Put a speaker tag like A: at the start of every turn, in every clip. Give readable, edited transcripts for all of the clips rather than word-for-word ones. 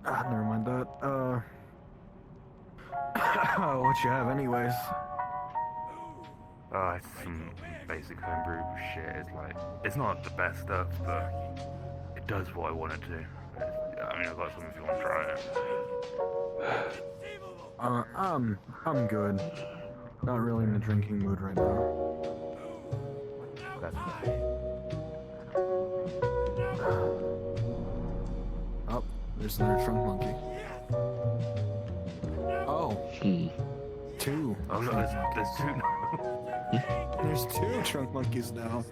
A: Never mind that. What you have anyways?
B: It's some basic homebrew shit. It's like, it's not the best stuff, but it does what I want it to. I mean, I've got some if you want to try it.
A: I'm good. Not really in the drinking mood right now.
B: That's
A: Oh, there's another trunk monkey. Oh, two.
B: Oh look, there's two now.
A: There's two trunk monkeys now.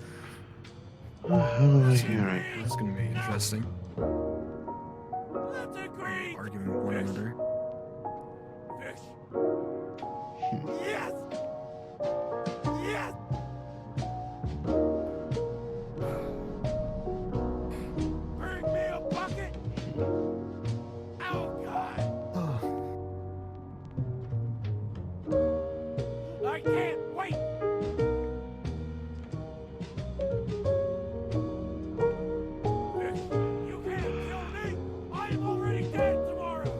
C: Alright.
A: That's gonna be interesting. Arguing with one another.
D: Yes! Yes! Bring me a bucket! Oh, God! I can't wait! Fish, you can't kill me! I'm already dead tomorrow!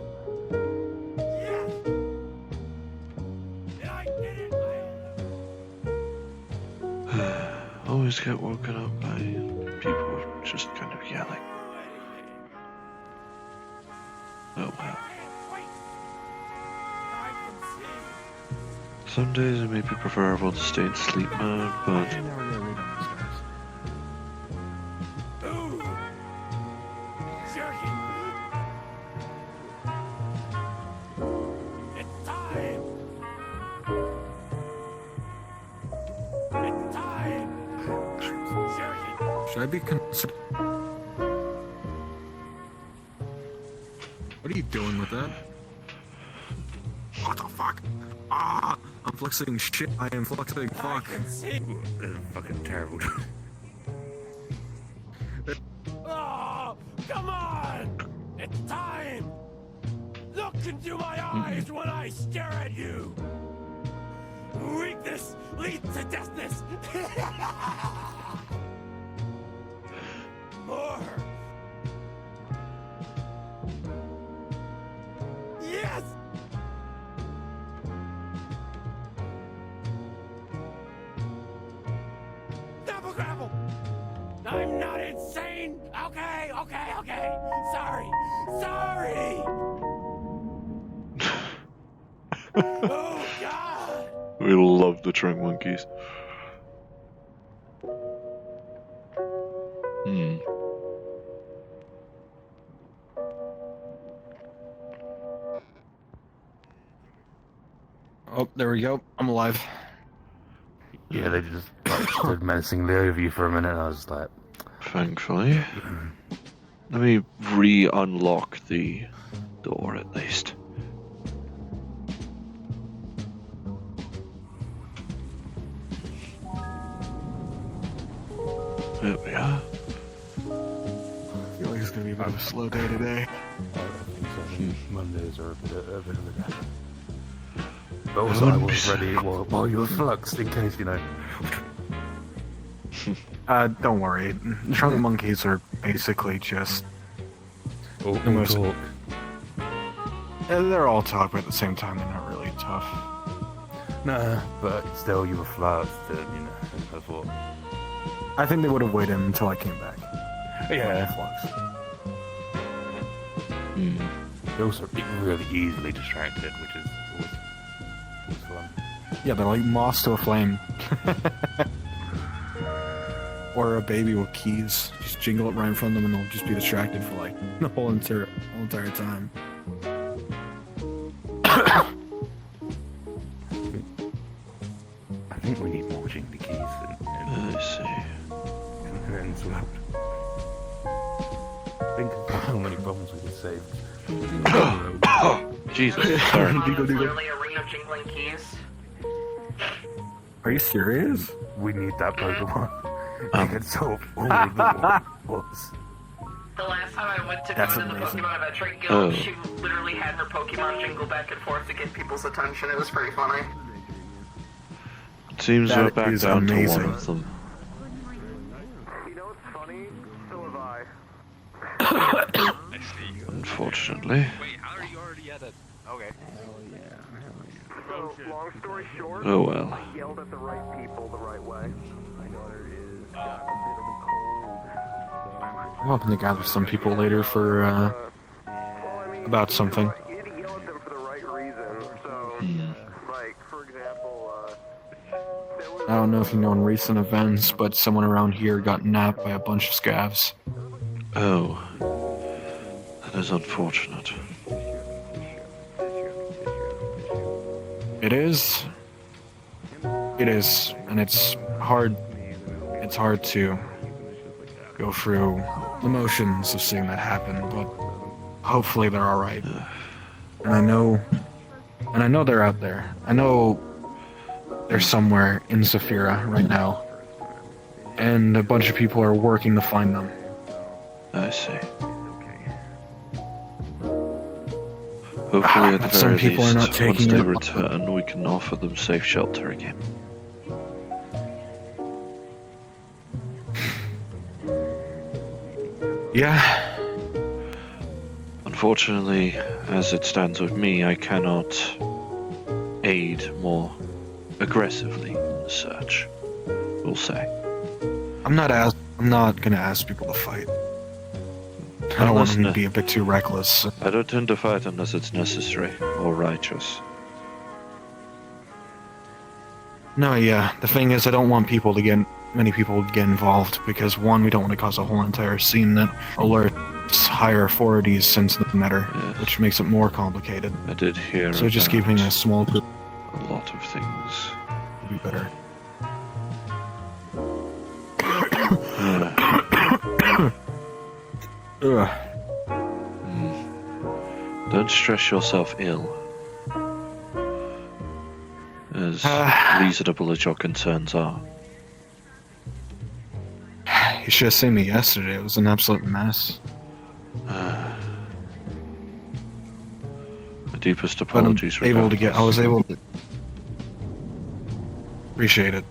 D: Yes! And I did it!
C: Always get woken up by people just kind of yelling. Oh well. Some days it may be preferable to stay in sleep mode, but
A: I never get read on these guys.
D: Ooh! Jerky! It's time! It's time! Jerky!
A: Should I be considered? What are you doing with that? What the fuck? Ah! I'm flexing shit. I am flexing
D: I
A: fuck.
D: can see!
B: Fucking terrible.
D: Oh! Come on! It's time! Look into my eyes when I stare at you! Weakness leads to deafness! More! Yes! Double grapple! I'm not insane! Okay! Sorry! Oh, God!
C: we love the trunk monkeys.
A: Oh, there we go. I'm alive.
B: Yeah, they just like, stood menacingly over you for a minute, and I was like,
C: Thankfully. Let me re-unlock the door at least. There we are.
A: I feel like it's gonna be a bit of a slow day today.
B: Mondays are a bit of a day. But also, I was ready while you were fluxed, in case, you know.
A: Don't worry. Trunk monkeys are basically just
B: All
A: most-
B: talk.
A: they're all talk, but at the same time they're not really tough.
B: Nah, but still, you were fluxed, and, you know, I thought.
A: I think they would have waited until I came back.
B: Yeah.
A: Flux.
B: They're also really easily distracted, which is always fun.
A: Yeah, they're like moths to a flame. Or a baby with keys. Just jingle it right in front of them and they'll just be distracted for like the whole entire time.
B: I think we need more jingly keys
C: Let's see.
B: and swap. Think of how many problems we could save.
C: Jesus, sorry.
E: Literally a ring of jingling keys.
A: Are you serious?
B: We need that Pokemon. They can solve all of the wars.
E: The last time I went to
A: That's
E: go to the
A: amazing.
E: Pokemon Adventure Guild,
C: Oh.
E: she literally had her Pokemon jingle back and forth to get people's attention. It was pretty funny.
C: Seems
A: That
C: we're back
A: is
C: down to
A: amazing.
C: one of them.
F: You know what's funny? So have I.
C: Unfortunately.
F: Wait, how are you already at a... Okay.
E: So, long story short,
C: Oh well.
E: I yelled at the right people the right way. My daughter is got a bit of a cold.
A: I'm hoping to gather some people later for
E: Well, I mean,
A: about something.
E: you need to yell at them for the right reason. So, like, for example, there was,
A: I don't know if you know in recent events, but someone around here got nabbed by a bunch of scavs.
C: Oh. That is unfortunate.
A: It is. It is, and it's hard. It's hard to go through the motions of seeing that happen, but hopefully they're all right. And I know they're out there. I know they're somewhere in Saphira right now, and a bunch of people are working to find them.
C: I see. Hopefully, at the
A: But some
C: very
A: people are
C: least,
A: not
C: once
A: taking
C: they
A: it.
C: return, we can offer them safe shelter again.
A: Yeah,
C: Unfortunately, as it stands with me, I cannot aid more aggressively in the search, we'll say.
A: I'm not gonna ask people to fight. I don't want them to be a bit too reckless.
C: I don't tend to fight unless it's necessary or righteous.
A: No, yeah. The thing is, I don't want many people to get involved because one, we don't want to cause a whole entire scene that alerts higher authorities since the matter,
C: Yes.
A: which makes it more complicated.
C: I did hear
A: So just
C: about
A: keeping a small group
C: a lot of things.
A: would be better. Ugh.
C: Don't stress yourself ill. As reasonable as your concerns are.
A: You should have seen me yesterday. It was an absolute mess.
C: My deepest
A: But I'm
C: apologies.
A: able to get. I was
C: regardless.
A: able to. Appreciate it.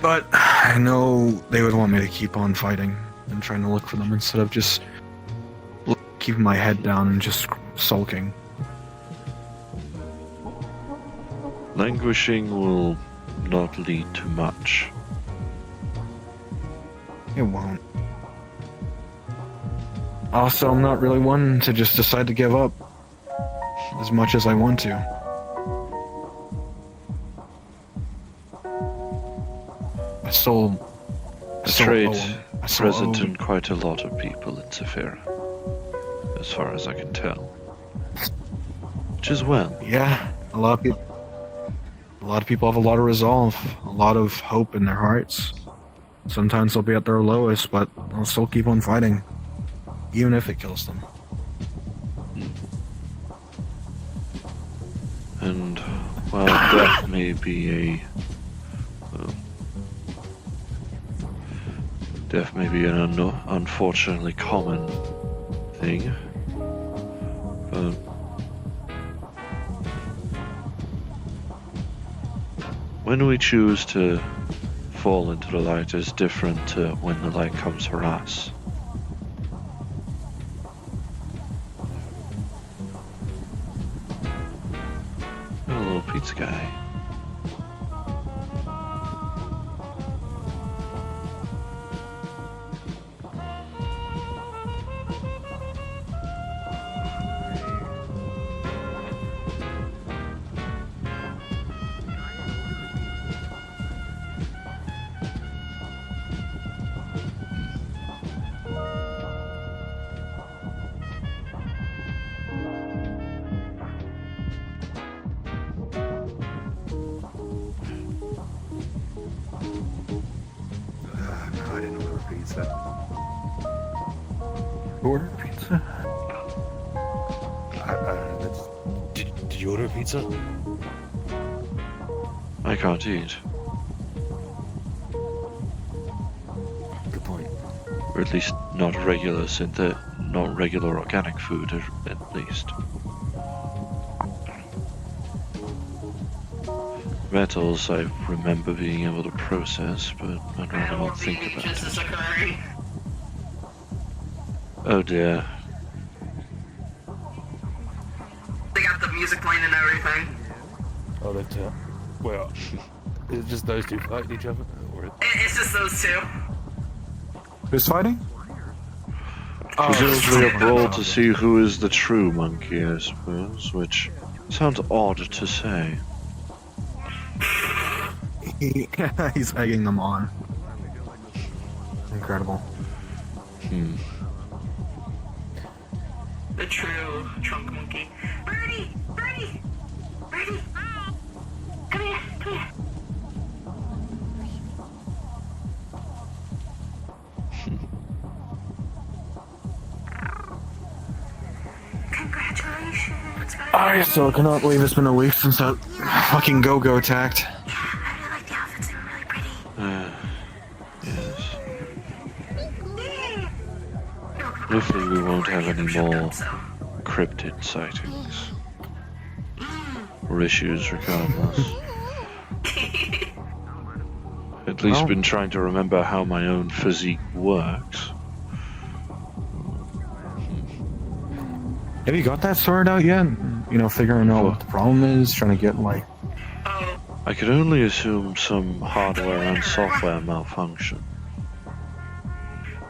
A: But I know they would want me to keep on fighting and trying to look for them instead of just keeping my head down and just sulking.
C: Languishing will not lead to much.
A: It won't. Also, I'm not really one to just decide to give up as much as I want to. I still
C: A
A: owe
C: trait
A: him. I still
C: present
A: owe
C: in quite a lot of people in Saphira, as far as I can tell. Which is well.
A: Yeah, a lot of people have a lot of resolve, a lot of hope in their hearts. Sometimes they'll be at their lowest, but they'll still keep on fighting, even if it kills them.
C: And while death may be an unfortunately common thing, but when we choose to fall into the light is different to when the light comes for us. Hello, pizza guy.
G: No, I didn't order pizza.
A: Who ordered pizza?
G: Did you order pizza?
C: I can't eat,
G: Good point.
C: or at least not not regular organic food, at least. Metals I remember being able to process, but I'd rather not think about
H: is
C: it.
H: occurring.
C: Oh dear.
H: They got the music playing and everything.
G: Oh, they've well, is it just those two fighting each other? Or
H: It's just those two.
A: Who's fighting?
C: Presumably a brawl to see who is the true monkey, I suppose, which sounds odd to say.
A: He's egging them on. Incredible.
H: The true trunk monkey. Birdie! Birdie! Birdie! Come here! Come here! Congratulations!
A: I still cannot believe it's been a week since that fucking go-go attacked.
H: I really like the outfits. They're really pretty.
C: Yes. Hopefully we won't have any more cryptid sightings. Or issues regardless. At least
A: Well.
C: been trying to remember how my own physique works.
A: Have you got that sorted out yet? You know, figuring out what the problem is, trying to get like...
H: Oh,
C: I could only assume some hardware and software malfunction.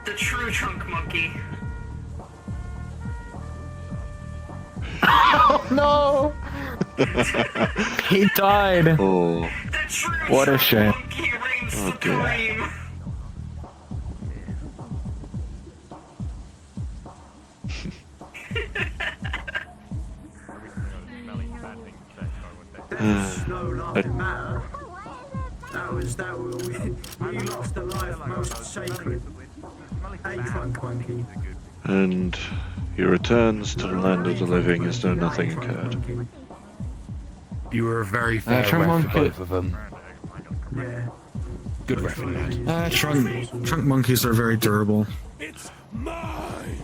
H: the true trunk monkey.
A: Oh no! He died!
C: Oh,
H: The true
A: What a
H: trunk
A: shame.
H: monkey reigns
C: Oh, dear.
H: supreme.
I: We lost the life most sacred. A trunk monkey.
C: and he returns to the land of the living as though nothing occurred.
G: you were a very fair
A: Trunk
G: ref for
A: monkey.
G: both of them.
I: Yeah.
G: Good reffing, lad.
A: Trunk monkeys are very durable.
D: It's mine.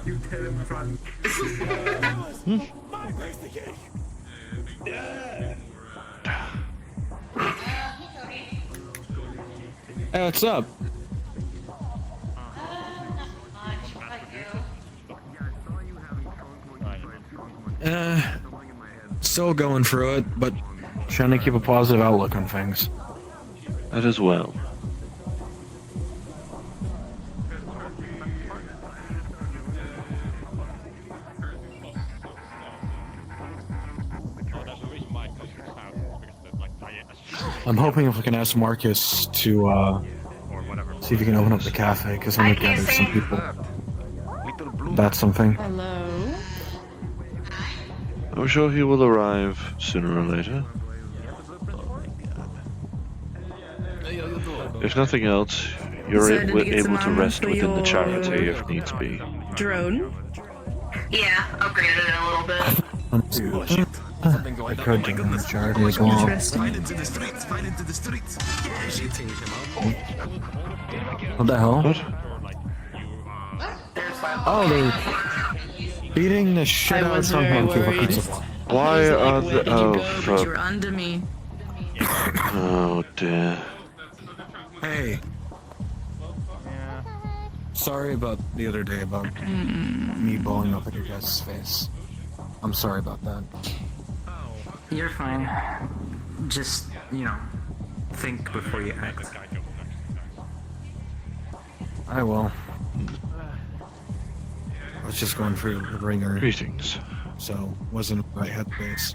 I: You tell him, Frank.
D: My investigation.
A: Hey, what's up? Still going through it, but trying to keep a positive outlook on things.
C: That as well.
A: I'm hoping if we can ask Marcus to see if he can open up the cafe, because I'm gonna gather some people. That's something.
J: Hello.
C: I'm sure he will arrive sooner or later. If nothing else, you're
J: Decided to get some
C: able to
J: armor
C: rest
J: for
C: within the
J: your
C: charity if needs be.
J: Drone.
H: Yeah, upgraded it a little bit.
A: I could do the charity as well.
J: Interesting.
A: What the hell?
C: What?
A: Oh, they're beating the shit
J: I
A: out of
J: was
A: some
J: very
A: monkey with a
J: worried.
A: pizza block.
C: Why are
J: Where
C: the...
J: did you
C: Oh,
J: go? But you were
C: fuck.
J: under me.
C: Oh, dear.
A: Hey. Sorry about the other day about me blowing up in your guys' face. I'm sorry about that.
K: You're fine. Just, you know, think before you act.
A: I will. I was just going through the ringer,
C: Greetings.
A: so wasn't my headspace.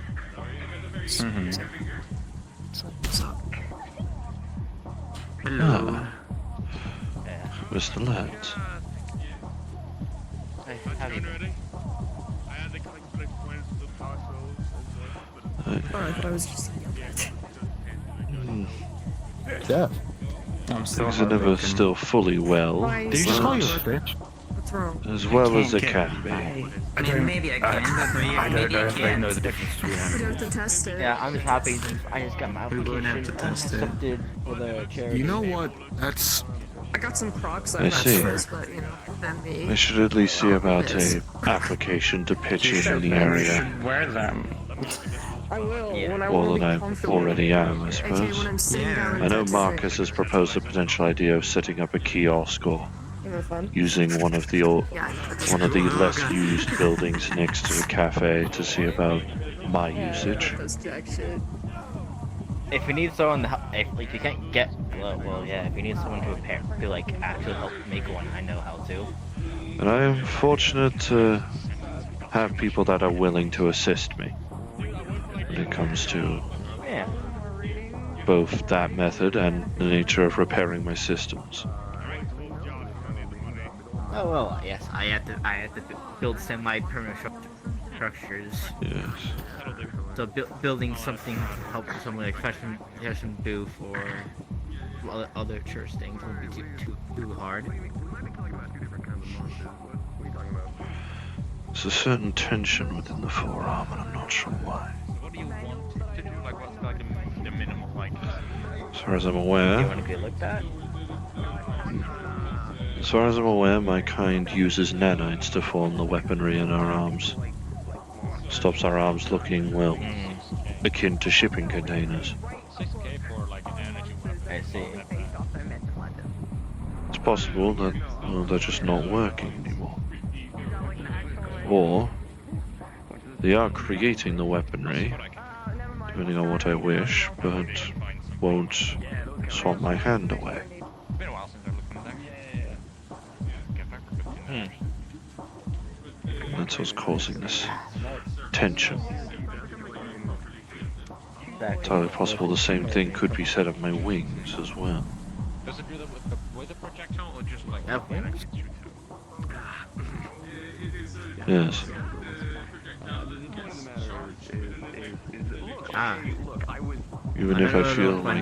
K: Hello.
C: Mr. Lance.
J: I was just
A: Yeah.
K: I'm still
C: Things are never
K: heartbroken.
C: still fully well,
A: Did you just call you a bitch?
J: What's wrong?
C: as well as it
K: Can't
C: can be.
K: I mean, maybe I can, but maybe
G: I don't know if they
K: can't.
G: know the difference between
J: You
G: animals.
J: have to test it.
L: Yeah, I'm just happy I just got my
K: We're going to have
L: application
K: to test it.
L: accepted for the charity.
A: You know what? That's...
J: I got some Crocs
C: I see.
J: but you know, then
C: I
J: the
C: should at least see about a application to pitch in the area.
K: Wear them.
J: I will.
L: Yeah.
J: When I
C: More
J: want to
C: than
J: be
C: I
J: comfortable.
C: already am, I
J: AJ,
C: suppose.
J: when I'm sitting down and
C: I know
J: texting,
C: Marcus has proposed a potential idea of setting up a kiosk or
J: you know, fun.
C: using one of the
J: Yeah,
C: one of the less used buildings next to the cafe to see about my usage.
J: That does jack shit.
L: If you need someone, if like you can't get, well, yeah. If you need someone to repair, to like actually help make one, I know how to.
C: And I am fortunate to have people that are willing to assist me when it comes to
L: Yeah.
C: both that method and the nature of repairing my systems.
L: Oh well, yes. I had to build semi-permanent structures.
C: Yes.
L: So building something to help someone like fashion booth or other church things won't be too hard.
C: There's a certain tension within the forearm, and I'm not sure why.
F: What do you want to do? Like, what's like the minimum, like?
C: As far as I'm
L: Do you
C: aware,
L: want to be looked at?
C: my kind uses nanites to form the weaponry in our arms. Stops our arms looking, well, akin to shipping containers.
F: 6K for like an energy weapon.
L: I see.
C: It's possible that, well, they're just not working anymore. Or they are creating the weaponry, depending on what I wish, but won't swap my hand away.
F: It's been a while since I looked at that. Get back for 15 minutes.
C: That's what's causing this tension.
L: Exactly.
C: Entirely possible the same thing could be said of my wings as well.
F: Does it do that with the projectile or just like
L: Have wings?
C: Yes.
L: Ah.
C: Even if I feel
L: but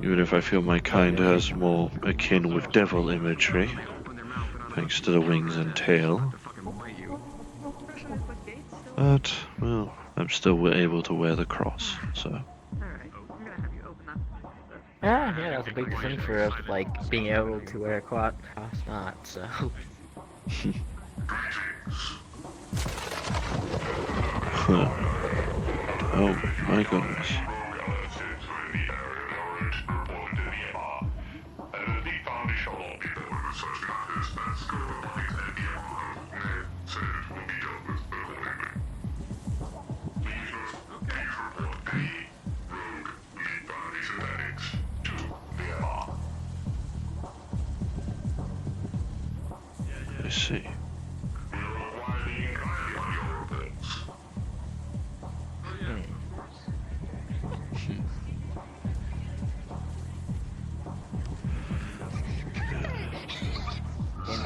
C: even if I feel my kind has more akin with devil imagery, thanks to the wings and tail. But, well, I'm still able to wear the cross, so.
L: yeah, that's a big difference of like being able to wear a cross not, so.
C: Oh my goodness. I see.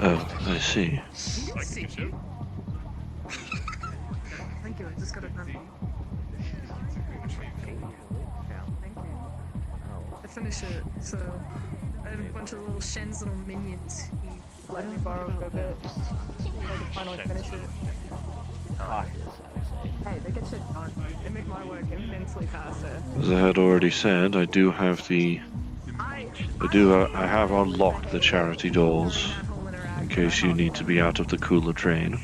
C: Oh, I see.
J: Thank you, I just got it done. Thank you. I finished it, so I had a bunch of little Shen's little minions. He let me borrow for a bit. I could finally finish it. Hey, they get shit done. They make my work immensely faster.
C: As I had already said, I do have I have unlocked the charity doors in case you need to be out of the cooler train.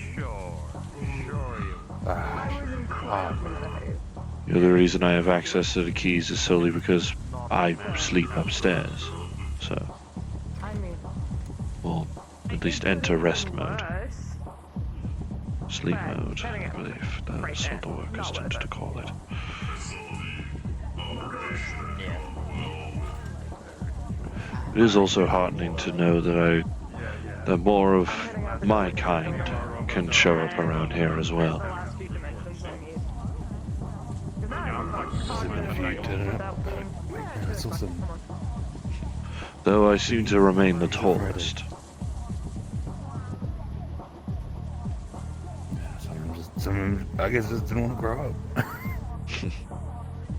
C: The other reason I have access to the keys is solely because I sleep upstairs, so. Or at least enter rest mode. Sleep mode, I believe that's what the workers tend to call it. It is also heartening to know that more of my kind can show up around here as well. Though I seem to remain the tallest.
G: I guess just didn't want to grow up.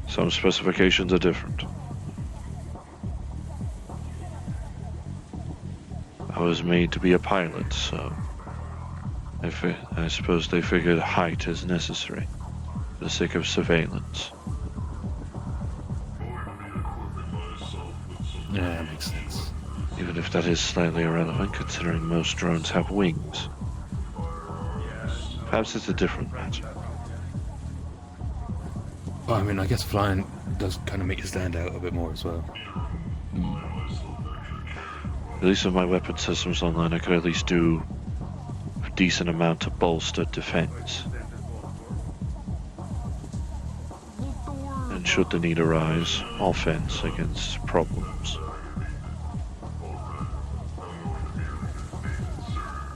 C: Some specifications are different. I was made to be a pilot, so I suppose they figured height is necessary for the sake of surveillance.
G: Yeah, that makes sense.
C: Even if that is slightly irrelevant, considering most drones have wings. Perhaps it's a different matter.
G: Well, I mean, I guess flying does kind of make you stand out a bit more as well.
C: At least with my weapon systems online, I could at least do a decent amount to bolster defense. And should the need arise, offense against problems.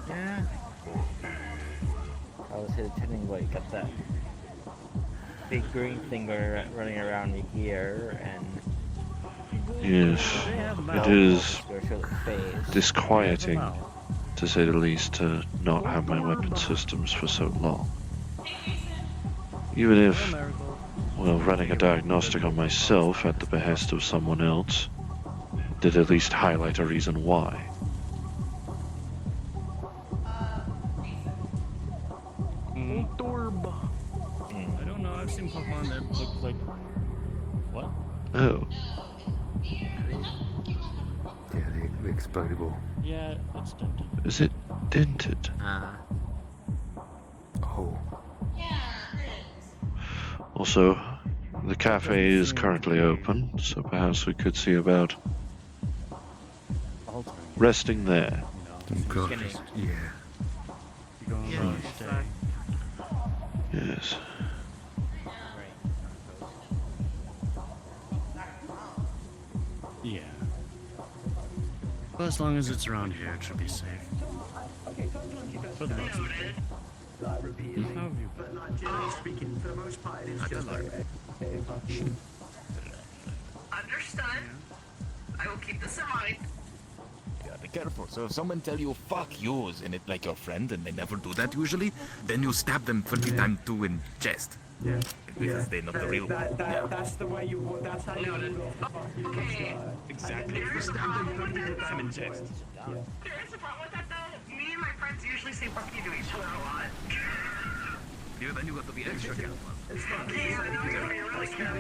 L: Yeah. I was hitting what you got that big green thing running around here, and
C: Yes, it is disquieting, to say the least, to not have my weapon systems for so long. Even if, well, running a diagnostic on myself at the behest of someone else did at least highlight a reason why.
F: I don't know, I've seen Pokemon that look like... What?
C: Oh.
G: Yeah, the explodable.
F: Yeah, it's dented.
C: Is it dented?
G: Oh.
C: Also, the cafe is currently open, so perhaps we could see about resting there.
G: God, yeah.
C: Yes.
F: Yeah. Well, as long as it's around here, it should be safe. For the most part.
I: Like repeatedly, but like generally speaking, for the most part, it's just like.
H: Understood. I will keep this in mind.
M: Yeah, be careful. So if someone tell you fuck yous and it's like your friend and they never do that usually, then you stab them 30 times too in chest.
I: Yeah.
M: Because they're not the real one. Yeah.
I: That's the way you. That's how you.
H: Okay.
F: Exactly.
H: There's a problem with that though.
F: in chest.
H: There is a problem with that though. Me and my friends usually say fuck you to each other a lot.
M: Yeah, then you got to be extra careful.
I: It's not.
H: Yeah, I know, you gotta be really careful.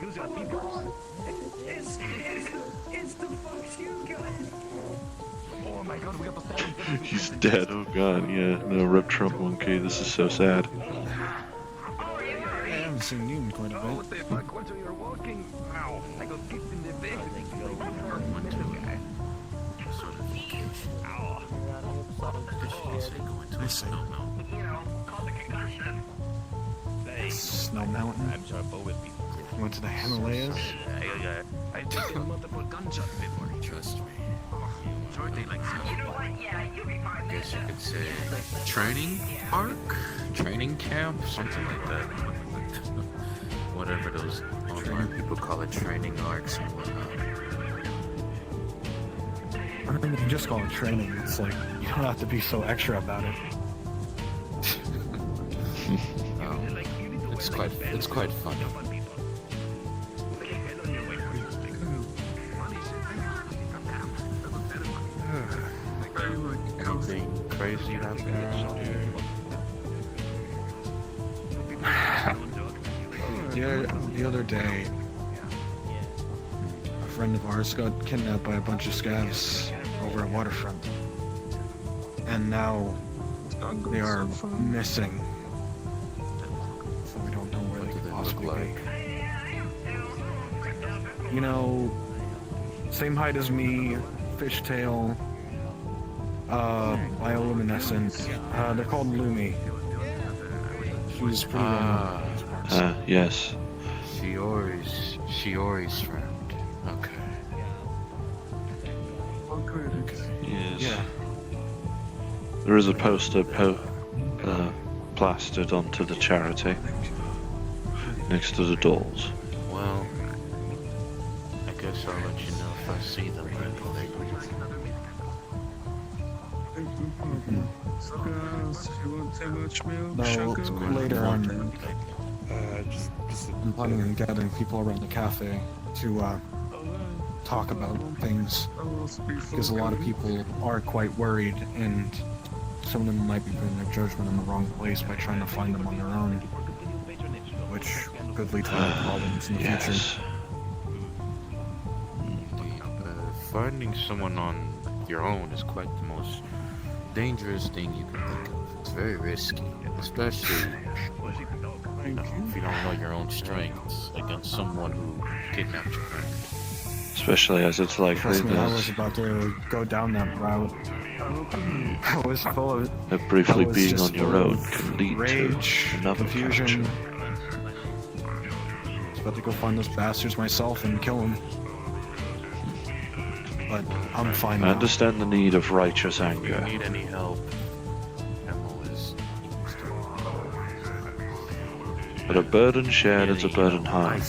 M: Use your fingers.
I: It's the fuck you guys.
M: Oh my god, we got the same.
C: He's dead, oh god, yeah. No, Rip Trump Monkey, this is so sad.
A: I haven't seen you in quite a
M: Oh,
A: bit.
M: what the fuck? What are you walking? Ow. I got kicked in the face. Hurt one too, guy. Sort of. Ow. Did she say going to a snow mountain?
H: You know, called the concussion.
A: Snow Mountain.
M: I'm sure Bo would be.
A: Went to the Himalayas.
M: I've taken multiple gunshots before. Trust me. Shortly like
H: You know what? Yeah, you'll be fine.
B: Guess you could say training park, training camp, something like that. Whatever those online people call it, training arcs and whatnot.
A: I mean, you can just call it training. It's like, you don't have to be so extra about it.
B: It's quite fun. Anything crazy happening around here?
A: The other day, a friend of ours got kidnapped by a bunch of scavs over at Waterfront. And now they are missing. So we don't know where they could possibly be. You know, same height as me, fishtail, bioluminescent. They're called Lumi. She's pretty well known.
C: Yes.
B: Shiori's friend. Okay.
C: Yes.
A: Yeah.
C: There is a poster plastered onto the charity next to the dolls.
B: Well, I guess I'll let you know if I see them regularly.
A: No, later on, I'm planning on gathering people around the cafe to talk about things, because a lot of people are quite worried, and some of them might be putting their judgment in the wrong place by trying to find them on their own, which could lead to other problems in the future.
B: Finding someone on your own is quite the most dangerous thing you can think of. It's very risky, especially
F: If you don't know your own strengths against someone who kidnapped your friend.
C: Especially as it's likely
A: Trust me, I was
C: that
A: about to go down that route. I was full of
C: briefly
A: I was
C: being
A: just
C: on your
A: full
C: own
A: of
C: can lead
A: rage,
C: to another
A: confusion.
C: capture.
A: I was about to go find those bastards myself and kill them. But I'm fine
C: I
A: now.
C: understand the need of righteous
F: If you
C: anger,
F: need any help, Emma is.
C: but a burden shared is a burden high.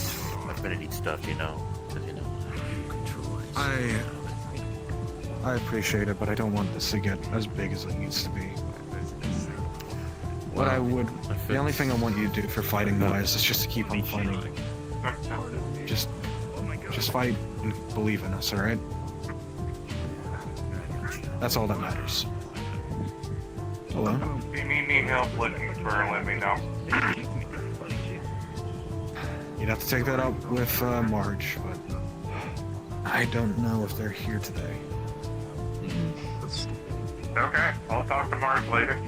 F: I'm gonna need stuff, you know. 'Cause, you know, you control it.
A: I appreciate it, but I don't want this to get as big as it needs to be. What I would, the only thing I want you to do for fighting wise is just to keep on fighting. Just fight and believe in us, alright? That's all that matters. Hello?
E: If you need any help looking for her, let me know.
A: You'd have to take that up with Marge, but I don't know if they're here today.
E: Okay, I'll talk to Mark later.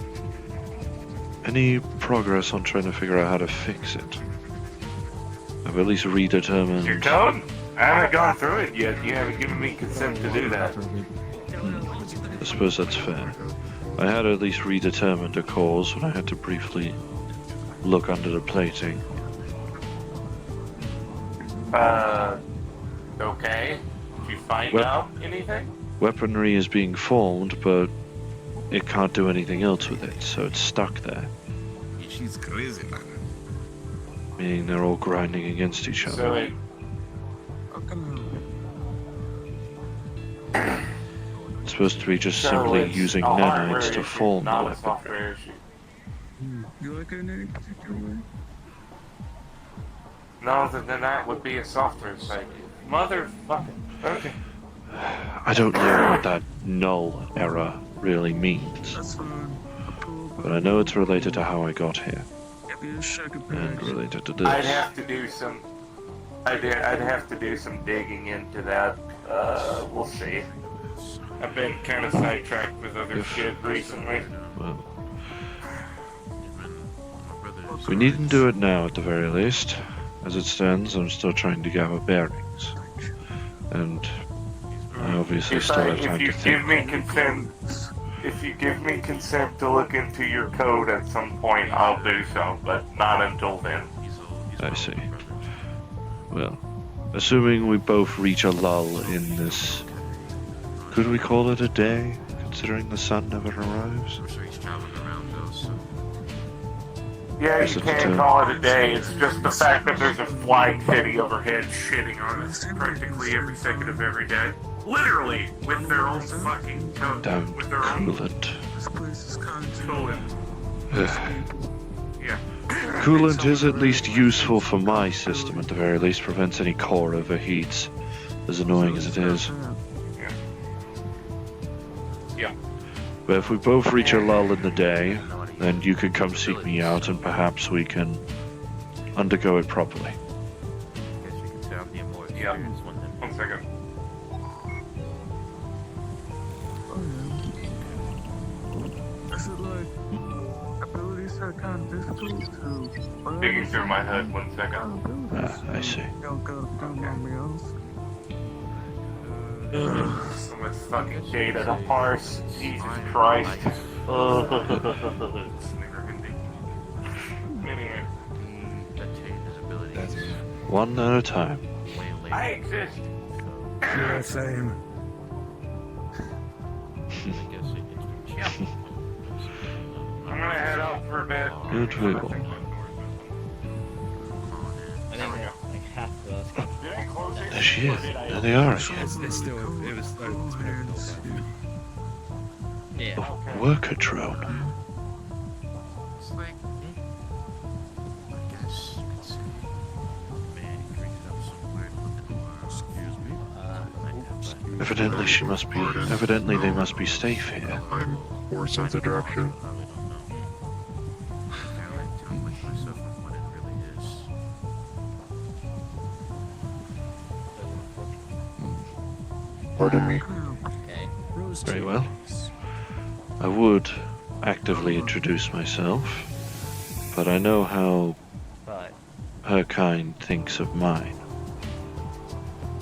C: Any progress on trying to figure out how to fix it? I've at least redetermined.
E: Your code? I haven't gone through it yet. You haven't given me consent to do that.
C: I suppose that's fair. I had at least redetermined a cause when I had to briefly look under the plating.
E: Okay. Did you find out anything?
C: Weaponry is being formed, but it can't do anything else with it, so it's stuck there.
M: She's crazy, man.
C: Meaning they're all grinding against each other.
E: So it...
C: It's supposed to be just
E: So
C: simply
E: it's
C: using
E: a hardware
C: nanites to
E: issue,
C: form the
E: not a
C: weapon.
E: software issue.
I: You like it in any particular way?
E: No, then that would be a software site. Motherfucker. Okay.
C: I don't know what that null error really means,
I: That's fine.
C: but I know it's related to how I got here,
I: Give you a second
C: and
I: page.
C: related to
E: I'd
C: this.
E: have to do some... I'd have to do some digging into that. We'll see. I've been kind of sidetracked with other shit recently.
C: Well, we needn't do it now at the very least. As it stands, I'm still trying to gather bearings. And I obviously still have time to
E: If you give me consent to look into your code at some point, I'll do so, but not until then.
C: I see. Well, assuming we both reach a lull in this, could we call it a day, considering the sun never arrives?
F: I'm sure he's traveling around though, so.
E: Yeah,
C: Yes,
E: you
C: it's
E: can
C: a-
E: call it a day. It's just the fact that there's a flying city overhead shitting on us practically every second of every day. Literally, with their own fucking code.
C: Don't
E: With their own
C: coolant.
I: This place is kind of
E: coolant. Yeah.
C: Coolant is at least useful for my system, at the very least, prevents any core overheats, as annoying as it is.
E: Yeah. Yeah.
C: But if we both reach a lull in the day, then you can come seek me out and perhaps we can undergo it properly.
F: I guess you could say I'm the more
E: Yeah.
F: experienced one then.
E: 1 second.
I: Is it like abilities are kind of difficult to
E: Digging through my head 1 second.
C: I see.
I: Don't mind me else.
E: So much fucking data to parse. Jesus Christ. It's never ending. Anyway.
F: Attain his abilities
C: One at a time.
F: way later.
E: I exist.
I: Yeah, same.
F: I guess it gets
E: I'm gonna head out for a bit.
C: Good will.
L: I think like half of us.
E: Did I close it?
C: There she is. There they are again.
G: It's still, it was, it's been
L: Yeah.
C: A worker drone.
F: It's like, I guess you could say, man, he drinks up some weird looking excuse me.
C: Evidently she must be. Evidently they must be safe here.
M: Or sense of direction.
F: Probably don't know. I like to make myself of what it really is.
M: Pardon me.
L: Okay.
C: Very well. I would actively introduce myself, but I know how her kind thinks of mine.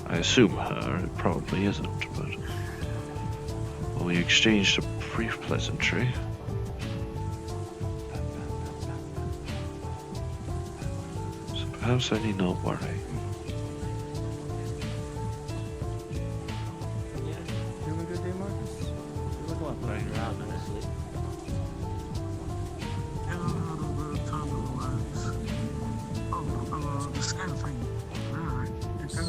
C: I assume her, it probably isn't, but we exchanged a brief pleasantry. So perhaps I need not worry.
L: Doing a good day, Marcus? You look like running around in this sleep.
I: The scan thing. Alright, you go.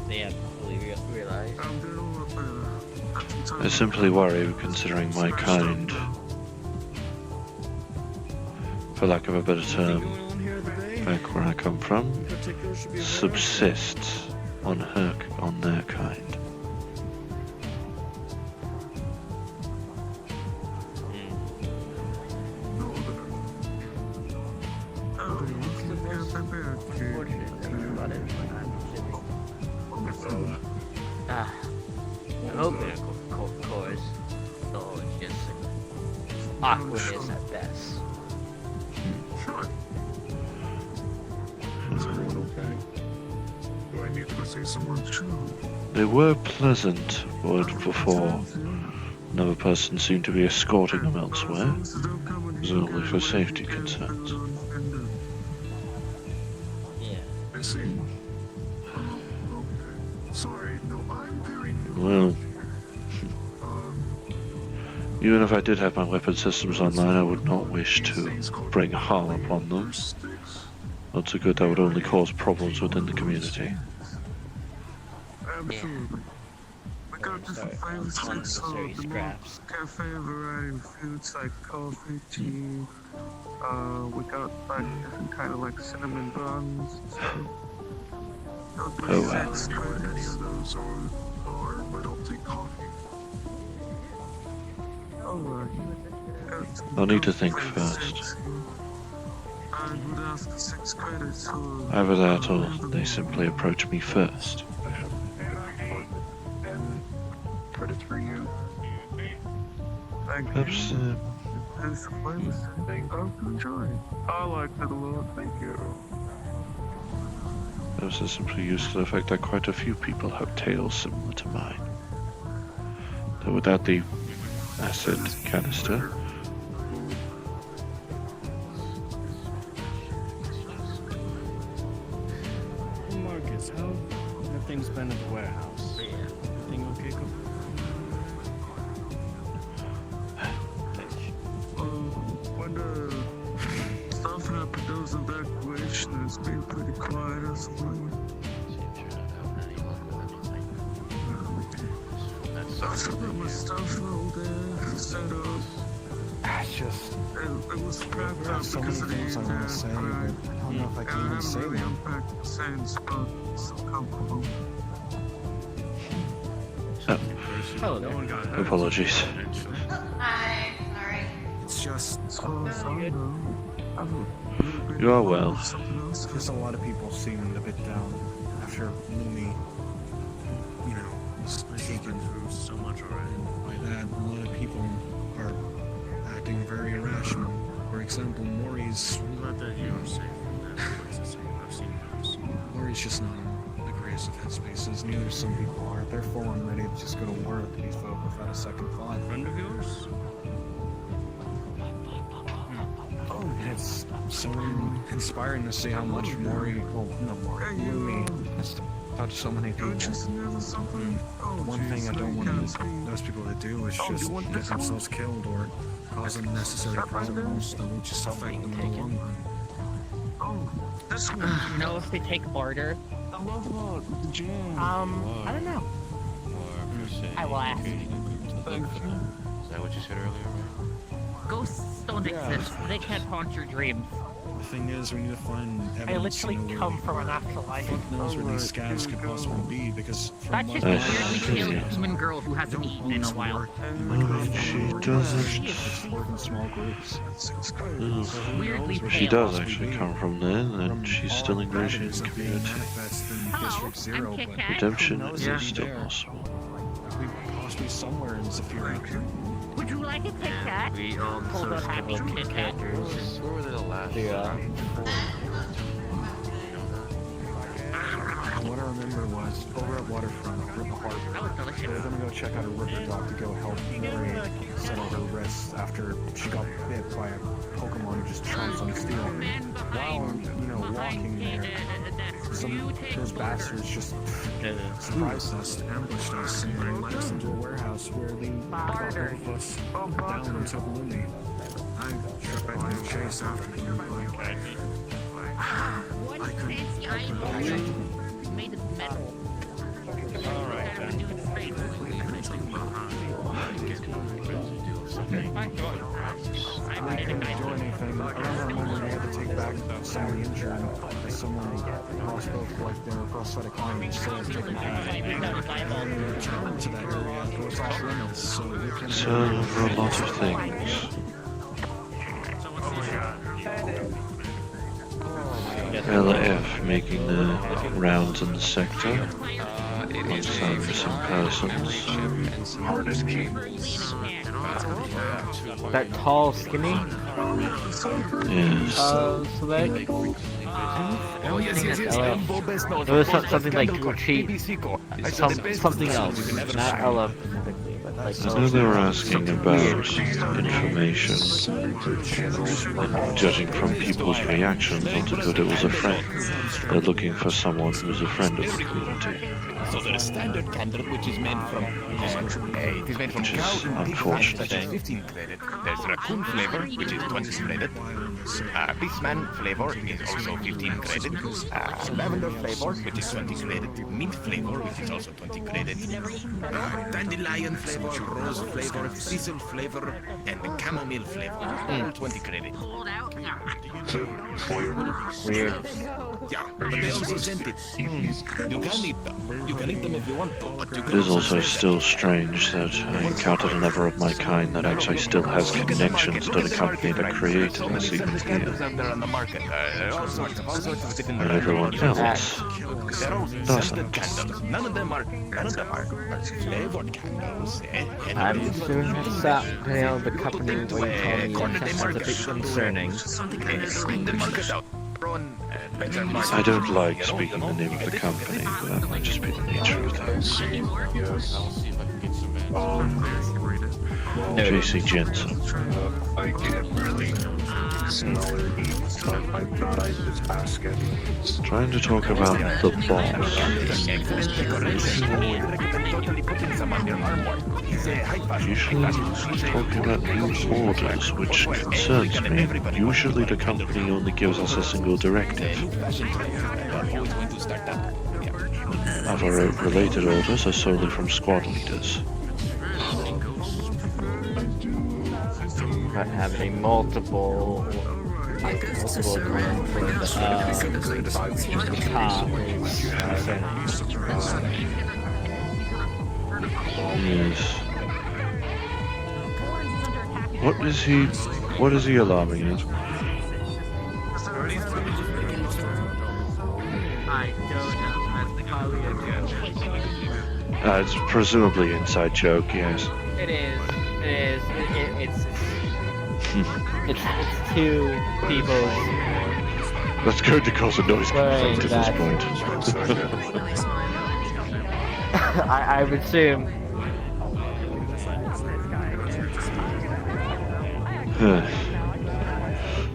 L: They have fully realized.
C: I simply worry considering my kind, for lack of a better term, back where I come from, subsists on their kind.
L: I'm hoping, of course, so it's just awkwardness at best.
I: Is everyone okay? Do I need to go say someone too?
C: They were pleasant, but before another person seemed to be escorting them elsewhere. It was only for safety concerns.
L: Yeah.
I: I see. Sorry, no, I'm very new.
C: Well, even if I did have my weapon systems online, I would not wish to bring harm upon them. Not so good, that would only cause problems within the community.
I: Absolutely. We got different flavors too, so the more cafe variety of foods like coffee, tea. We got like different kind of like cinnamon buns and stuff.
C: Oh wow.
I: Any of those are, but I'll take coffee. Alright.
C: I'll need to think first.
I: I would ask for 6 credits for...
C: Either that or they simply approach me first.
I: And credits for you. Thank
C: Perhaps,
I: you. It's a flavor thing. I hope you enjoy it. I like it a lot. Thank you.
C: perhaps it's simply used to the fact that quite a few people have tales similar to mine. Though without the acid canister.
F: Marcus, how have things been at the warehouse? Everything okay,
I: When the stuff happened, there was evacuation. It's been pretty quiet as well. There was stuff all there set up.
A: It's just...
I: It was prepped up
A: so
I: because
A: many
I: of the
A: things I want to say, but I don't know if I can even say
I: really
A: them.
I: unpacked the sense, but it's so comfortable.
L: Hello there.
C: Apologies.
H: Hi, sorry.
A: It's just...
I: As far as I know,
C: You are well.
A: Just a lot of people seem a bit down after Lumi, you know, was taken
F: through so much already.
A: by that. A lot of people are acting very irrational. For example, Maury's...
F: I'm glad that you are safe from that. It's the same. I've seen those.
A: Maury's just not in the greatest of headspaces. Neither some people are. They're full on ready to just go to war with these folk without a second thought.
F: Friend of yours?
A: Oh, and it's so inspiring to see how much Maury, well, not Maury, Lumi has touched so many people. One thing I don't want those people to do is just get themselves killed or cause unnecessary problems that will just affect them in the long run.
I: Oh, this one.
N: You know if they take barter?
I: I love the jam.
N: I don't know. I will ask.
I: Thank you.
M: Is that what you said earlier, right?
N: Ghosts don't exist. They can't haunt your dreams.
A: The thing is, we need to find evidence.
N: I literally
A: you know,
N: come from an afterlife.
A: Fuck knows where these scavs could possibly be, because
N: That
A: from
N: should
A: what
N: be weirdly
C: yeah.
N: pale human girl who hasn't eaten in a while.
C: She doesn't.
A: work in small groups.
C: Oh.
N: Weirdly
C: She
N: pale.
C: does actually come from there, and she's still engaged in the community.
N: Hello, I'm Kit Kat.
C: Redemption is still possible.
A: Possibly somewhere in Zephyr.
H: Would you like a Kit Kat?
L: We all sort of develop characters.
M: Where were they the last?
G: Yeah.
A: What I remember was over at Waterfront, over at the harbor, they were gonna go check out a river dog to go help Mary settle her wrists after she got bit by a Pokemon who just chomps on steel. While, walking there, those bastards just surprised us, ambushed us, and led us into a warehouse where they got both of us down and took Lily. I tried to chase after them, but I couldn't.
H: Made of metal.
M: Alright,
H: I would do it straight.
A: I couldn't do anything. I remember we had to take back someone injured and someone lost both their prosthetic arms, so I took them back. And we returned to that area. It was off limits, so we couldn't
C: So, for a lot of things. LF making the rounds in the sector, alongside missing persons.
L: That tall, skinny?
C: Yes.
L: So that... I don't think that's LF. It was something like retreat. Something else. Not LF specifically, but like...
C: I know they were asking about information, and judging from people's reactions, understood it was a friend. They're looking for someone who's a friend of the community.
D: So there's a standard candle which is made from it is made from cow and pig fat, which is 15 credit. There's raccoon flavor, which is 20 credit. Beastman flavor is also 15 credit. Lavender flavor, which is 20 credit. Mint flavor, which is also 20 credit. Dandelion flavor, rose flavor, thistle flavor, and chamomile flavor. 20 credit.
L: Weird.
D: Yeah, but they also sent it. You can eat them. You can eat them if you want to, but you
C: It
D: can
C: is also still strange that I encountered another of my kind that actually still has connections to the company that created this even here. And everyone else doesn't.
D: None of them are flavored candles.
L: I'm assuming that's that, the company where you told me that's a bit concerning.
C: I don't like speaking the name of the company, but that might just be the nature of things. JC Jensen.
O: I can't really smell or eat, but I thought I was asking.
C: Trying to talk about the boss. Usually talking about new orders, which concerns me. Usually the company only gives us a single directive. Other related orders are solely from squad leaders.
L: But having multiple groups for the top
C: Yes. What is he alarming at?
L: I don't know.
C: It's presumably inside joke, yes.
L: It is. It's two people.
C: That's going to cause a noise complaint at this point.
L: I would assume.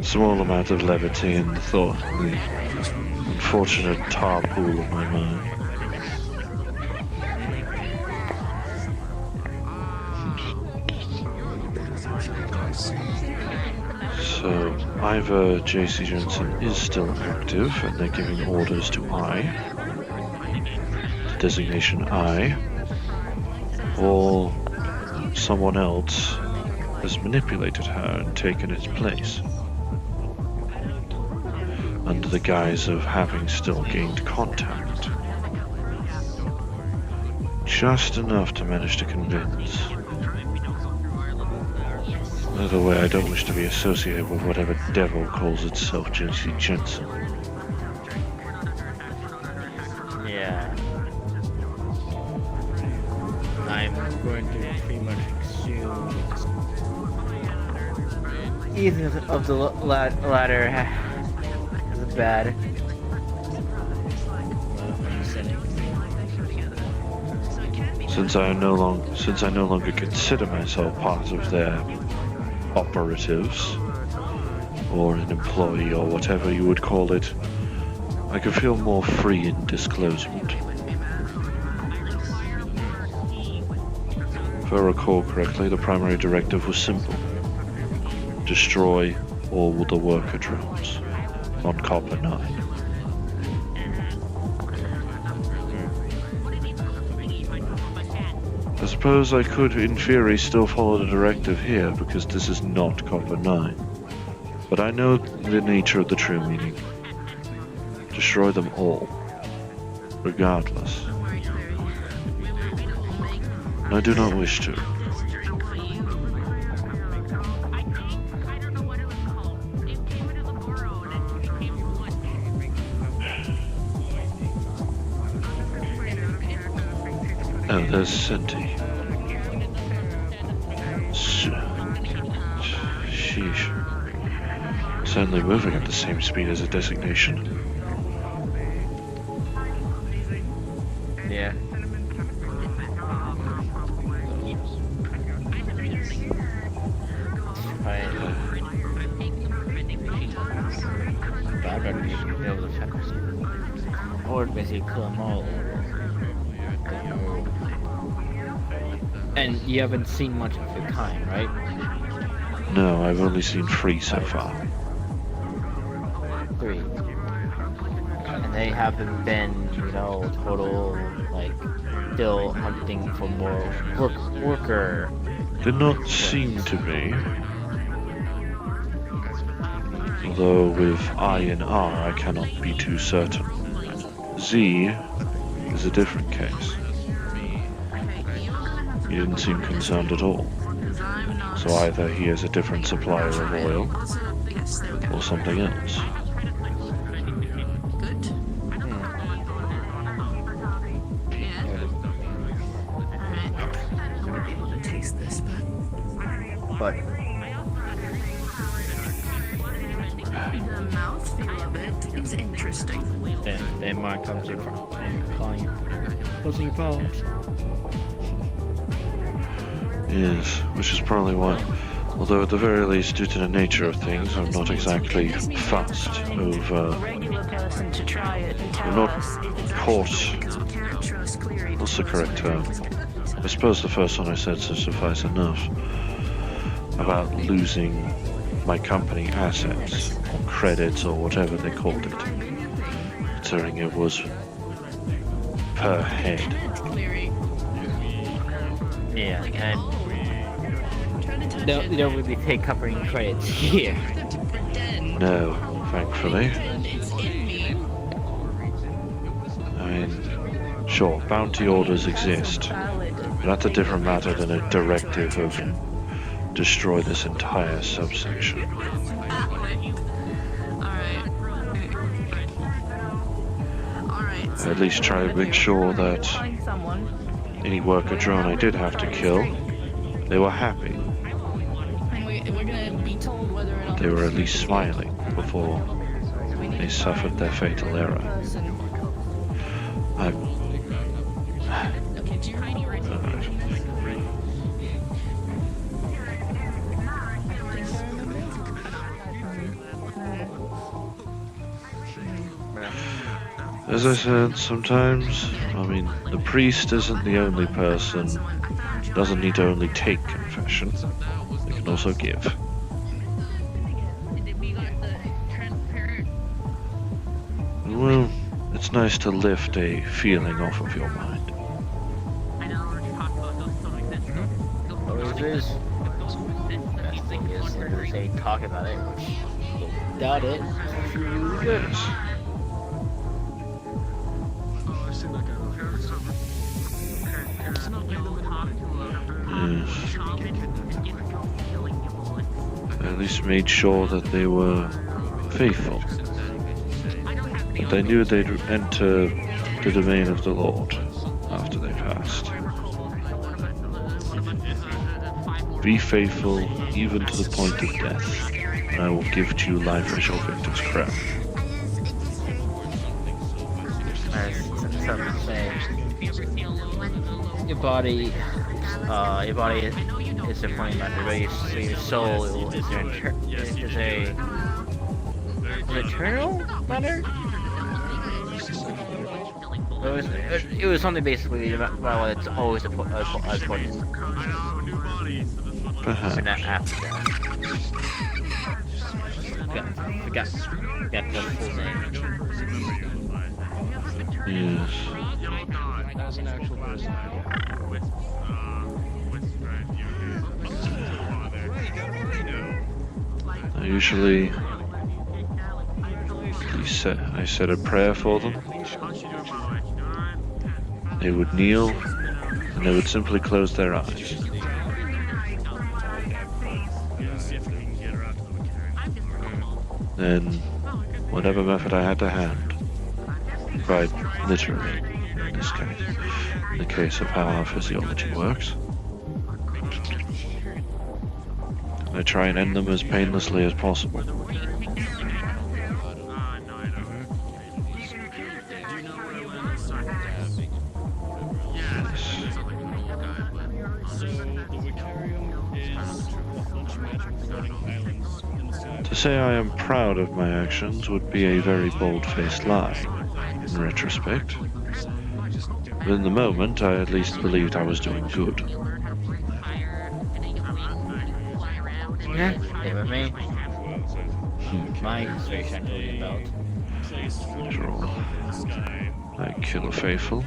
C: Small amount of levity in the thought, the unfortunate tar pool of my mind. So, either JC Jensen is still active and they're giving orders to I, the designation I, or someone else has manipulated her and taken its place, under the guise of having still gained contact. Just enough to manage to convince. Either way, I don't wish to be associated with whatever devil calls itself JC Jensen.
L: Yeah. I'm going to pretty much assume easing of the ladder isn't bad.
C: Since I no longer consider myself part of their operatives, or an employee, or whatever you would call it, I could feel more free in disclosement. If I recall correctly, the primary directive was simple. Destroy all the worker drones on Copper 9. I suppose I could, in theory, still follow the directive here, because this is not Copper 9. But I know the nature of the true meaning. Destroy them all, regardless. And I do not wish to. Oh, there's Senti. Sheesh. Certainly moving at the same speed as a designation.
L: Yeah. Or basically kill them all. And you haven't seen much of your kind, right?
C: No, I've only seen 3 so far.
L: 3. And they haven't been, total, still hunting for more worker.
C: Did not seem to be. Although with I and R I cannot be too certain. Z is a different case. He didn't seem concerned at all. So either he has a different supplier of oil, or something else.
L: But
H: The mouthfeel of it is interesting.
L: then Mark comes in calling you, closing your phones.
C: Yes, which is probably why. Although at the very least, due to the nature of things, I'm not exactly fussed over... I'm not caught... What's the correct term? I suppose the first one I said should suffice enough. About losing my company assets, or credits, or whatever they called it. Considering it was per head.
L: Yeah, and they don't really take covering credits here.
C: No, thankfully. I mean, sure, bounty orders exist, but that's a different matter than a directive of destroy this entire subsection. At least try to make sure that any worker drone I did have to kill, they were happy. They were at least smiling before they suffered their fatal error. As I said, sometimes, the priest isn't the only person, doesn't need to only take confession, they can also give. Well, it's nice to lift a feeling off of your mind.
L: Always is. Best thing is they talk about it, which doubt it. It's really good.
C: Yes. At least made sure that they were faithful. But they knew they'd enter the domain of the Lord after they passed. Be faithful even to the point of death. and I will give to you life as your victor's crown.
L: Something to say. Your body is a funny matter, but your soul is an eternal matter. It was something basically well, it's always a point.
C: Perhaps.
L: But not after that. Forgot the full name.
C: Yes. I usually I said a prayer for them. They would kneel, and they would simply close their eyes. Then, whatever method I had to hand, quite literally in this case, in the case of how our physiology works, I try and end them as painlessly as possible. To say I am proud of my actions would be a very bold-faced lie, in retrospect. But in the moment, I at least believed I was doing good.
L: Yeah, same with me. My situation I told you about.
C: After all, I kill a faithful,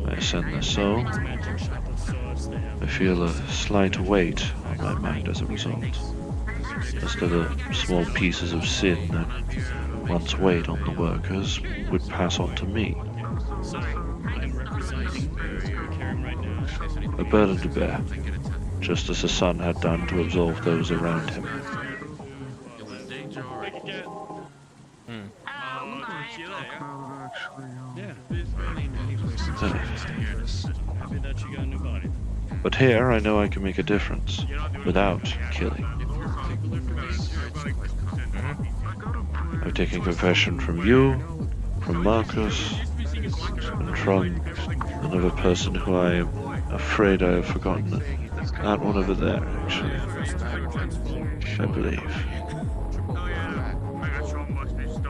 C: I ascend their soul, I feel a slight weight on my mind as a result. As to the small pieces of sin that once weighed on the workers would pass on to me. A burden to bear, just as the son had done to absolve those around him. But here I know I can make a difference, without killing. I've taken confession from you, from Marcus, and from another person who I am afraid I have forgotten. That one over there, actually. I believe.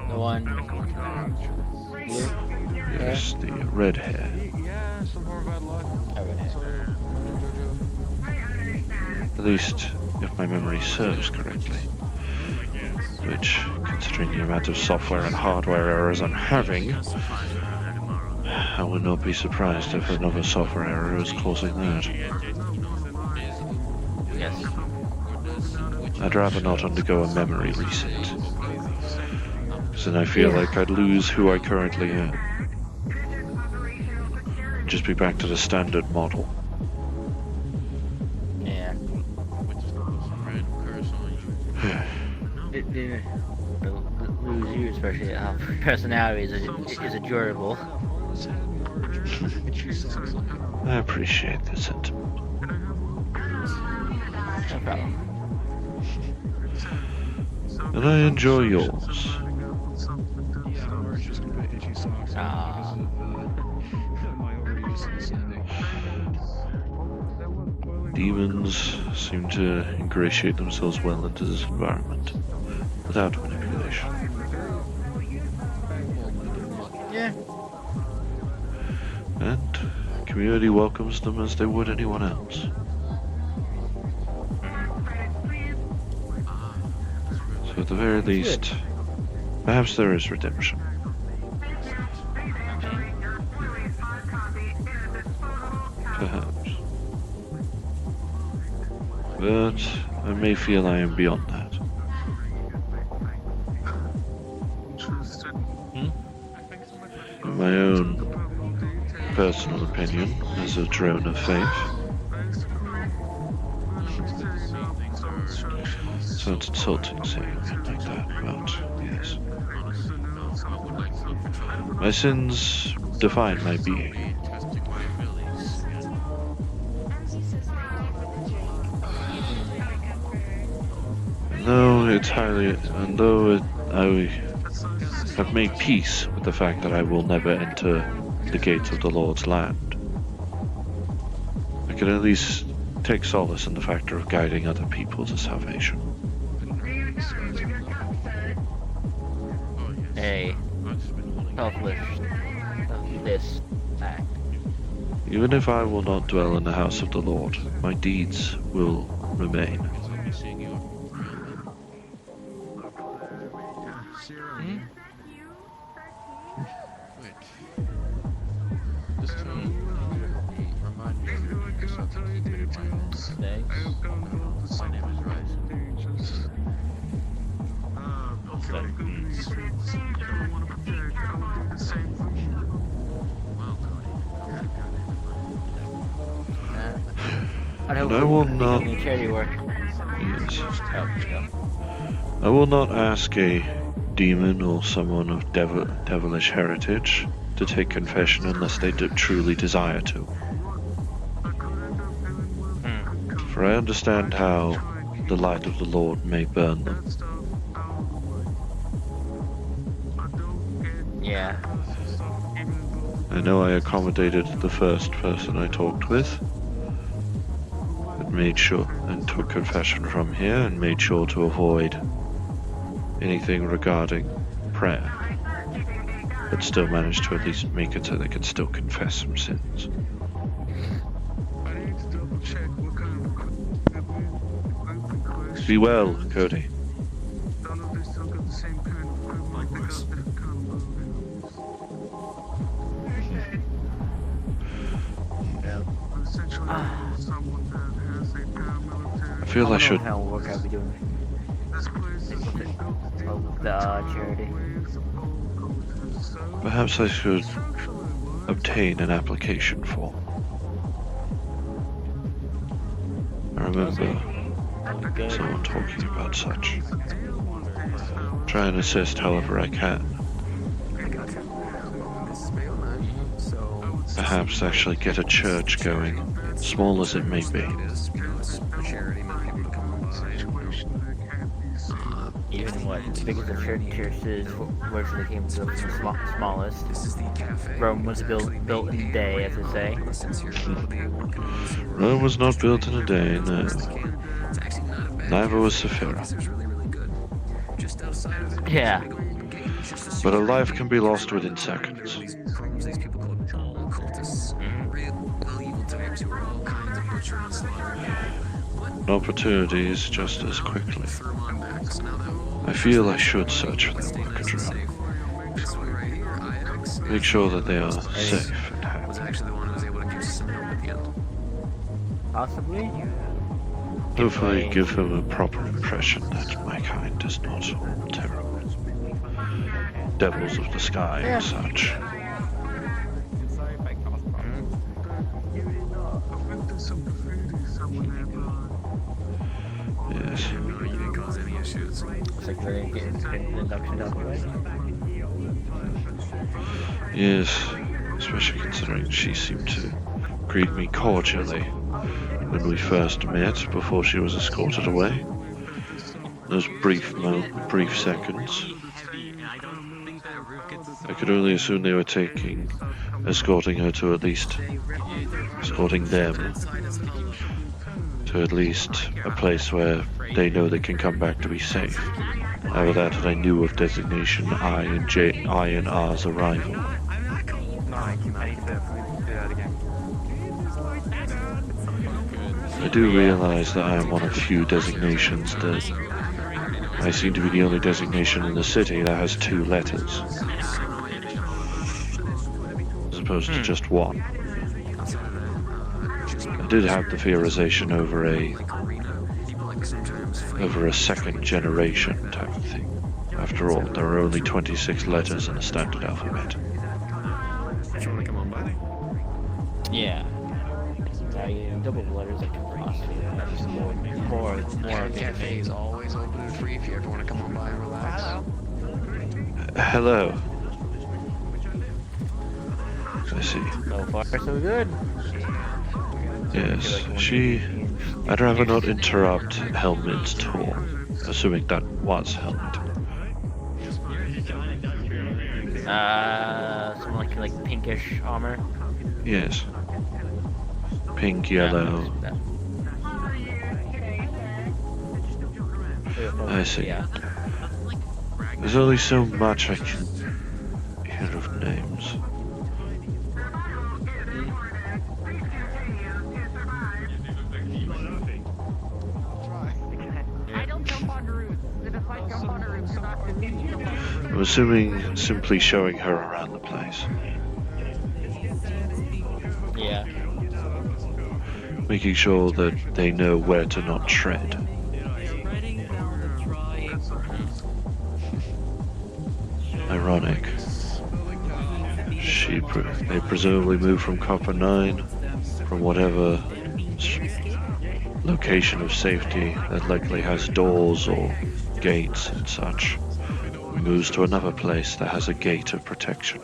L: The one.
C: Yes, the red hair. At least, if my memory serves correctly. Which, considering the amount of software and hardware errors I'm having, I would not be surprised if another software error is causing that.
L: Yes.
C: I'd rather not undergo a memory reset. Because then I feel like I'd lose who I currently am. Just be back to the standard model.
L: Yeah. Lose you, especially personality is adorable.
C: I appreciate the sentiment.
L: No problem.
C: And I enjoy yours. Demons seem to ingratiate themselves well into this environment, without manipulation.
L: Yeah.
C: And the community welcomes them as they would anyone else. So at the very least, perhaps there is redemption. Perhaps. But I may feel I am beyond that. In my own personal opinion, as a drone of faith. Sounds insulting saying it like that, but yes. My sins define my being. Though I have made peace with the fact that I will never enter the gates of the Lord's land, I can at least take solace in the factor of guiding other people to salvation.
L: A selfless act.
C: Even if I will not dwell in the house of the Lord, my deeds will remain.
F: Just to remind me of something to keep in mind. My name is Rice.
C: And I will not.
L: Charity work.
C: Yes.
L: Oh,
C: I will not ask a demon or someone of devilish heritage to take confession unless they truly desire to. For I understand how the light of the Lord may burn them.
L: Yeah.
C: I know I accommodated the first person I talked with, and made sure and took confession from here and made sure to avoid anything regarding prayer, but still managed to at least make it so they could still confess some sins. Be well, Cody. I feel I should.
L: How work I'll be doing. The charity.
C: Perhaps I should obtain an application form. I remember someone talking about such. Try and assist however I can. Perhaps actually get a church going, small as it may be.
L: Even what the biggest of churches works when it came to the smallest. Rome was built in a day, as they say.
C: Rome was not built in a day, no. Neither was Sephira.
L: Yeah.
C: But a life can be lost within seconds. An opportunity is just as quickly. I feel I should search for their work around. Make sure that they are safe and happy.
L: Possibly.
C: Hopefully give them a proper impression that my kind is not all terrible. Devils of the sky and such. Yes.
L: It's like they're getting an induction out of the way.
C: Yes, especially considering she seemed to greet me cordially when we first met before she was escorted away. Those brief seconds. I could only assume they were escorting her to at least, escorting them to at least a place where they know they can come back to be safe. Either that or they knew of Designation I and R's arrival. I do realize that I am one of few designations that I seem to be the only designation in the city that has 2 letters, as opposed to just one. I did have the theorization over a second generation type of thing. After all, there are only 26 letters in the standard alphabet.
L: Yeah. Double letters that can possibly have more.
P: The cafe is always open and free if you ever want to come on by and relax.
C: Hello. I see.
L: So far, so good.
C: Yes, I'd rather not interrupt Helmut's tour. assuming that was helmet.
L: Some like pinkish armor.
C: Yes. Pink, yellow. I see.
L: Yeah.
C: There's only so much I can hear of names. I'm assuming simply showing her around the place.
L: Yeah.
C: Making sure that they know where to not tread. Ironic. They presumably moved from Copper 9, from whatever location of safety that likely has doors or gates and such. Moves to another place that has a gate of protection.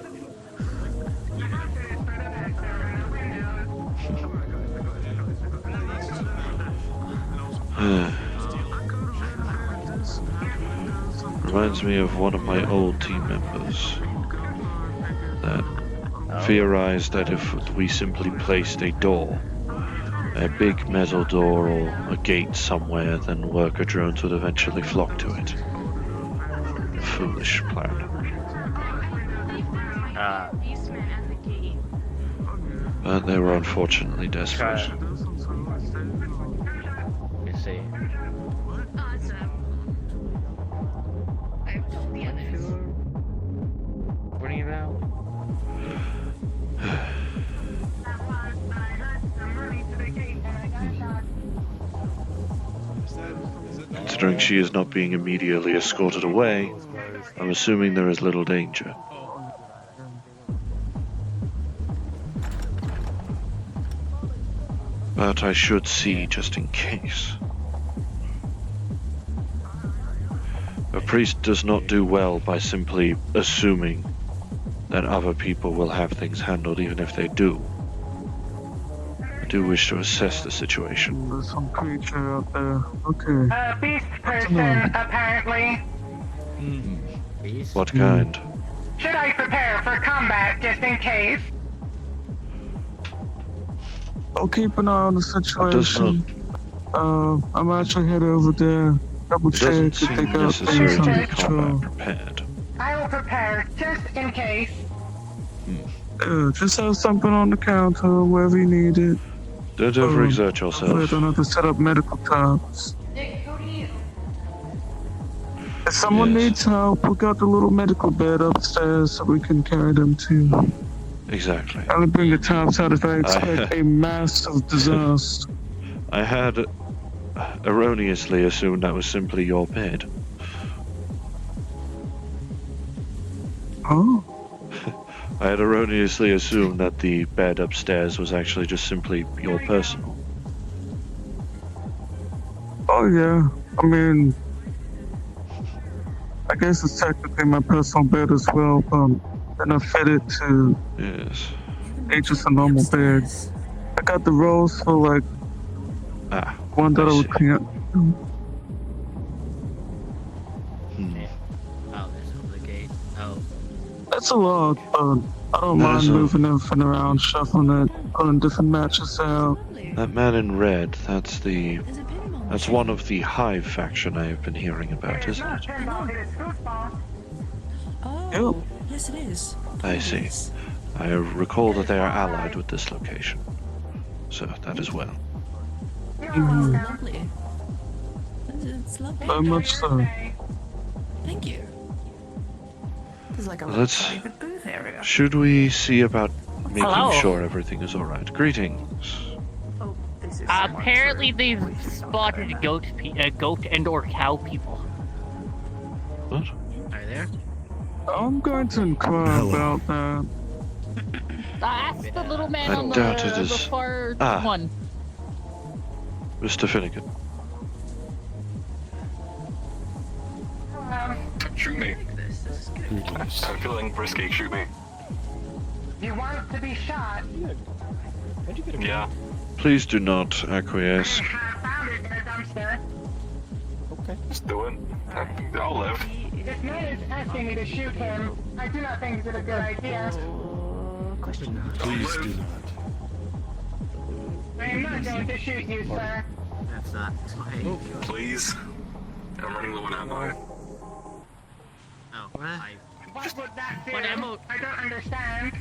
C: Reminds me of one of my old team members that theorized that if we simply placed a door, a big metal door or a gate somewhere, then worker drones would eventually flock to it. Foolish plan. But they were unfortunately desperate.
L: You see. What are you about?
C: Considering she is not being immediately escorted away, I'm assuming there is little danger. But I should see just in case. A priest does not do well by simply assuming that other people will have things handled even if they do. I do wish to assess the situation.
I: There's some creature out there. Okay.
H: Beast person, apparently.
C: What kind?
H: Should I prepare for combat just in case?
I: I'll keep an eye on the situation. I'm actually headed over there. Double check if they got things under control.
H: I will prepare just in case.
I: Just have something on the counter wherever you need it.
C: Don't overexert
I: I
C: yourself.
I: don't have to set up medical tabs. If someone needs help, we got the little medical bed upstairs so we can carry them too.
C: Exactly.
I: I only bring the tabs out if I expect a massive disaster.
C: I had erroneously assumed that was simply your bed.
I: Oh?
C: I had erroneously assumed that the bed upstairs was actually just simply your personal.
I: Oh yeah, I mean, I guess it's technically my personal bed as well, but then I fit it to it's just a normal bed. I got the rolls for like one that I would clean up.
L: Oh, there's over the gate. Oh.
I: That's a lot, but I don't mind moving everything around, shuffling it, pulling different matches out.
C: That man in red, that's one of the Hive faction I have been hearing about, isn't it?
Q: Oh, yes it is.
C: I see. I recall that they are allied with this location. So, that as well.
Q: Lovely. It's lovely.
I: Very much so.
Q: Thank you. There's like a
C: Let's...
Q: private booth area.
C: Should we see about making
L: Hello?
C: sure everything is alright? Greetings.
L: Apparently they've spotted goat and or cow people.
C: What?
L: Are there?
I: I'm going to inquire about that.
L: Ask the little man
C: I
L: on
C: doubt it
L: the
C: is-
L: far
C: Ah.
L: one.
C: Mr. Finnegan.
R: Shoot me. I'm feeling risky. Shoot me.
H: You want to be shot?
R: Yeah.
C: Please do not acquiesce.
H: I found it in a dumpster.
R: Just do it. I'll live.
H: This man is asking me to shoot him. I do not think it's a good idea.
F: Please do not.
H: I am not going to shoot you, sir.
P: That's not. Hey.
R: Please. I'm running low on ammo.
P: Oh, I.
H: What would that do?
P: What ammo?
H: I don't understand.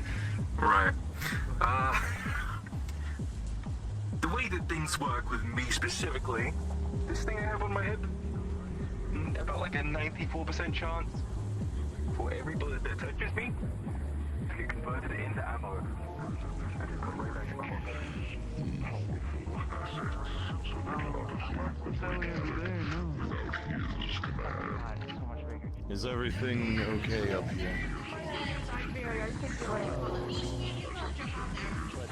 R: Right. The way that things work with me specifically, this thing I have on my head, about like a 94% chance for every bullet that touches me to get converted into ammo. And just put right back in my pocket.
F: Is everything okay up here?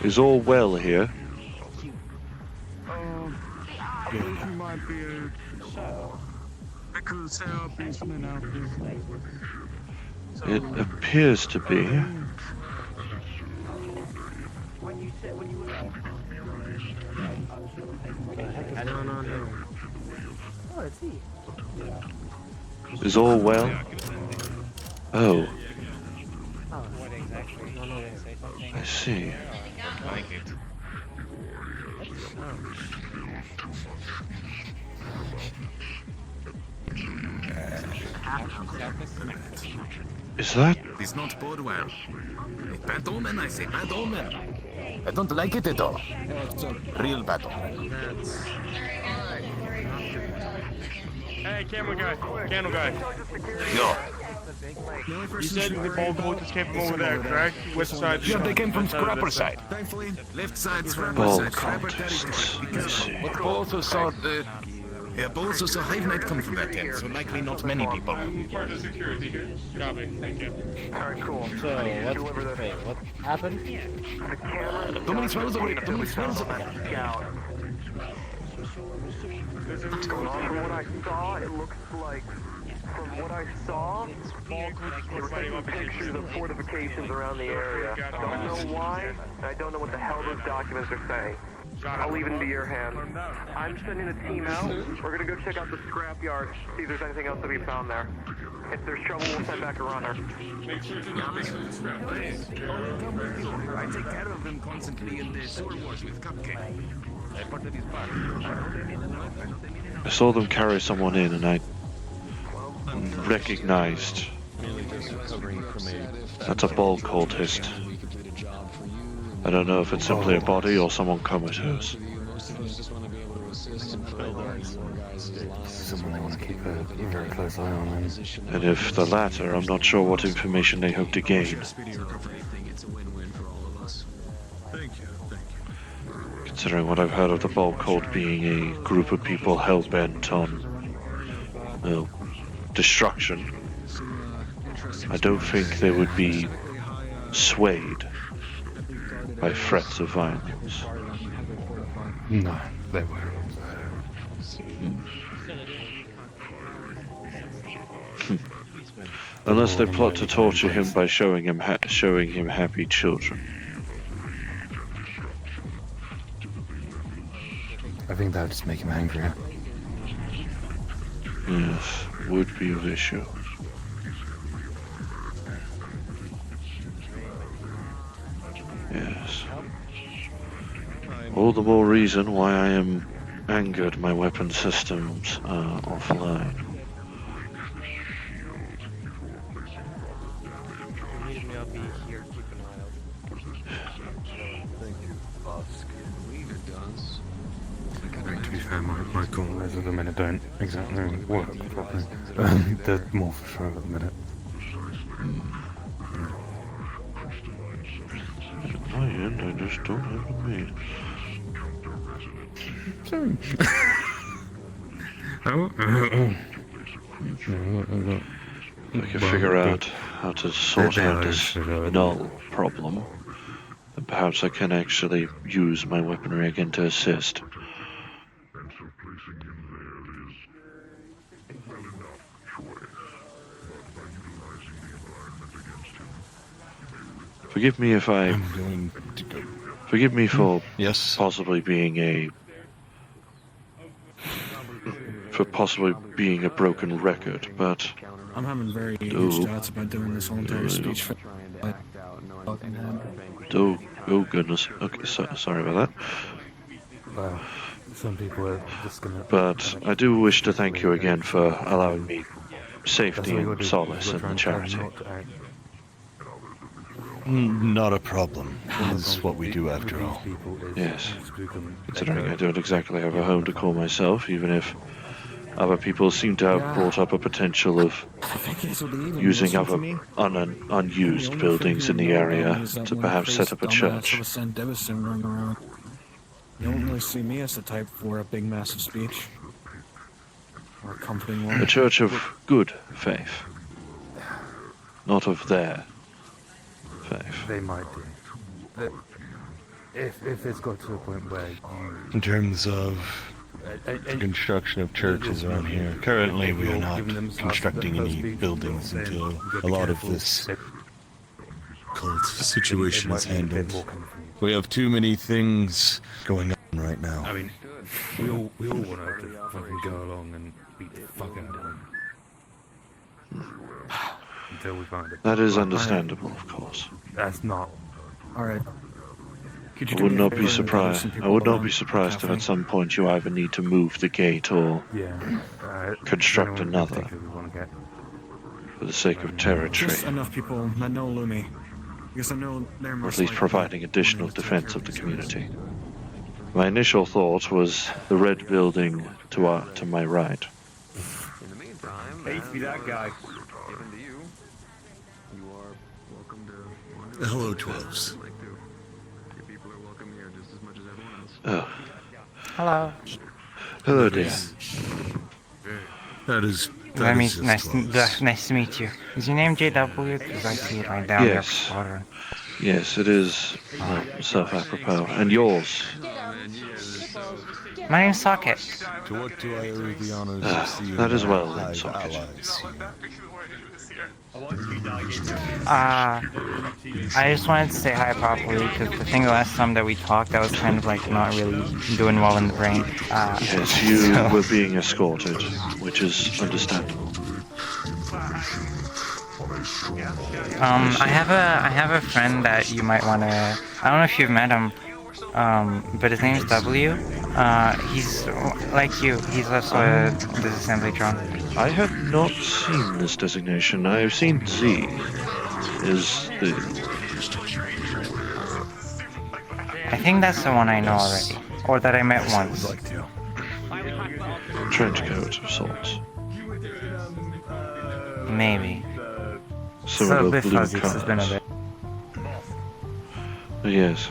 C: Is all well here?
I: I think you might be a... Because there are beastmen out there.
C: It appears to be.
J: Oh, it's he.
C: Is all well? Oh,
N: What exactly? No, no, say something.
C: I see.
D: I like it.
C: Is that?
G: It's not bode well. Bad omen, I say, bad omen. I don't like it at all. Real bad omen.
S: Hey, camera guy, candle guy.
G: Yo.
S: You said the ball gold just came from over there, correct? West side.
G: Yeah, they came from Scrapper side. Left side, Scrapper
C: Ball
G: side. Scrapper
C: contests.
G: But also saw the... Yeah, but also saw Hive Knight come from that end, so likely not many people.
S: Part of security here. Copy, thank you.
N: Alright, cool. So, what happened?
G: Too many smells over here, too many smells over here.
R: From what I saw, it looks like, from what I saw, they were taking pictures of fortifications around the area. Don't know why, and I don't know what the hell those documents are saying. I'll leave it into your hands. I'm sending a team out. We're gonna go check out the scrapyard, see if there's anything else to be found there. If there's trouble, we'll send back a runner.
S: Make sure to not miss the scrap.
G: I take care of them constantly in the sewer wars with Cupcake. I part of his part.
C: I saw them carry someone in and I recognized that's a ball cultist. I don't know if it's simply a body or someone comatose.
A: Someone they want to keep a very close eye on.
C: And if the latter, I'm not sure what information they hope to gain. Considering what I've heard of the Ball Cult being a group of people hell-bent on, well, destruction, I don't think they would be swayed by threats of violence.
A: No, they were.
C: Unless they plot to torture him by showing him happy children.
A: I think that would just make him angrier.
C: Yes, would be of issue. Yes. All the more reason why I am angered my weapon systems are offline.
N: I'll be here keeping an eye out.
F: Thank you, Bosk.
A: To be fair, my corners at the minute don't exactly work properly. They're more for show at the minute.
C: At my end, I just don't have a means.
A: Sorry.
C: If I can figure out how to sort out this null problem, then perhaps I can actually use my weaponry again to assist. Forgive me if I... Forgive me for possibly being a... for possibly being a broken record, but
A: I'm having very huge thoughts about doing this whole entire speech for fucking head.
C: Oh goodness. Okay, sorry about that.
B: Well, some people are just gonna.
C: But I do wish to thank you again for allowing me safety and solace in the charity.
T: Not a problem. It's what we do after all.
C: Yes. Considering I don't exactly have a home to call myself, even if other people seem to have brought up a potential of using other unused buildings in the area to perhaps set up a church.
A: You don't really see me as the type for a big, massive speech. Or a comforting one.
C: A church of good faith. Not of their faith.
B: They might do. If it's got to a point where
T: In terms of the construction of churches around here, currently we are not constructing any buildings until a lot of this cult situation is handled. We have too many things going on right now.
B: I mean, we all want to fucking go along and beat the fuck out of them. Until we find it.
C: That is understandable, of course.
B: That's not.
A: Alright.
C: I would not be surprised. I would not be surprised if at some point you either need to move the gate or construct another for the sake of territory,
A: Just enough people that know Lumi. Because I know they're
C: or
A: most
C: at least
A: likely
C: providing additional defense of the community. My initial thought was the red building to my right.
M: Hate to be that guy.
T: Hello, 12s.
C: Oh.
K: Hello.
C: Hello, dear.
T: That is
K: Nice to meet you. Is your name JW? Because I see it right down there.
C: Yes. Yes, it is self-apropos. And yours?
K: My name's Socket.
T: To what do I owe the honors of seeing
C: that is well
T: my
C: then, Socket.
T: allies here?
K: I just wanted to say hi properly, because the thing the last time that we talked, I was kind of like not really doing well in the brain.
C: Yes, you were being escorted, which is understandable.
K: I have a friend that you might want to. I don't know if you've met him, but his name's W. He's like you. He's also a disassembly drone.
C: I have not seen this designation. I have seen Z.
K: I think that's the one I know already, or that I met once.
C: Trench coat of sorts.
K: Maybe.
C: Similar
K: a bit
C: blue
K: fuzzy, 'cause it's been a
C: colours.
K: bit.
C: Yes.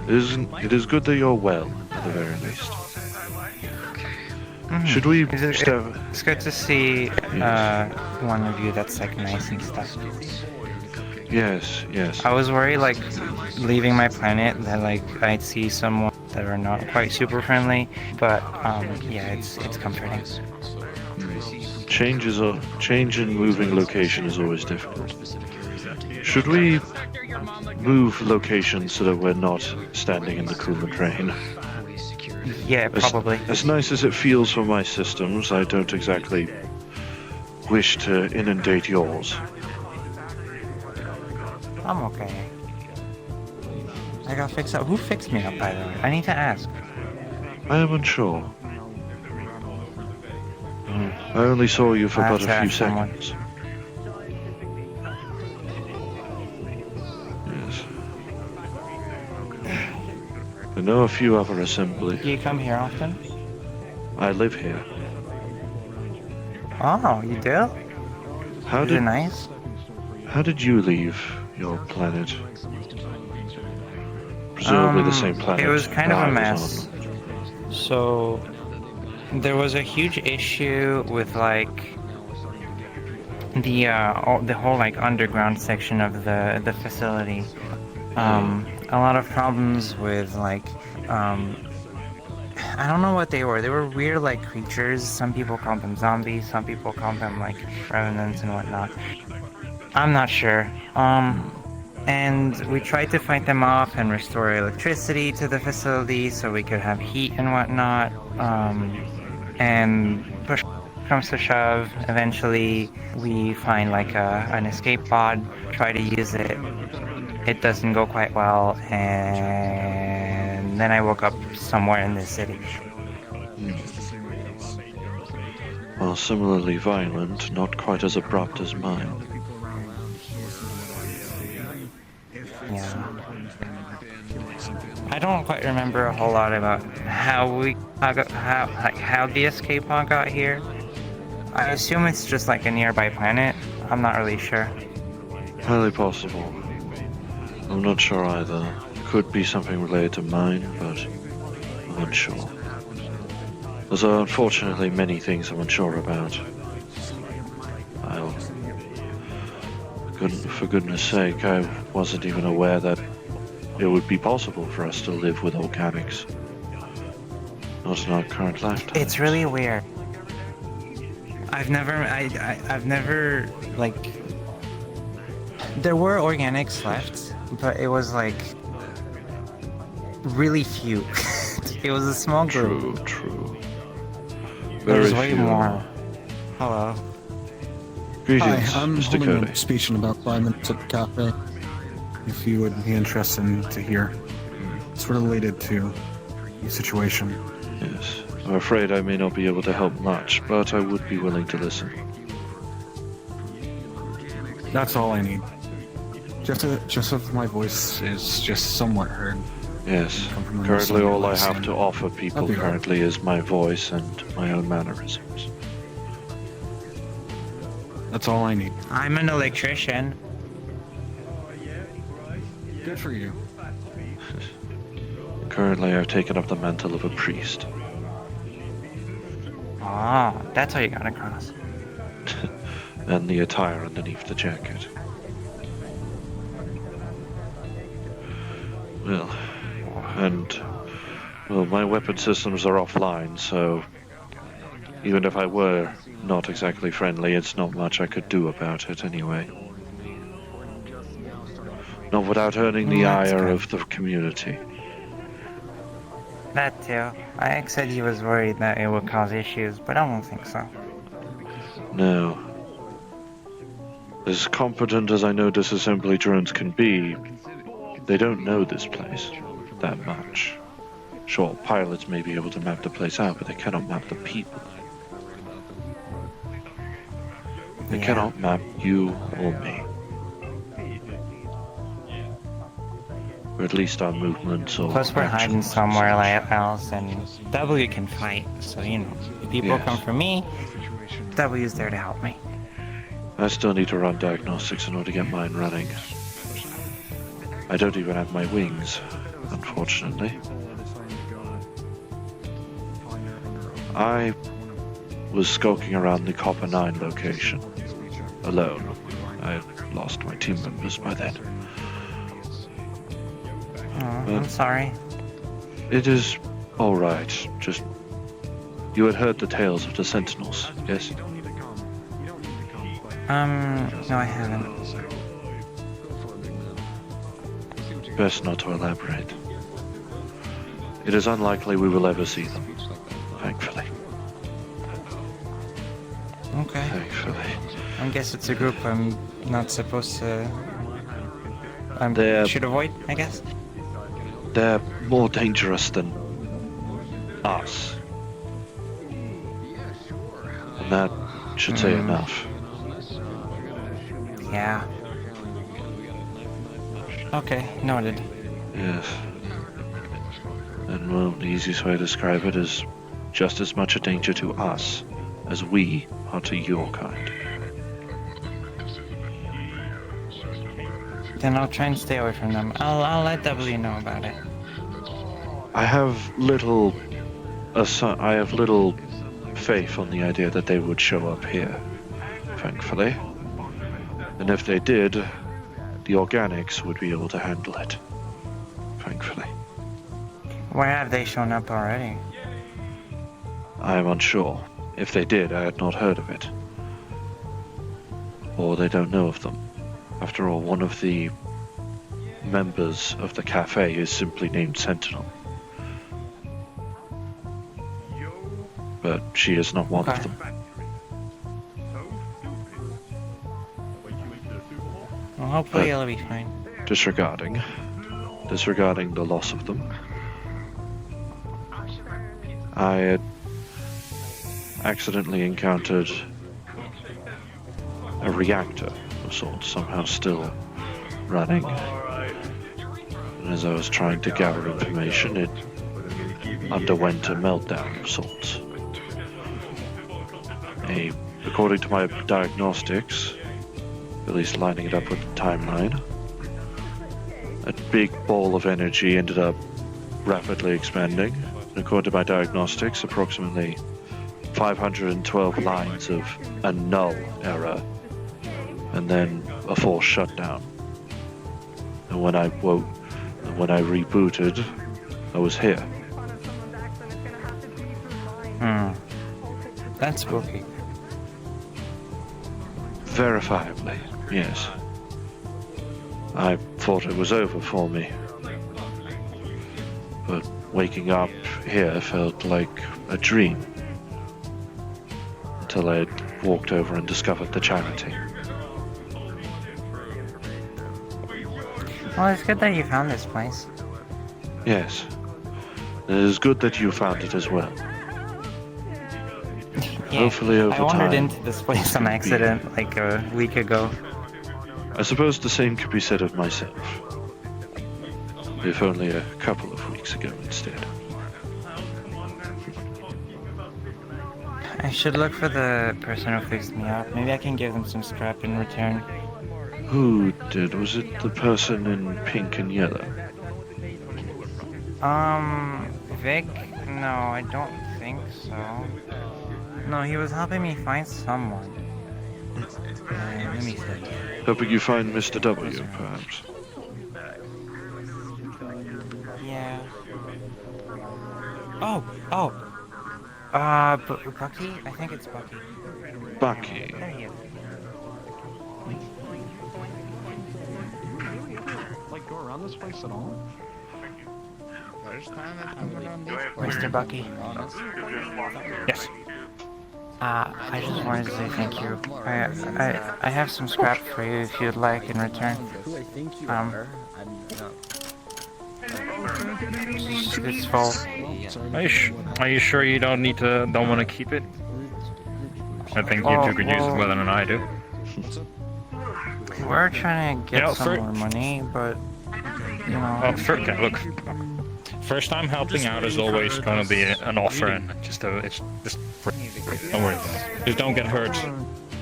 C: It is good that you're well, at the very least. Should we
K: It's good to see one of you that's like nice and stuff.
C: Yes, yes.
K: I was worried like leaving my planet that like I'd see someone that are not quite super friendly, but yeah, it's comforting.
C: Change in moving location is always difficult. Should we move location so that we're not standing in the coolant rain?
K: Yeah, probably.
C: As nice as it feels for my systems, I don't exactly wish to inundate yours.
K: I'm okay. I got fixed up. Who fixed me up, by the way? I need to ask.
C: I am unsure. I only saw you for
K: I
C: but
K: have
C: a
K: to
C: few
K: ask someone.
C: seconds. Yes. I know a few other assembly.
K: Do you come here often?
C: I live here.
K: Oh, you do? Is it nice?
C: How did you leave your planet? Presumably the same planet.
K: It was kind of
C: I
K: a
C: was
K: mess.
C: on.
K: So there was a huge issue with like the whole like underground section of the facility. A lot of problems with like I don't know what they were. They were weird like creatures. Some people call them zombies. Some people call them like revenants and whatnot. I'm not sure. And we tried to fight them off and restore electricity to the facility so we could have heat and whatnot. and push comes to shove, eventually we find like an escape pod, try to use it. It doesn't go quite well, and then I woke up somewhere in this city.
C: Well, similarly violent, not quite as abrupt as mine.
K: Yeah. I don't quite remember a whole lot about how the escape pod got here. I assume it's just like a nearby planet. I'm not really sure.
C: Highly possible. I'm not sure either. Could be something related to mine, but I'm unsure. There's unfortunately many things I'm unsure about. For goodness sake, I wasn't even aware that it would be possible for us to live with organics. Not in our current lifetime.
K: It's really weird. I've never, like... There were organics left, but it was, like... really few. It was a small group.
C: True.
K: There's way more. Hello.
C: Greetings,
A: Hi, I'm
C: Mr.
A: holding
C: Cody.
A: a speech in about 5 minutes at the cafe. If you would be interested to hear. It's related to the situation.
C: Yes. I'm afraid I may not be able to help much, but I would be willing to listen.
A: That's all I need. Just if my voice is just somewhat heard.
C: Yes. Currently all I have to offer people currently is my voice and my own mannerisms.
A: That's all I need.
K: I'm an electrician.
A: Good for you.
C: Currently I've taken up the mantle of a priest.
K: Ah, that's how you got across.
C: And the attire underneath the jacket. Well, my weapon systems are offline, so even if I were not exactly friendly, it's not much I could do about it anyway. Not without earning the ire of the community.
K: That too. Ike said he was worried that it would cause issues, but I don't think so.
C: No. As competent as I know disassembly drones can be, they don't know this place that much. Sure, pilots may be able to map the place out, but they cannot map the people. They cannot map you or me. Or at least our movements or
K: Plus we're hiding somewhere else, and W can fight, so you know, if people come for me, W's there to help me.
C: I still need to run diagnostics in order to get mine running. I don't even have my wings, unfortunately. I was skulking around the Copper 9 location, alone. I had lost my team members by then.
K: Oh, I'm sorry.
C: It is alright, just... You had heard the tales of the Sentinels, yes?
K: No I haven't.
C: Best not to elaborate. It is unlikely we will ever see them, thankfully.
K: Okay.
C: Thankfully.
K: I guess it's a group I'm not supposed to... should avoid, I guess?
C: They're more dangerous than us. And that should say enough.
K: Yeah. Okay, noted.
C: Yes. And well, the easiest way to describe it is just as much a danger to us as we are to your kind.
K: Then I'll try and stay away from them. I'll let W know about it.
C: I have little faith on the idea that they would show up here, thankfully. And if they did, the organics would be able to handle it, thankfully.
K: Where have they shown up already?
C: I am unsure. If they did, I had not heard of it. Or they don't know of them. After all, one of the members of the cafe is simply named Sentinel. But but she is not one of them.
K: Well, hopefully it'll be fine.
C: Disregarding the loss of them, I had accidentally encountered a reactor of sorts, somehow still running. And as I was trying to gather information, it underwent a meltdown of sorts. According to my diagnostics, at least lining it up with the timeline, a big ball of energy ended up rapidly expanding. And according to my diagnostics, approximately 512 lines of a null error, and then a forced shutdown. And when I rebooted, I was here.
K: That's spooky.
C: Verifiably, yes. I thought it was over for me. But waking up here felt like a dream. Until I had walked over and discovered the charity.
K: Well, it's good that you found this place.
C: Yes. It is good that you found it as well.
K: Yeah,
C: Hopefully over time...
K: I wandered into this place on accident like a week ago.
C: I suppose the same could be said of myself. If only a couple of weeks ago instead.
K: I should look for the person who fixed me up. Maybe I can give them some scrap in return.
C: Who did? Was it the person in pink and yellow?
K: Vic? No, I don't think so. No, he was helping me find someone. Let me see.
C: Helping you find Mr. W, perhaps?
K: Yeah. Oh! Bucky? I think it's Bucky.
C: Bucky.
K: There he is.
N: Like, go around this place at all?
K: Mr. Bucky.
A: Yes.
K: I just wanted to say thank you. I have some scrap for you if you'd like in return. It's full.
A: Are you sure you don't want to keep it? I think you two could use it better than I do.
K: We're trying to get some more money, but you know.
A: Okay, look. First time helping out is always going to be an offer, and it's just don't worry. Just don't get hurt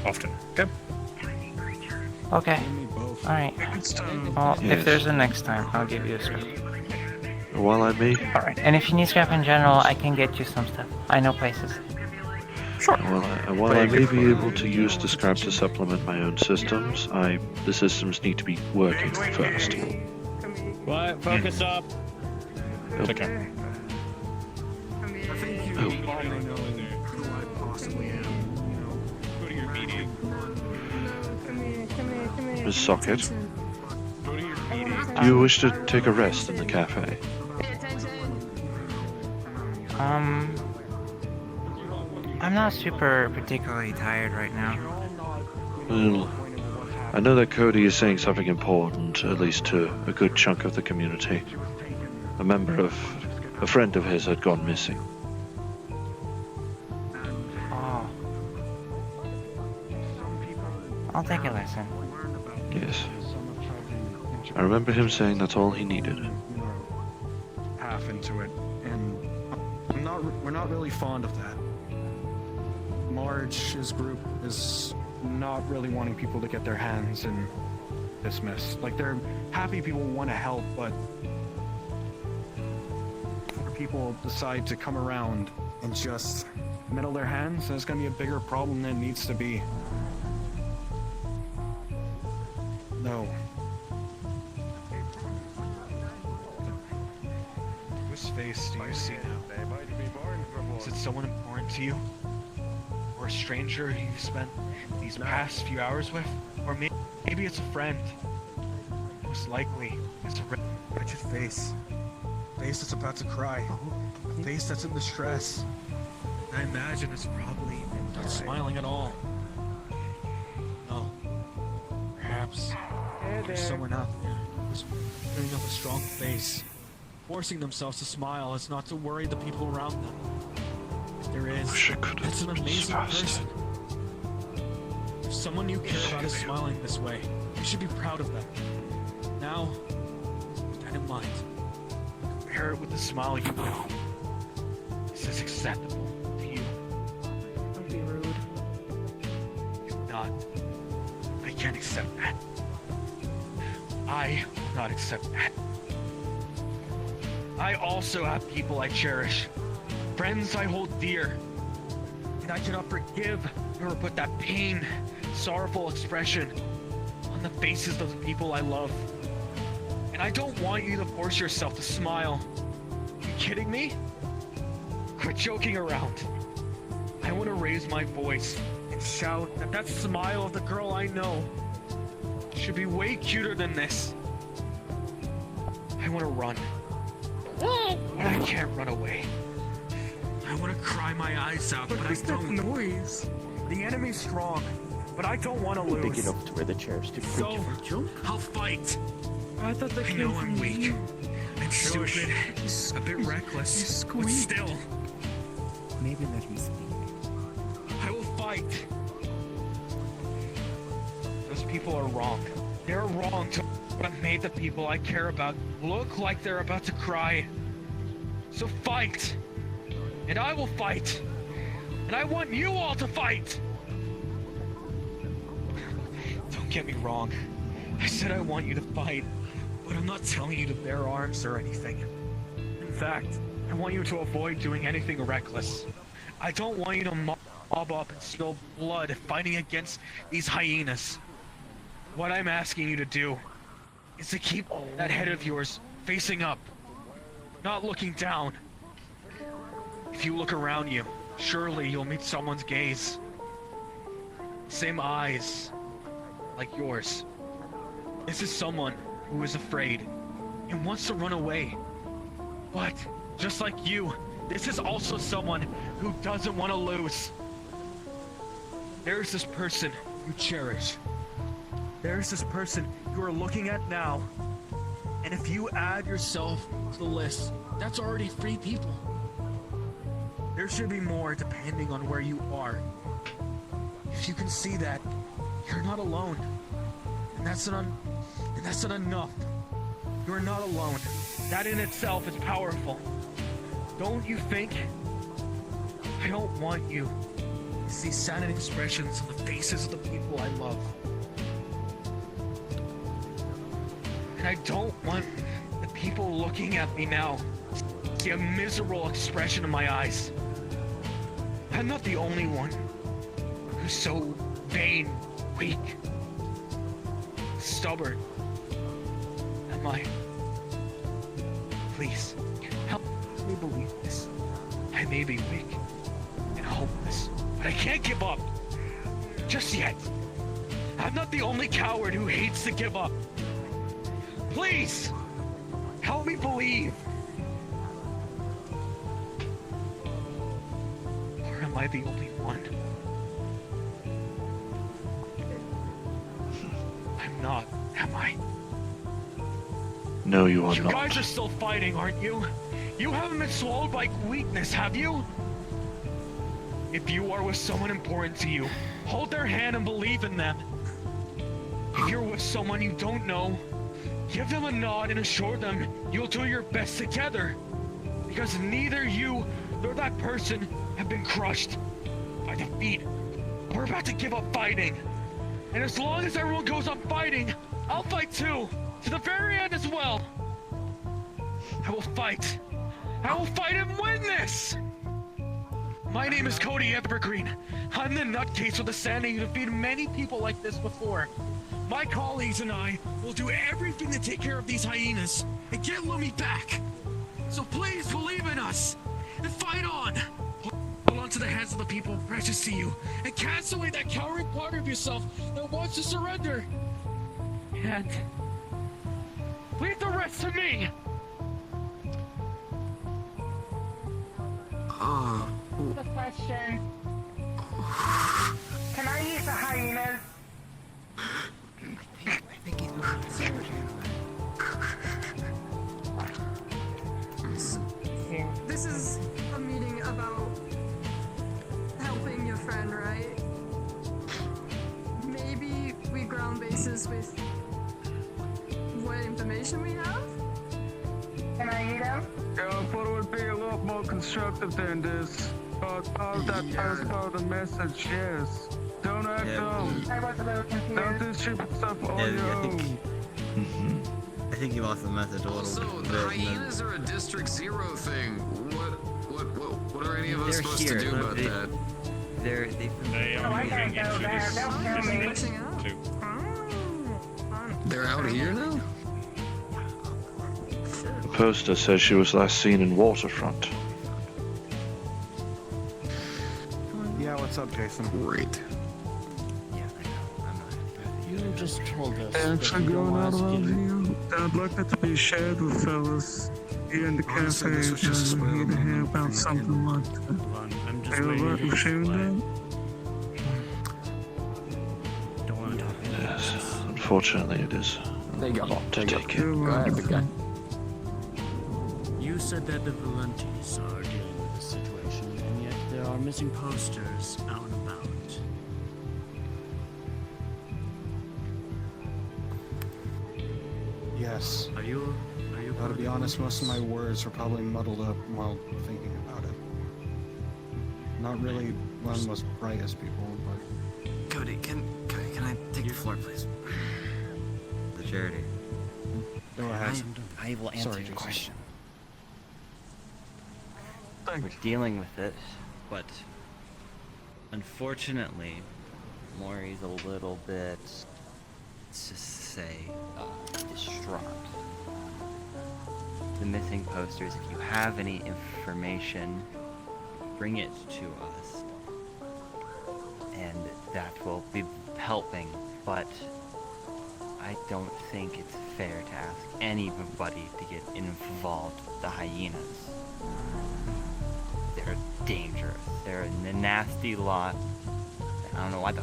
A: often. Okay.
K: Okay. All right. Well, if there's a next time, I'll give you a scrap.
C: While I may.
K: All right. And if you need scrap in general, I can get you some stuff. I know places.
A: Sure.
C: While I may be able to use the scrap to supplement my own systems, the systems need to be working first.
A: What? Focus up. It's okay.
C: Miss Socket, do you wish to take a rest in the cafe?
K: I'm not super particularly tired right now.
C: Well, I know that Cody is saying something important, at least to a good chunk of the community. A friend of his had gone missing.
K: Oh. I'll take a listen.
C: Yes. I remember him saying that's all he needed.
U: Half into it, and we're not really fond of that. Marge, his group, is not really wanting people to get their hands in this mess. Like, they're happy people want to help, but people decide to come around and just meddle their hands, and it's going to be a bigger problem than it needs to be. No. Whose face do you see now? Is it someone important to you? Or a stranger you've spent these past few hours with? Or maybe it's a friend? Most likely, it's a wretched face. A face that's about to cry. A face that's in distress. I imagine it's probably not smiling at all. No. Perhaps there's someone out there who's putting up a strong face, forcing themselves to smile as not to worry the people around them. If there is, that's an amazing person. If someone you care about is smiling this way, you should be proud of them. Now, with that in mind, compare it with the smile you know. Is this acceptable to you?
J: Don't be rude.
U: If not, I can't accept that. I will not accept that. I also have people I cherish, friends I hold dear, and I cannot forgive nor put that pain, sorrowful expression on the faces of the people I love. And I don't want you to force yourself to smile. You kidding me? Quit joking around. I want to raise my voice and shout that that smile of the girl I know should be way cuter than this. I want to run. But I can't run away. I want to cry my eyes out, but I don't. Noise. The enemy's strong, but I don't want to lose.
L: Big enough to where the chair's too big for a joke.
U: I'll fight.
J: I thought that
U: I know I'm weak and stupid, a bit reckless, but still,
E: Maybe let me speak.
U: I will fight. Those people are wrong. They're wrong to have made the people I care about look like they're about to cry. So fight, and I will fight, and I want you all to fight. Don't get me wrong. I said I want you to fight, but I'm not telling you to bear arms or anything. In fact, I want you to avoid doing anything reckless. I don't want you to mob up and spill blood fighting against these hyenas. What I'm asking you to do is to keep that head of yours facing up, not looking down. If you look around you, surely you'll meet someone's gaze. Same eyes, like yours. This is someone who is afraid and wants to run away. But, just like you, this is also someone who doesn't want to lose. There's this person you cherish. There's this person you are looking at now. And if you add yourself to the list, that's already 3 people. There should be more depending on where you are. If you can see that, you're not alone. And that's not enough. You're not alone. That in itself is powerful. Don't you think? I don't want you to see sad expressions on the faces of the people I love. And I don't want the people looking at me now to see a miserable expression in my eyes. I'm not the only one who's so vain, weak, stubborn. Am I? Please, help me believe this. I may be weak and hopeless, but I can't give up. Just yet. I'm not the only coward who hates to give up. Please, help me believe. Or am I the only one? I'm not, am I?
C: No, you are
U: You
C: not.
U: guys are still fighting, aren't you? You haven't been swallowed by weakness, have you? If you are with someone important to you, hold their hand and believe in them. If you're with someone you don't know, give them a nod and assure them you'll do your best together. Because neither you nor that person have been crushed by defeat. We're about to give up fighting. And as long as everyone goes on fighting, I'll fight too. To the very end as well. I will fight. I will fight and win this! My name is Cody Evergreen. I'm the nutcase with the standing who defeated many people like this before. My colleagues and I will do everything to take care of these hyenas and get Lumi back. So please believe in us and fight on. Hold on to the hands of the people precious to you and cast away that cowering part of yourself that wants to surrender. And leave the rest to me.
H: The question. Can I use the hyenas?
E: I think he's more concerned.
J: This is a meeting about helping your friend, right? Maybe we ground bases with what information we have?
H: Can I eat them?
I: Yeah, I thought it would be a lot more constructive than this. But part of that was part of the message, yes. Don't act dumb.
H: I was a little confused.
I: Don't do stupid stuff on your own.
E: I think he lost the message a little
P: Also,
E: bit.
P: the hyenas are a District Zero thing. What are any of us supposed to do about that?
J: They
H: are moving into this
J: too.
P: They're out here now?
C: The poster says she was last seen in Waterfront.
A: Yeah, what's up, Jason?
P: Great.
L: You just told us.
I: Actually going out around here. I'd like that to be shared with fellas here in the cafe and here to hear about something like that.
M: I'm just
I: Are you alright with sharing that?
M: Don't want to talk about
C: Yes, unfortunately it is.
P: They got
C: Not to take it.
P: Go ahead, big guy.
M: You said that the Valentis are dealing with the situation, and yet there are missing posters out and about.
A: Yes.
M: Are you
A: To be honest, most of my words were probably muddled up while thinking about it. Not really one of the most brightest people, but...
G: Cody, can I take the floor, please?
E: The charity.
A: Go ahead.
E: I will answer
A: Sorry,
E: your
A: Jason.
E: question. We're dealing with it, but unfortunately, Maury's a little bit, let's just say, distraught. The missing posters, if you have any information, bring it to us. And that will be helping, but I don't think it's fair to ask anybody to get involved with the hyenas. They're dangerous. They're a nasty lot. I don't know why the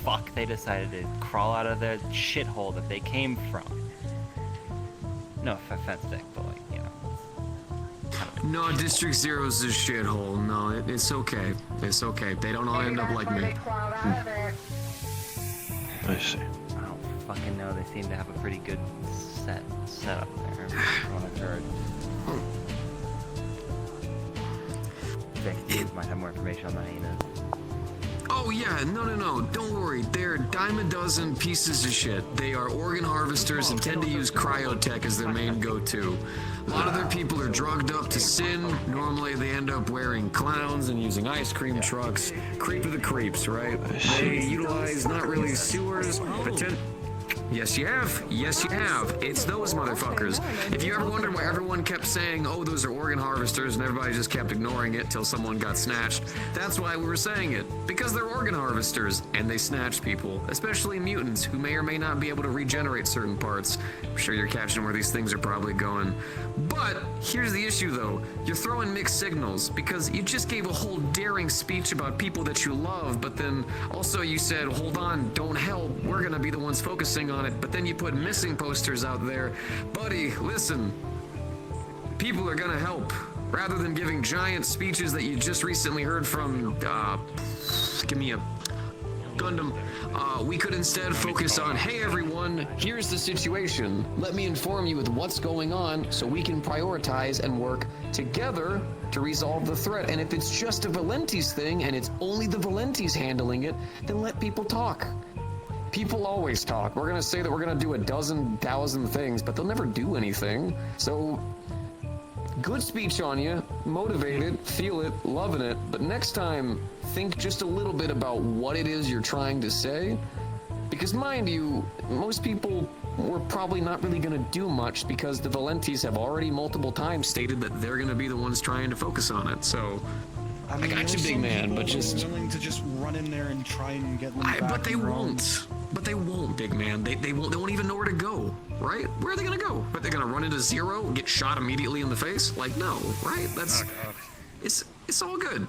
E: fuck they decided to crawl out of their shithole that they came from. No offense, Dick, but like, you know.
P: No, District Zero's a shithole. No, it's okay. It's okay. They don't all end up like me.
C: I see.
K: I don't fucking know. They seem to have a pretty good set up there. From what I've heard. Vic might have more information on the hyenas.
P: Oh yeah, no. Don't worry. They're a dime a dozen pieces of shit. They are organ harvesters and tend to use cryotech as their main go-to. A lot of their people are drugged up to sin. Normally they end up wearing clowns and using ice cream trucks. Creep of the creeps, right? They utilize not really sewers, but Yes, you have. Yes, you have. It's those motherfuckers. If you ever wondered why everyone kept saying, oh, those are organ harvesters, and everybody just kept ignoring it till someone got snatched, that's why we were saying it. Because they're organ harvesters, and they snatch people, especially mutants who may or may not be able to regenerate certain parts. I'm sure you're catching where these things are probably going. But here's the issue, though. You're throwing mixed signals, because you just gave a whole daring speech about people that you love, but then also you said, hold on, don't help, we're gonna be the ones focusing on it, but then you put missing posters out there. Buddy, listen, people are gonna help. Rather than giving giant speeches that you just recently heard from, give me a Gundam, we could instead focus on, hey everyone, here's the situation. Let me inform you with what's going on so we can prioritize and work together to resolve the threat. And if it's just a Valentis thing and it's only the Valentis handling it, then let people talk. People always talk. We're gonna say that we're gonna do 1,000 things, but they'll never do anything. So, good speech on you, motivated, feel it, loving it, but next time, think just a little bit about what it is you're trying to say. Because mind you, most people were probably not really gonna do much because the Valentis have already multiple times stated that they're gonna be the ones trying to focus on it, so... I got you, big man, but just...
A: willing to just run in there and try and get them back.
P: But they won't. But they won't, big man. They won't even know where to go, right? Where are they gonna go? But they're gonna run into Zero and get shot immediately in the face? Like, no, right? That's... It's all good.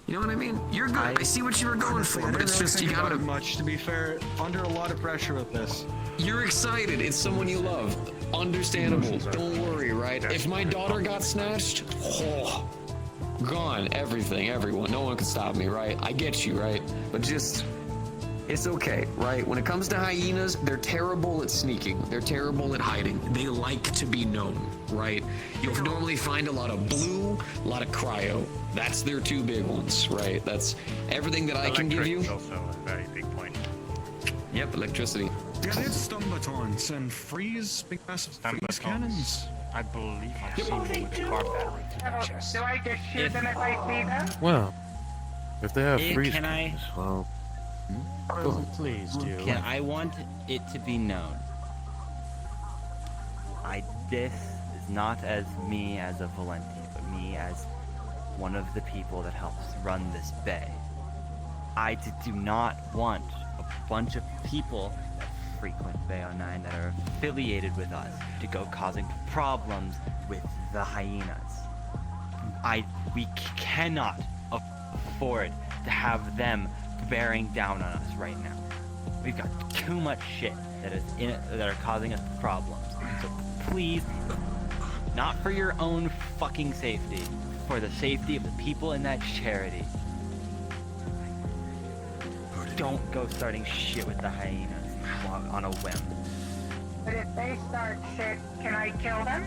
P: You know what I mean? You're good. I see what you were going for, but it's just you gotta.
A: Much to be fair, under a lot of pressure with this.
P: You're excited. It's someone you love. Understandable. Don't worry, right? If my daughter got snatched, gone. Everything, everyone. No one can stop me, right? I get you, right? But just, it's okay, right? When it comes to hyenas, they're terrible at sneaking. They're terrible at hiding. They like to be known, right? You'll normally find a lot of blue, a lot of cryo. That's their two big ones, right? That's everything that I can give you.
U: Also a very big point.
P: Yep, electricity.
A: Yeah, they have stun batons and freeze, big massive freeze cannons.
U: I believe I've seen one with a car battery through the chest.
H: Do I just shoot them if I see them?
T: Well, if they have freeze
E: Can I-
T: cannons, well,
L: Please do.
E: Can I want it to be known? This is not as me as a volunteer, but me as one of the people that helps run this bay. I do not want a bunch of people that frequent Bay 09 that are affiliated with us to go causing problems with the hyenas. We cannot afford to have them bearing down on us right now. We've got too much shit that are causing us problems. So please, not for your own fucking safety, for the safety of the people in that charity, don't go starting shit with the hyenas on a whim.
H: But if they start shit, can I kill them?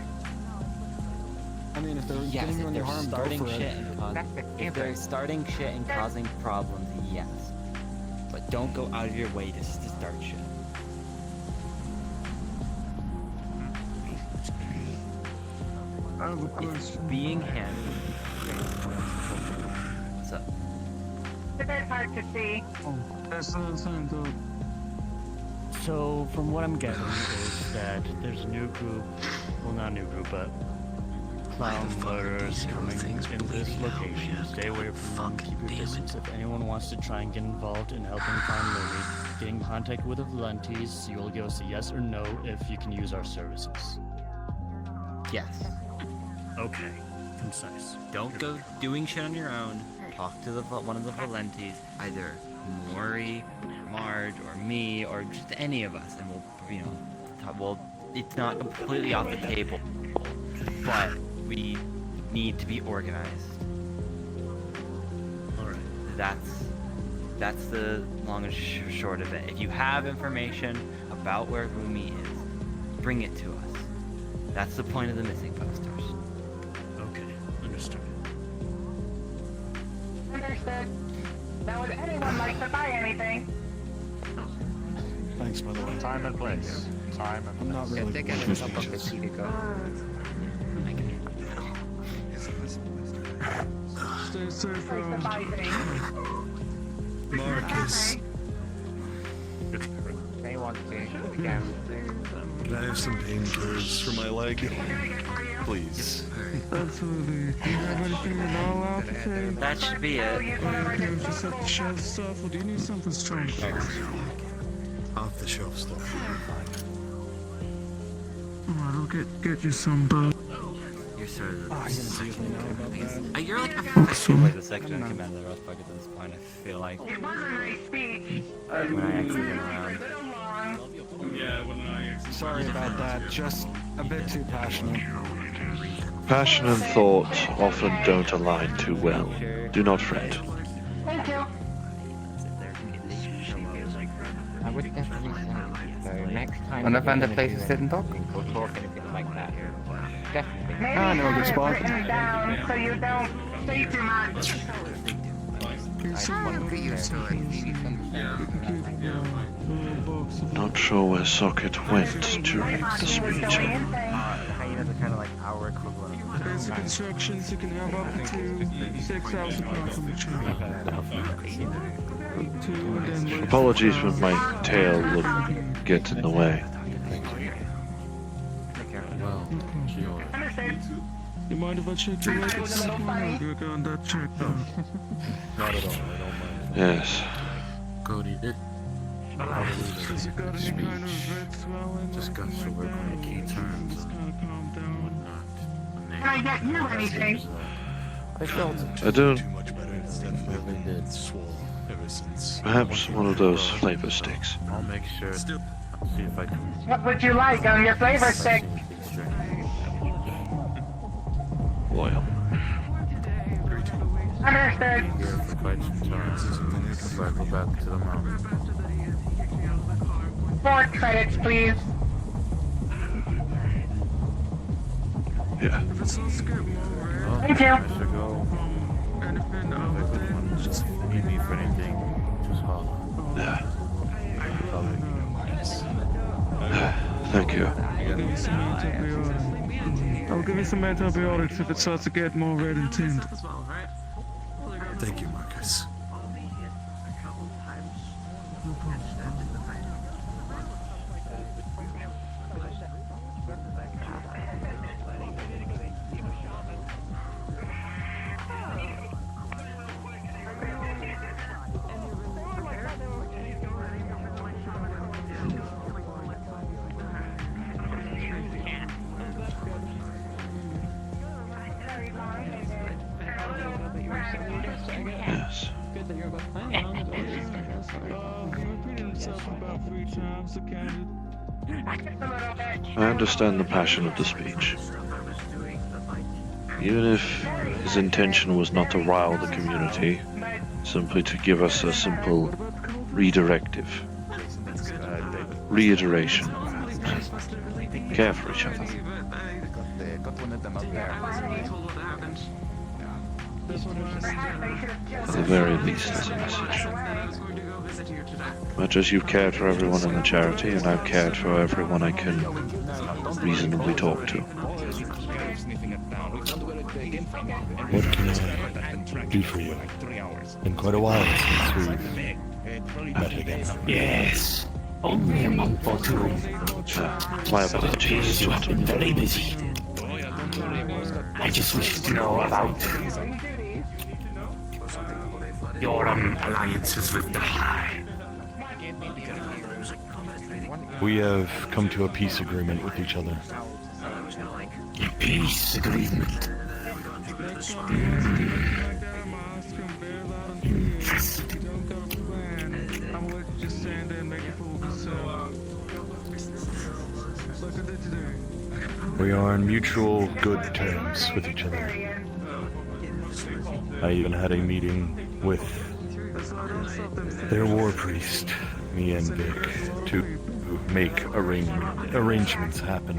A: I mean, if they're
E: Yes,
A: getting you
E: if
A: in
E: they're
A: your harm, go
E: starting
A: for
E: shit
A: it.
E: if they're starting shit and causing problems, yes. But don't go out of your way to start shit.
I: I have a
E: It's
I: question.
E: being handled. What's up?
H: It's a bit hard to see.
I: Oh, that's another thing, though.
L: So, from what I'm getting is that there's a new group, well, not a new group, but clown murderers coming in this location. Stay away from them, keep your distance. If anyone wants to try and get involved in helping find Lily, getting in contact with the Valentes, you'll give us a yes or no if you can use our services.
E: Yes.
L: Okay, concise.
E: Don't go doing shit on your own. Talk to one of the Valentes, either Maury, Marge, or me, or just any of us, and it's not completely off the table, but we need to be organized.
L: Alright.
E: That's the long and short of it. If you have information about where Rumi is, bring it to us. That's the point of the missing posters.
L: Okay, understood.
H: Understood. Now would anyone like to buy anything?
A: Thanks, by the way.
U: Time and place. Time and place.
A: I'm not really good with speeches.
I: Stay safe,
H: Like to buy things.
T: Marcus,
R: They want to. Yeah.
T: can I have some painkillers for my leg? Please.
I: Absolutely. Do you have anything you're not allowed to take?
E: That should be it.
I: You just have to share the stuff, or do you need something strong?
T: Off the shelf stuff.
I: Alright, I'll get you some, bud.
E: You're sort of
P: You're like a
E: like the second in command of the Rough Bucket at this point. I feel like
H: It was a nice speech.
E: when I actually been around.
A: Sorry about that. Just a bit too passionate.
C: Passion and thought often don't align too well. Do not fret.
H: Thank you.
R: I would definitely say, so next time.
O: Wanna find a
R: we're
O: place
R: gonna
O: to
R: do
O: sit and talk?
R: anything or talk anything like that. Definitely.
H: Maybe
A: I know a good
H: have it
A: spot.
H: written down so you don't say too much.
C: Not sure where Socket went during the speech.
E: Hyenas are kind of like our equivalent.
I: Basic instructions, you can have up to 6 hours of confirmation.
C: Apologies when my tail gets in the way.
I: You mind if I check your records? You're going that check though.
T: Not at all. I don't mind.
C: Yes.
T: Cody,
I: Has you got any kind of red swelling?
F: Just got to work on the key terms.
I: Just kind of calm down.
H: Can I get you anything?
B: I felt
C: I don't.
T: Too much better. It's definitely been swole ever since.
C: Perhaps one of those flavor sticks.
B: I'll make sure. See if I can.
H: What would you like on your flavor stick?
C: Oil.
H: Understood.
B: Here for quite some time. Before I go back to the mountain.
H: 4 credits, please.
C: Yeah.
B: Well,
H: Thank you.
B: I should go. Just need me for anything. Just holler.
C: Yeah. Thank you.
I: I'll give you some antibiotics if it starts to get more red and tinned.
T: Thank you, Marcus.
C: Yes. I understand the passion of the speech. Even if his intention was not to rile the community, simply to give us a simple redirective. Reiteration. Care for each other.
D: Got one of them up there.
C: At the very least, as a message. Much as you've cared for everyone in the charity, and I've cared for everyone I can reasonably talk to.
T: What can I do for you? Been quite a while since we've met again.
G: Yes. Only a month or two.
C: My apologies.
G: You have been very busy. I just wish to know about your alliances with the High.
T: We have come to a peace agreement with each other.
G: A peace agreement.
T: We are on mutual good terms with each other. I even had a meeting with their war priest, me and Vic, to make arrangements happen.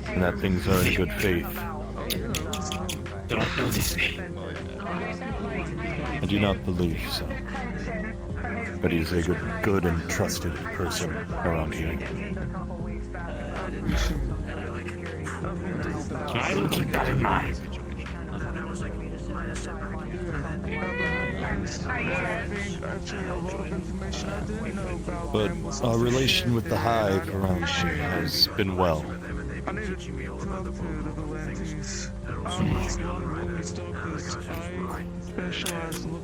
T: And that things are in good faith.
G: Don't know this name.
T: I do not believe so. But he is a good and trusted person around here.
G: I will keep that in mind.
T: But our relation with the Hive around here has been well.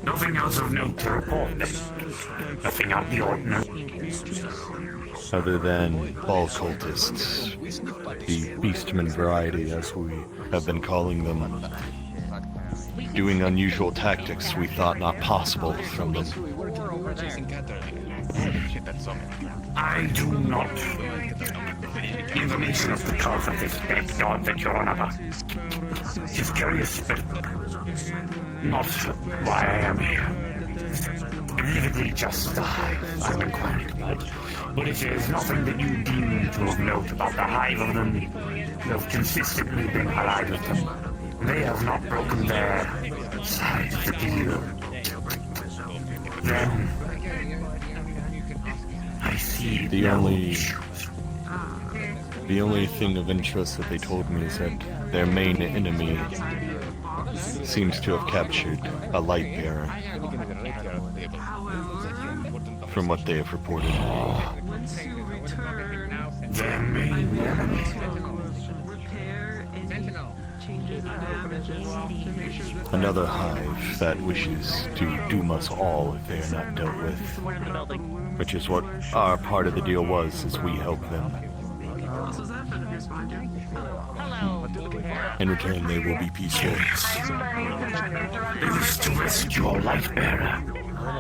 G: Nothing else of note to report. Nothing out the ordinary.
T: Other than ball cultists, the beastmen variety as we have been calling them, doing unusual tactics we thought not possible from them.
G: I do not. Information of the cause of this big dog that you're on about. Just curious, but not why I am here. Vividly just the Hive I'm inquiring about. But if there's nothing that you deem to have note about the Hive of them, you have consistently been allied with them. They have not broken their side of the deal. Then I see
T: The only thing of interest that they told me is that their main enemy seems to have captured a light bearer. From what they have reported.
G: Their main enemy.
T: Another hive that wishes to doom us all if they are not dealt with. Which is what our part of the deal was, as we help them. In return, they will be peaceful.
G: They wish to rescue a light bearer.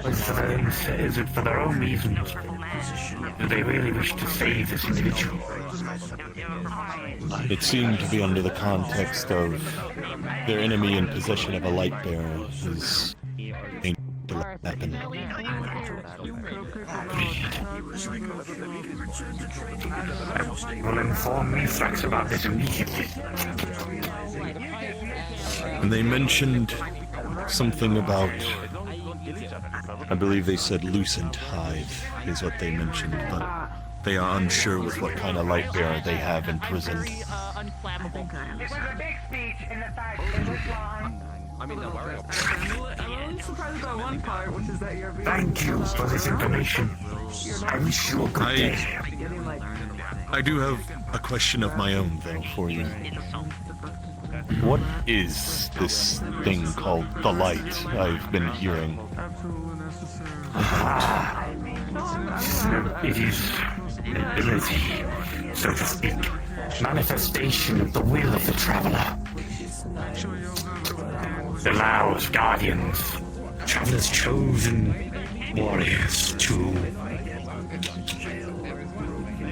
G: Is it for their own reasons? Do they really wish to save this individual?
T: It seemed to be under the context of their enemy in possession of a light bearer is dangerous to let happen.
G: Will inform Mithrax about this immediately.
T: And they mentioned something about, I believe they said loosened hive is what they mentioned, but they are unsure with what kind of light bearer they have imprisoned.
H: This is a big speech in the fact in this line.
N: I'm
J: I'm surprised about one part, which is that you're being...
G: Thank you for this information. I wish you a good day.
T: I do have a question of my own, though, for you. What is this thing called the light I've been hearing?
G: It is an ability, so to speak, manifestation of the will of the traveler. It allows guardians, travelers' chosen warriors to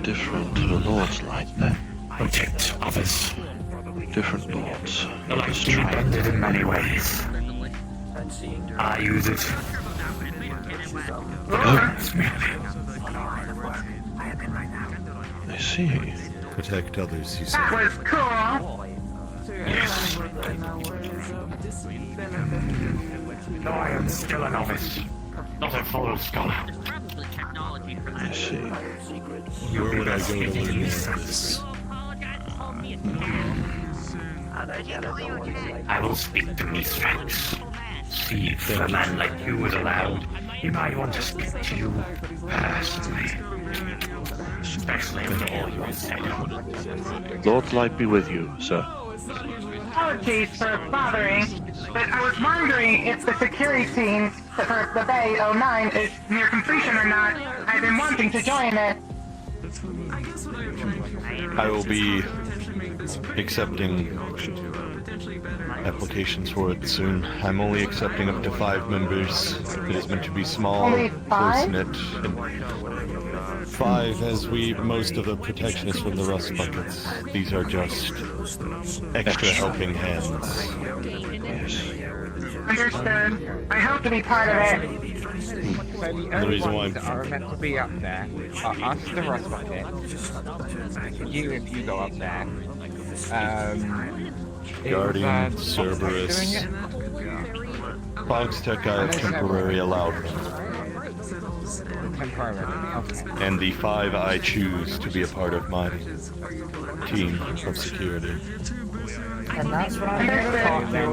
C: Different lords light then.
G: protect others.
C: Different lords.
G: The light can be bended in many ways. I use it.
C: I see.
T: Protect others, you say.
H: That was cool.
G: Yes. No, I am still a novice, not a full scholar.
C: I see.
T: Where would I go to learn more of this?
G: I will speak to Mithrax. See if a man like you is allowed. He might want to speak to you personally. Especially after all you have said.
C: Lord light be with you, sir.
H: Apologies for bothering, but I was wondering if the security team for the Bay 09 is near completion or not. I've been wanting to join it.
T: I will be accepting applications for it soon. I'm only accepting up to 5 members. It is meant to be small,
H: Only 5?
T: close-knit, and 5 as most of the protection is from the rust buckets. These are just extra helping hands.
H: Understood. I hope to be part of it.
T: The reason why
K: that are meant to be up there are us, the rust bucket, you if you go up there,
T: Guardian, Cerberus, Fox Tech I have temporary allowed, and the 5 I choose to be a part of my team of security.
K: And that's what I'm going to talk then.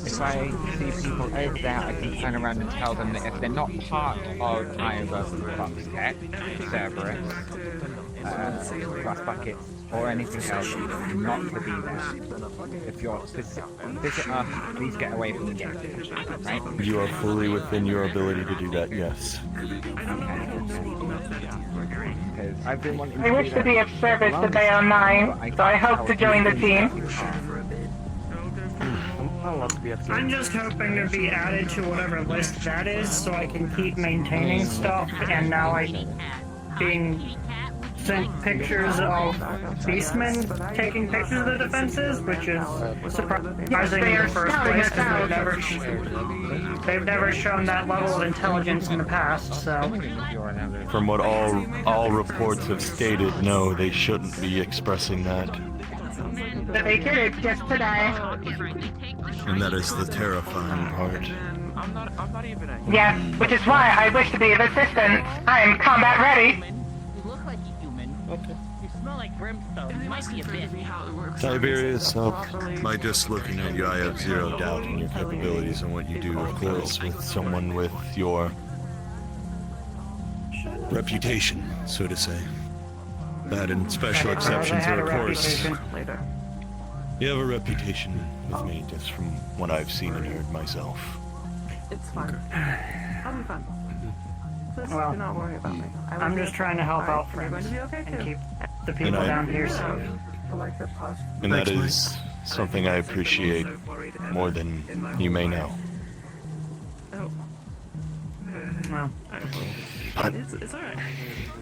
K: If I see people over there, I can turn around and tell them that if they're not part of either Fox Tech, Cerberus, Rust Bucket, or anything else, not to be there. If you're visit us, please get away from the gate. Right?
T: You are fully within your ability to do that, yes.
K: I've been wanting
H: I wish to be of service to Bay 09, so I hope to join the team.
O: I'm just hoping to be added to whatever list that is so I can keep maintaining stuff, and now I'm being sent pictures of beastmen taking pictures of the defenses, which is surprising in the first place because they've never shown that level of intelligence in the past, so...
T: From what all reports have stated, no, they shouldn't be expressing that.
H: But they did it just today.
T: And that is the terrifying part.
H: Yes, which is why I wish to be of assistance. I am combat ready.
V: You look like a human. Okay. You smell like brimstone. Might be a bit.
T: Tiberius, by just looking at you, I have zero doubt in your capabilities and what you do, of course, with someone with your reputation, so to say. That and special exceptions are, of course. You have a reputation with me, just from what I've seen and heard myself.
J: It's fine. I'll be fine. Just
O: Well,
J: do not worry about me.
O: I'm just trying to help out
J: You're going
O: friends
J: to be okay
O: and
J: too.
O: keep the people down here safe.
T: And that is something I appreciate more than you may know.
O: Well,
T: But
J: it's alright.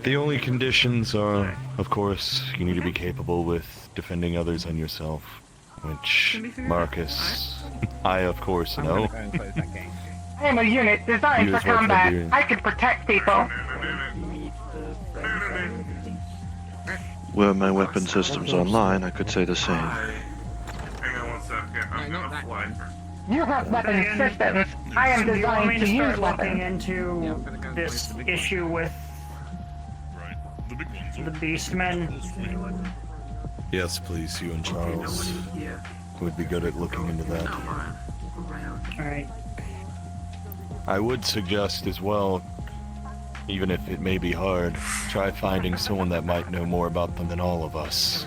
T: the only conditions are, of course, you need to be capable with defending others and yourself, which Marcus, I of course know.
H: I am a unit designed
T: You
H: for
T: as well,
H: combat.
T: Tiberius.
H: I can protect people.
C: Were my weapon systems online, I could say the same.
F: Hang on 1 second. I'm gonna fly.
H: You have weapon systems. I am
O: do you want me
H: designed
O: to
H: to
O: start
H: use
O: looking
H: weapons.
O: into this issue with the Beastmen?
T: Yes, please, you and Charles would be good at looking into that.
O: Alright.
T: I would suggest as well, even if it may be hard, try finding someone that might know more about them than all of us.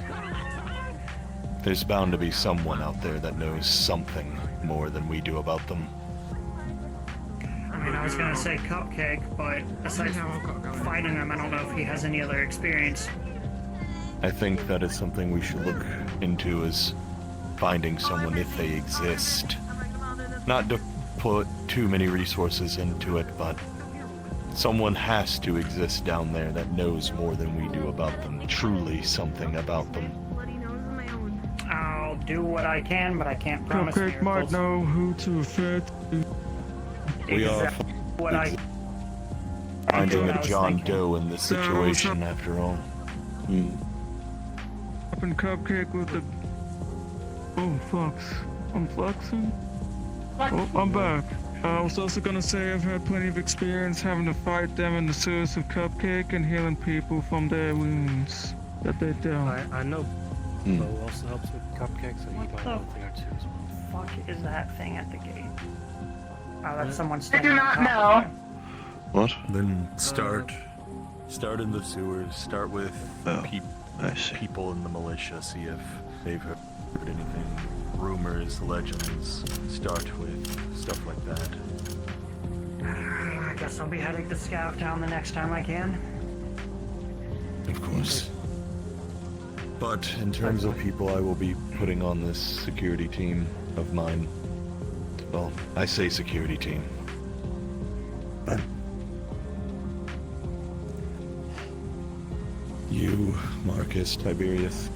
T: There's bound to be someone out there that knows something more than we do about them.
O: I mean, I was gonna say Cupcake, but aside from fighting him, I don't know if he has any other experience.
T: I think that is something we should look into, is finding someone if they exist. Not to put too many resources into it, but someone has to exist down there that knows more than we do about them, truly something about them.
O: I'll do what I can, but I can't promise
I: Cupcake might
O: miracles.
I: know who to refer to.
T: We are
O: Exactly what I
T: finding
O: what I
T: a
O: was
T: John
O: thinking.
T: Doe in this situation, after all.
I: Up in Cupcake with the... Oh, Flux. I'm fluxing? Oh, I'm back. I was also gonna say I've had plenty of experience having to fight them in the sewers of Cupcake and healing people from their wounds that they dealt.
N: I know Bo also helps with Cupcake, so he might know a thing or two as well.
O: Fuck is that thing at the gate? Oh, that's someone
H: I
O: standing
H: do
O: on
H: not
O: top
H: know.
O: of it.
T: What? Then start in the sewers. Start with people in the militia. See if they've heard anything. Rumors, legends. Start with stuff like that.
O: I guess I'll be heading to Scout Town the next time I can.
T: Of course. But in terms of people I will be putting on this security team of mine, well, I say security team. But you, Marcus, Tiberius,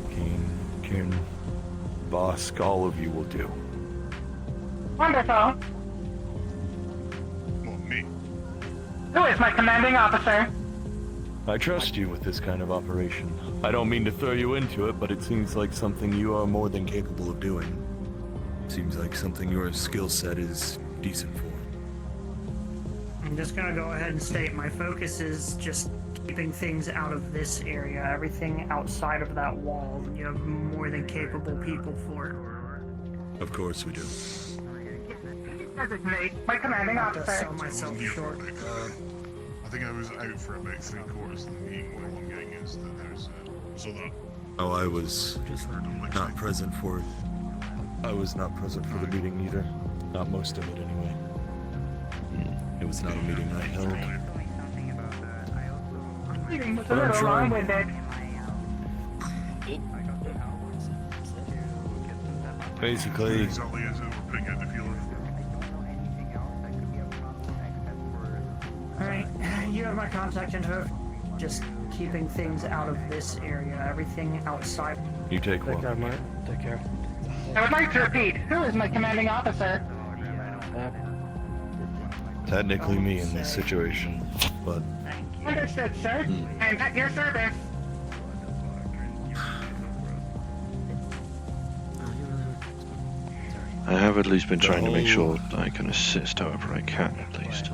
T: Kieran, Bosk, all of you will do.
H: Wonderful. Who is my commanding officer?
T: I trust you with this kind of operation. I don't mean to throw you into it, but it seems like something you are more than capable of doing. Seems like something your skill set is decent for.
O: I'm just gonna go ahead and state my focus is just keeping things out of this area. Everything outside of that wall, you have more than capable people for.
T: Of course we do.
H: Designate my commanding
O: Not to
H: officer.
O: sell myself short.
F: I think I was out for about 3/4 of the meeting. What I'm getting is that there's so that
T: Oh, I was not present for it. I was not present for the meeting either. Not most of it, anyway. It was not a meeting I held.
H: Meeting was a
T: But I'm
H: little
T: trying.
H: long-winded.
T: Basically,
F: exactly as we're putting out the feelers.
O: Alright, you have my contact info. Just keeping things out of this area. Everything outside.
T: you take
N: Take care,
T: one.
N: mate. Take care.
H: I would like to repeat, who is my commanding officer?
T: Technically me in this situation, but
H: Understood, sir. I am at your service.
C: I have at least been trying to make sure that I can assist however I can, at least.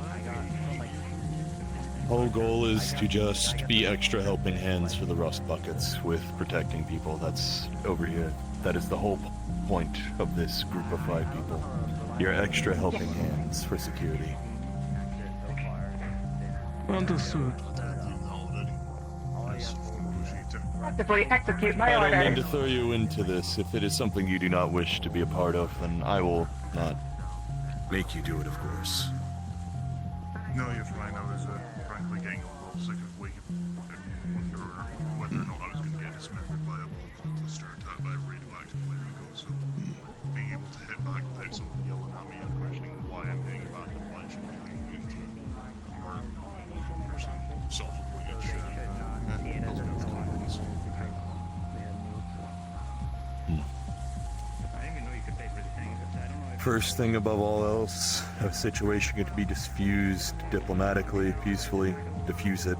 T: whole goal is to just be extra helping hands for the rust buckets with protecting people. That's over here. That is the whole point of this group of 5 people. You're extra helping hands for security.
I: Understood.
H: Actively execute my
T: I don't mean
H: orders.
T: to throw you into this. If it is something you do not wish to be a part of, then I will not make you do it, of course.
F: No, you're fine. I was frankly getting a little sick of waiting. Whether or not I was going to get to
T: First thing above all else, a situation can be diffused diplomatically, peacefully. Diffuse it.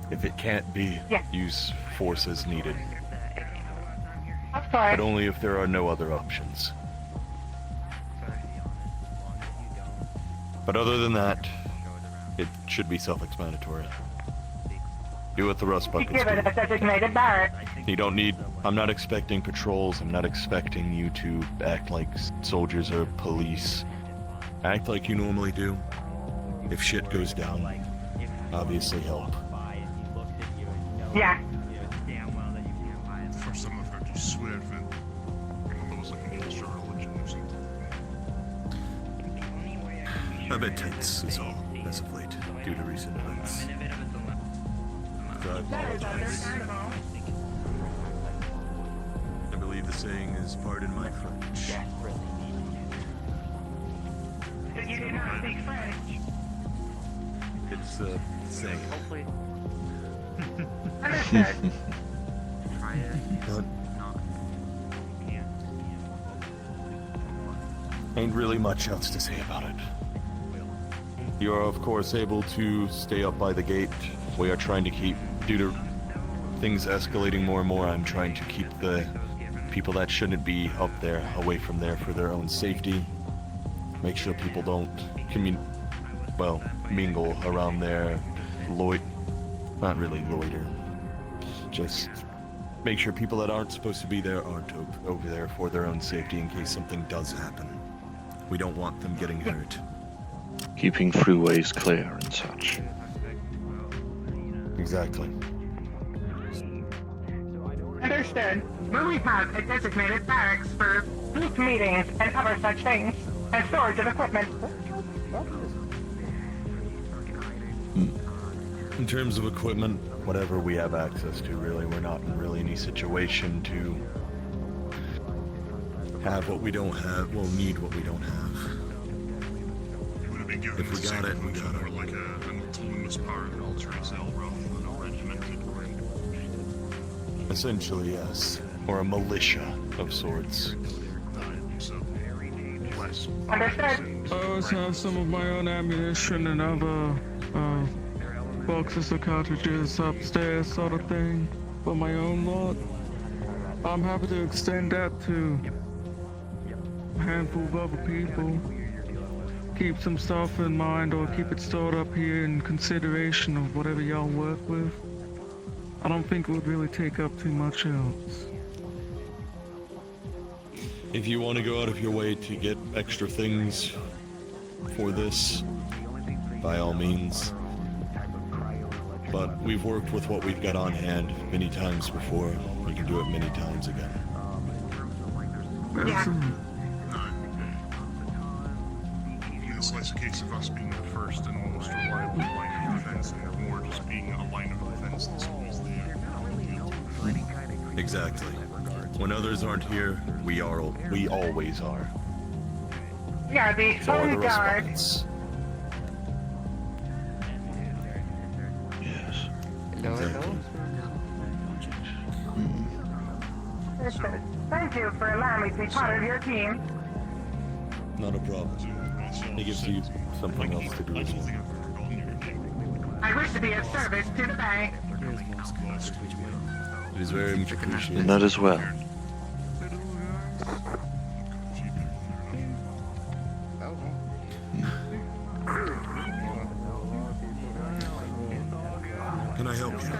T: If it can't be, use force as needed.
H: Of course.
T: But only if there are no other options. But other than that, it should be self-explanatory. Do what the Rust Buckets
H: Give it
T: do.
H: a designated barrack.
T: You don't need... I'm not expecting patrols. I'm not expecting you to act like soldiers or police. Act like you normally do. If shit goes down, obviously help.
H: Yeah.
F: First time I've heard you swear, Vin. I thought it was like an extra religion or something.
T: A bit tense is all, as of late, due to recent events. So I apologize. I believe the saying is pardon my French.
H: You do not speak French.
T: It's a saying.
H: Understood.
T: Ain't really much else to say about it. You are of course able to stay up by the gate. We are trying to keep, due to things escalating more and more, I'm trying to keep the people that shouldn't be up there away from there for their own safety. Make sure people don't mingle around there. Not really loiter. Just make sure people that aren't supposed to be there aren't over there for their own safety in case something does happen. We don't want them getting hurt.
C: Keeping throughways clear and such.
T: Exactly.
H: Understood. Will we have a designated barracks for group meetings and other such things, and storage of equipment?
T: In terms of equipment, whatever we have access to, really, we're not in really any situation to have what we don't have, need what we don't have. If we got it, we got it.
F: Or like an autonomous power that alters cell rather than a regimented group.
T: Essentially, yes. Or a militia of sorts.
H: Understood.
I: I always have some of my own ammunition and other boxes of cartridges upstairs, sort of thing, for my own lot. I'm happy to extend that to a handful of other people. Keep some stuff in mind or keep it stored up here in consideration of whatever y'all work with. I don't think it would really take up too much else.
T: If you want to go out of your way to get extra things for this, by all means. But we've worked with what we've got on hand many times before. We can do it many times again.
F: It's less a case of us being the first and most reliable line of defense, and more just being a line of defense that's always there.
T: Exactly. When others aren't here, we always are.
H: We are the
T: So are the
H: on guard.
T: respondents.
C: Yes.
K: Hello.
H: Understood. Thank you for allowing me to be part of your team.
T: Not a problem. It gives you something else to do as well.
H: I wish to be of service to the Bay.
T: It is very much appreciated.
C: And that as well.
T: Can I help you?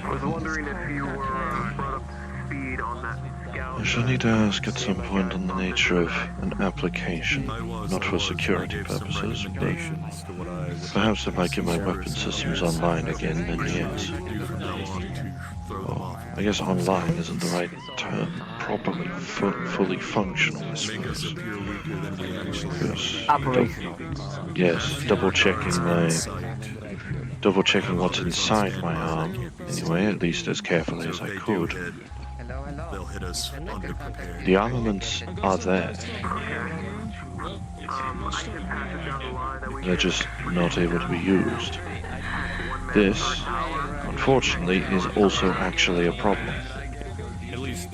R: I was wondering if you were brought up to speed on that scout.
C: I shall need to ask at some point on the nature of an application, not for security purposes, but perhaps if I get my weapon systems online again, then yes. Well, I guess online isn't the right term. Properly, fully functional, I suppose. Yes.
K: Operational.
C: Yes, double checking what's inside my arm. Anyway, at least as carefully as I could.
T: They'll hit us underprepared.
C: The armaments are there. They're just not able to be used. This, unfortunately, is also actually a problem.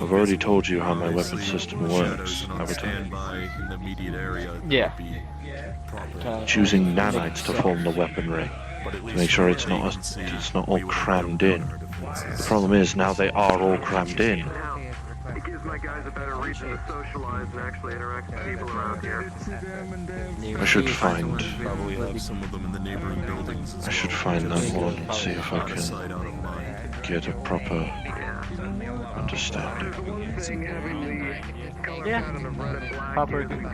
C: I've already told you how my weapon
T: Obviously,
C: system
T: the
C: works,
T: shadows are on
C: Avatar.
T: standby in the immediate area.
Q: Yeah.
C: Choosing
Q: Make
C: nanites to
Q: sure.
C: form the weaponry
T: But at
C: to
T: least
C: make sure
T: from
C: it's
T: what they
C: not
T: can see,
C: it's not all
T: we would have
C: crammed
T: no
C: in.
T: counter defenses.
C: The problem is now they are all crammed in.
R: It gives my guys a better reason to socialize and actually interact with people around here.
C: I should find.
T: Probably have some of them in the neighboring buildings. As
C: I should
T: well.
C: find that
T: Just
C: one and see if I
T: out of sight, out of
C: can
T: mind.
C: get a proper understanding.
Q: Yeah. Proper good.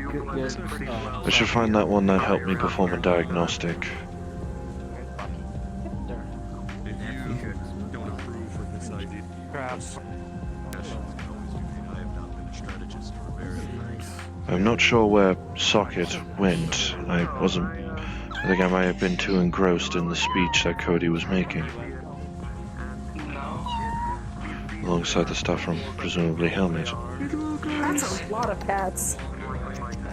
C: I should find that one that helped me perform a diagnostic.
T: If you don't approve of this idea,
Q: Perhaps.
T: I have not been a strategist for very nice.
C: I'm not sure where Socket went. I think I might have been too engrossed in the speech that Cody was making. Alongside the stuff from presumably Helmet.
J: That's a lot of cats.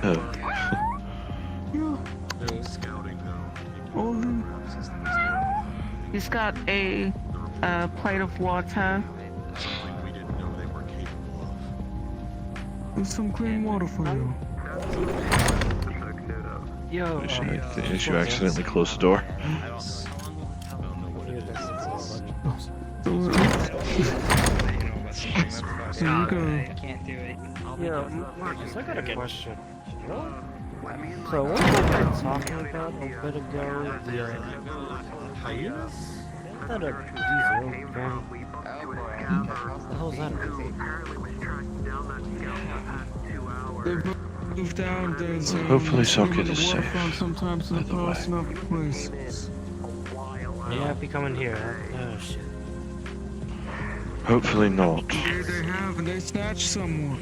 C: Oh.
S: He's got a plate of water.
I: There's some clean water for you.
Q: Yo.
C: Did you accidentally close the door?
I: There you go.
L: Yo, Marcus, I got a question. So what was I talking about a bit ago? The hyenas? Isn't that a diesel thing? What the hell is that about?
I: They've moved down. There's
C: Hopefully
I: swim
C: Socket
I: in the
C: is safe,
I: waterfront sometimes in the
C: by the way.
I: past and other places.
L: Yeah, be coming here. Oh shit.
C: Hopefully not.
I: Yeah, they have, and they snatched someone.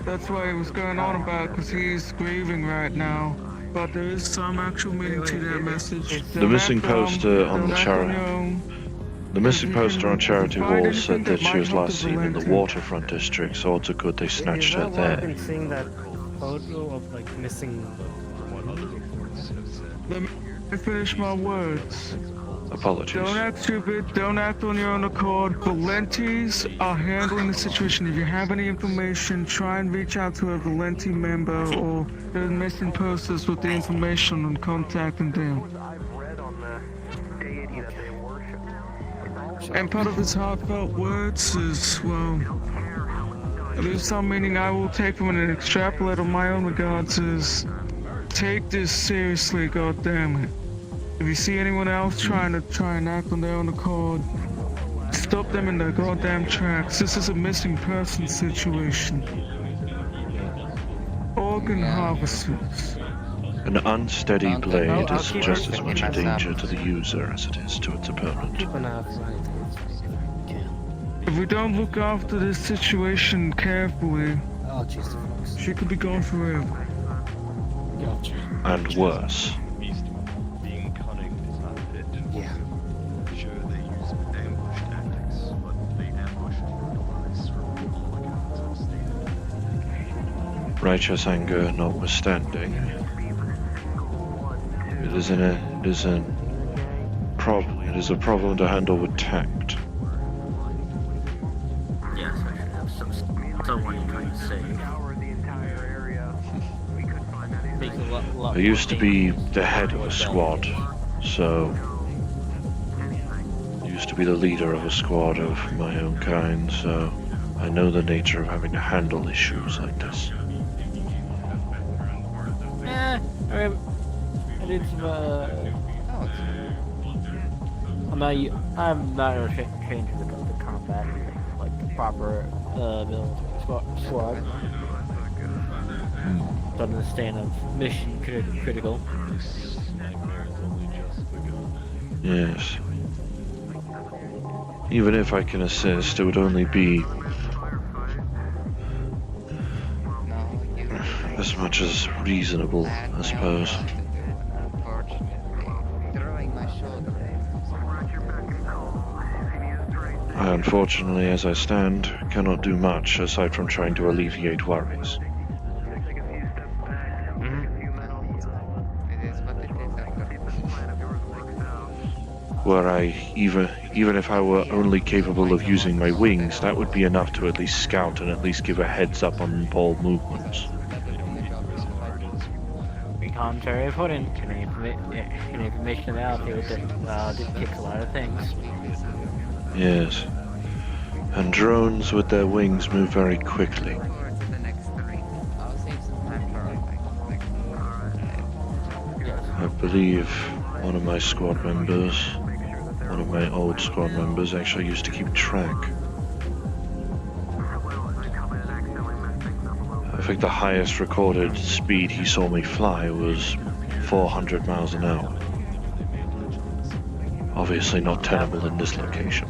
I: That's why he was going on about, because he's grieving right now. But there is some actual meaning to that message.
C: The missing poster on the charity. The missing poster on Charity Wall said that she was last seen in the waterfront district, so it's a good they snatched her
L: I've
C: there.
L: been seeing that photo of like missing.
I: Let me finish my words.
C: Apologies.
I: Don't act stupid, don't act on your own accord. Valentes are handling the situation. If you have any information, try and reach out to a Valenti member or the missing posters with the information and contacting them. And part of his heartfelt words is, well, there's some meaning I will take from it and extrapolate on my own regards is, take this seriously, goddammit. If you see anyone else trying and act on their own accord, stop them in their goddamn tracks. This is a missing person situation. Organ harvesters.
C: An unsteady blade
Q: I'll
C: is
Q: keep
C: just
Q: it
C: as much a
Q: myself.
C: danger to the user as it is to its opponent.
L: Keep an eye out.
I: If we don't look after this situation carefully,
L: Oh Jesus.
I: she could be gone forever.
L: Gotcha.
C: And worse.
T: Being cunning is not fit.
L: Yeah.
T: Sure, they use ambush tactics, but they ambush device from all accounts stated.
C: Righteous anger notwithstanding, it is a problem to handle with tact.
F: Yes, I should have someone you're trying to save.
C: I used to be the head of a squad, so I used to be the leader of a squad of my own kind, so I know the nature of having to handle issues like this.
Q: I did some, I'm not trained to the combat, like the proper military squad. To understand of mission critical.
C: Yes. Even if I can assist, it would only be as much as reasonable, I suppose. I unfortunately, as I stand, cannot do much aside from trying to alleviate worries. were I even if I were only capable of using my wings, that would be enough to at least scout and at least give a heads up on all movements.
Q: We can't very important. Information out there that dictates a lot of things.
C: Yes. And drones with their wings move very quickly. I believe one of my squad members, one of my old squad members, actually used to keep track. I think the highest recorded speed he saw me fly was 400 miles an hour. Obviously not tenable in this location.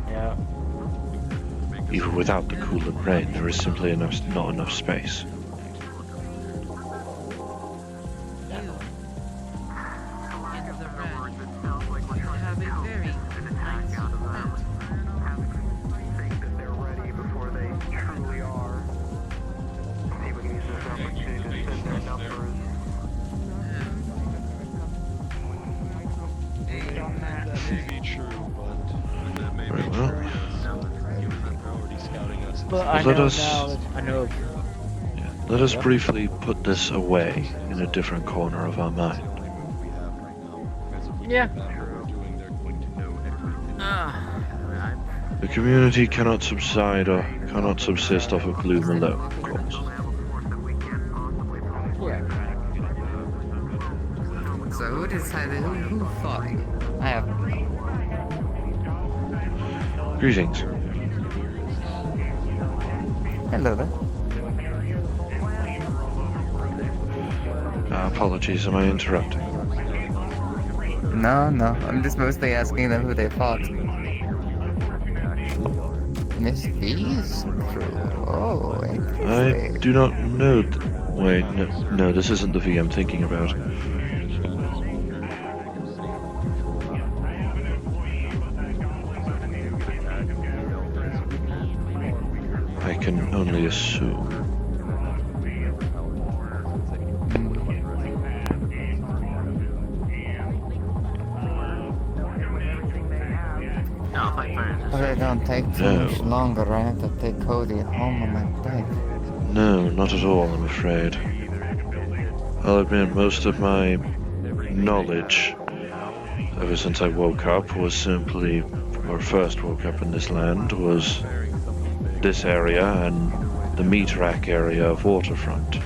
Q: Yeah.
C: Even without the coolant rain, there is simply not enough space. Very well.
Q: But I
C: Let
Q: know
C: us-
Q: now. I know.
C: Let us briefly put this away in a different corner of our mind.
Q: Yeah.
C: The community cannot subside or cannot subsist off of gloom alone, of course.
M: So who decided who fought? I have.
C: Greetings.
M: Hello there.
C: Apologies, am I interrupting?
M: No, I'm just mostly asking them who they fought. Miss V's crew. Oh,
C: I
M: interesting.
C: do not know. Wait, no, this isn't the V I'm thinking about. I can only assume.
M: But it don't take too much longer. I have to take Cody home on my bike.
C: No, not at all, I'm afraid. I'll admit most of my knowledge ever since I woke up was simply, or first woke up in this land, was this area and the meat rack area of Waterfront.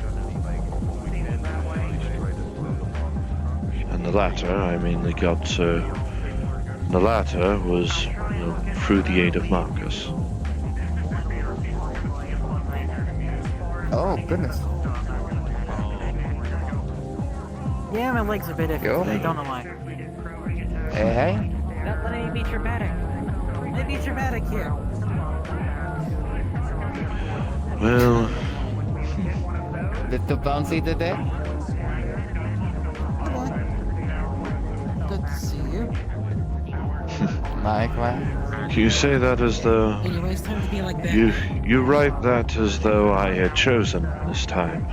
C: And the latter, I mainly got to... The latter was through the aid of Marcus.
M: Oh, goodness.
Q: Yeah, my legs are a bit iffy
M: Yo.
Q: today, don't know why.
M: Hey.
Q: Let me be dramatic. Let me be dramatic here.
C: Well...
M: Little bouncy today?
U: Good to see you.
M: Likewise.
C: You say that as though...
U: Anyways, time to be like that.
C: You write that as though I had chosen this time.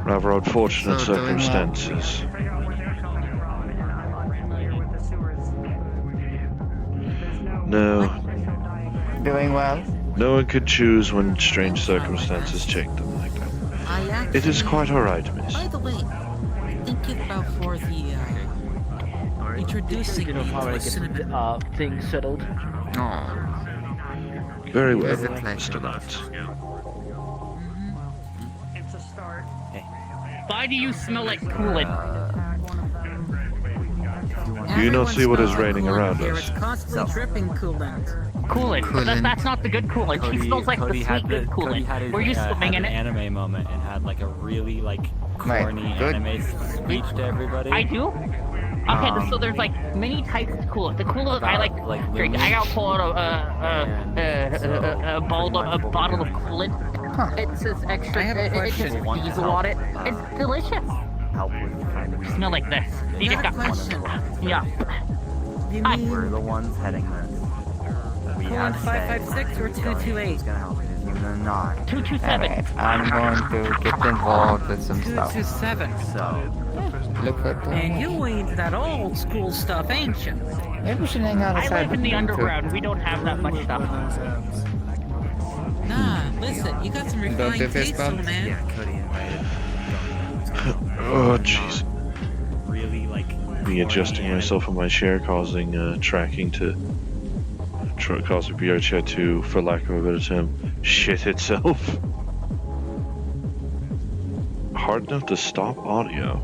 C: Rather unfortunate
M: So doing
C: circumstances. No.
M: Doing well?
C: No one could choose when strange circumstances take them like that. It is quite alright, miss.
U: By the way, thinking about for the introducing me to a cinnamon.
Q: Things settled.
C: Very well,
M: It was a pleasure.
C: Mr. Lance.
V: Why do you smell like coolant?
C: Do you not see what is raining
U: Coolant
C: around
U: here.
C: us?
U: It's constantly dripping coolant.
V: Coolant. But that's not the good coolant. She smells like the sweet good
W: Cody had
V: coolant.
W: his,
V: Were you swimming
W: had
V: in
W: an
V: it?
W: anime moment and had like a really like
M: Mate,
W: corny
M: good.
W: anime speech to everybody.
V: I do? Okay, so there's like many types of coolant. The coolant I like
W: like
V: drink. I got pull out a bottle of coolant. It says extra.
M: I have a
V: It
M: question.
V: says diesel on it. It's delicious. Smell like this. You just got.
U: question.
V: Yeah.
U: You
V: Hi.
U: mean
W: We're the ones heading this. We
U: colon 556 or 228?
M: 227. I'm going to get involved with some stuff.
U: 227.
M: Look at that.
U: And you ain't that old school stuff, ain't you?
M: Maybe we should hang out
U: I
M: outside
U: live in
M: with
U: the
M: you, too.
U: underground. We don't have that much stuff. Nah, listen, you got some
M: Don't
U: refined
M: do fist
U: taste, old
M: bumps?
U: man.
N: Yeah, Cody invited.
C: Oh, jeez.
L: Really like.
C: Me adjusting myself on my chair, causing tracking to cause the VR chat to, for lack of a better term, shit itself. Hard enough to stop audio.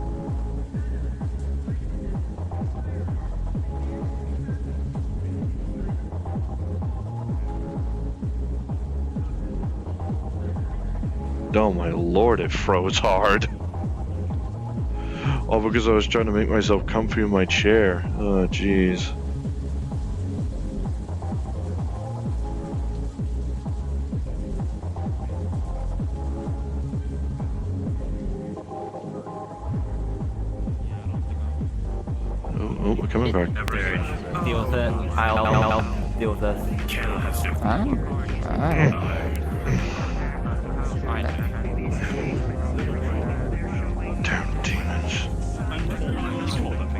C: Oh my lord, it froze hard. All because I was trying to make myself comfy in my chair. Oh jeez. Oh, we're coming back.
Q: Deal with it. I'll deal with this.
C: Damn demons. I'm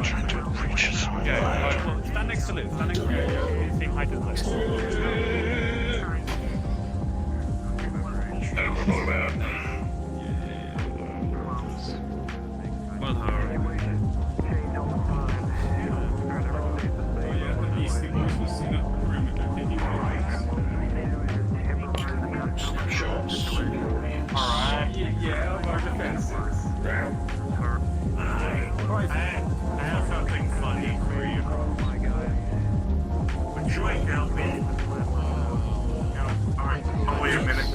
C: trying to reach it somewhere.
A: Stand next to Liz. Stand next to Liz. Say hi to Liz. I have something funny for you. Would you like to help me? Alright, I'll wait a minute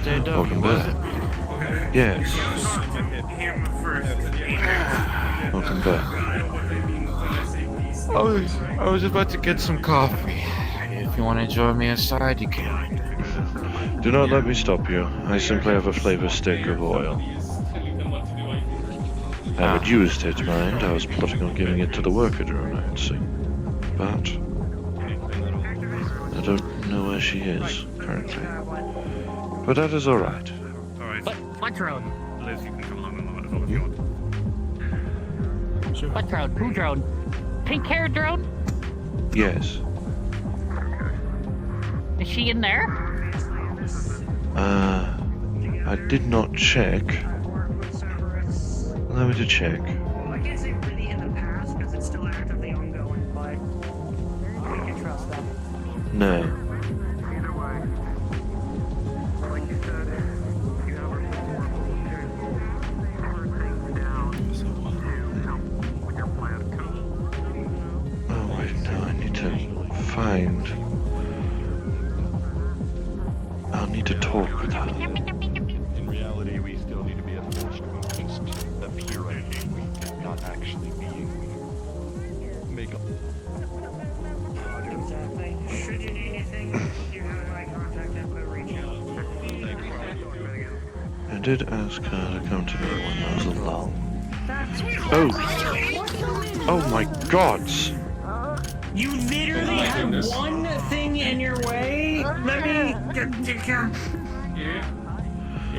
A: then.
C: Welcome back. Yes. Welcome back.
E: I was about to get some coffee. If you want to join me inside, you can.
C: Do not let me stop you. I simply have a flavor stick of oil. I haven't used it, mind. I was plotting on giving it to the worker drone, I'd say. But I don't know where she is currently. But that is alright.
U: What drone?
A: Liz, you can come along and as well if you want.
U: What drone? Who drone? Pink hair drone?
C: Yes.
U: Is she in there?
C: I did not check. Allow me to check.
O: I can't say really in the past because it's still actively ongoing, but we can trust them.
C: No.
R: Either way, like you said, you have her turn things down to help with your plan.
C: Oh wait, no, I need to find. I'll need to talk with her.
P: In reality, we still need to be forced to just appearing weak, not actually being weak. Make up.
O: Exactly. Should you need anything, you have my contact info, reach out.
C: I did ask her to come to me when I was alone. Oh my gods!
O: You literally have one thing in your way? Let me...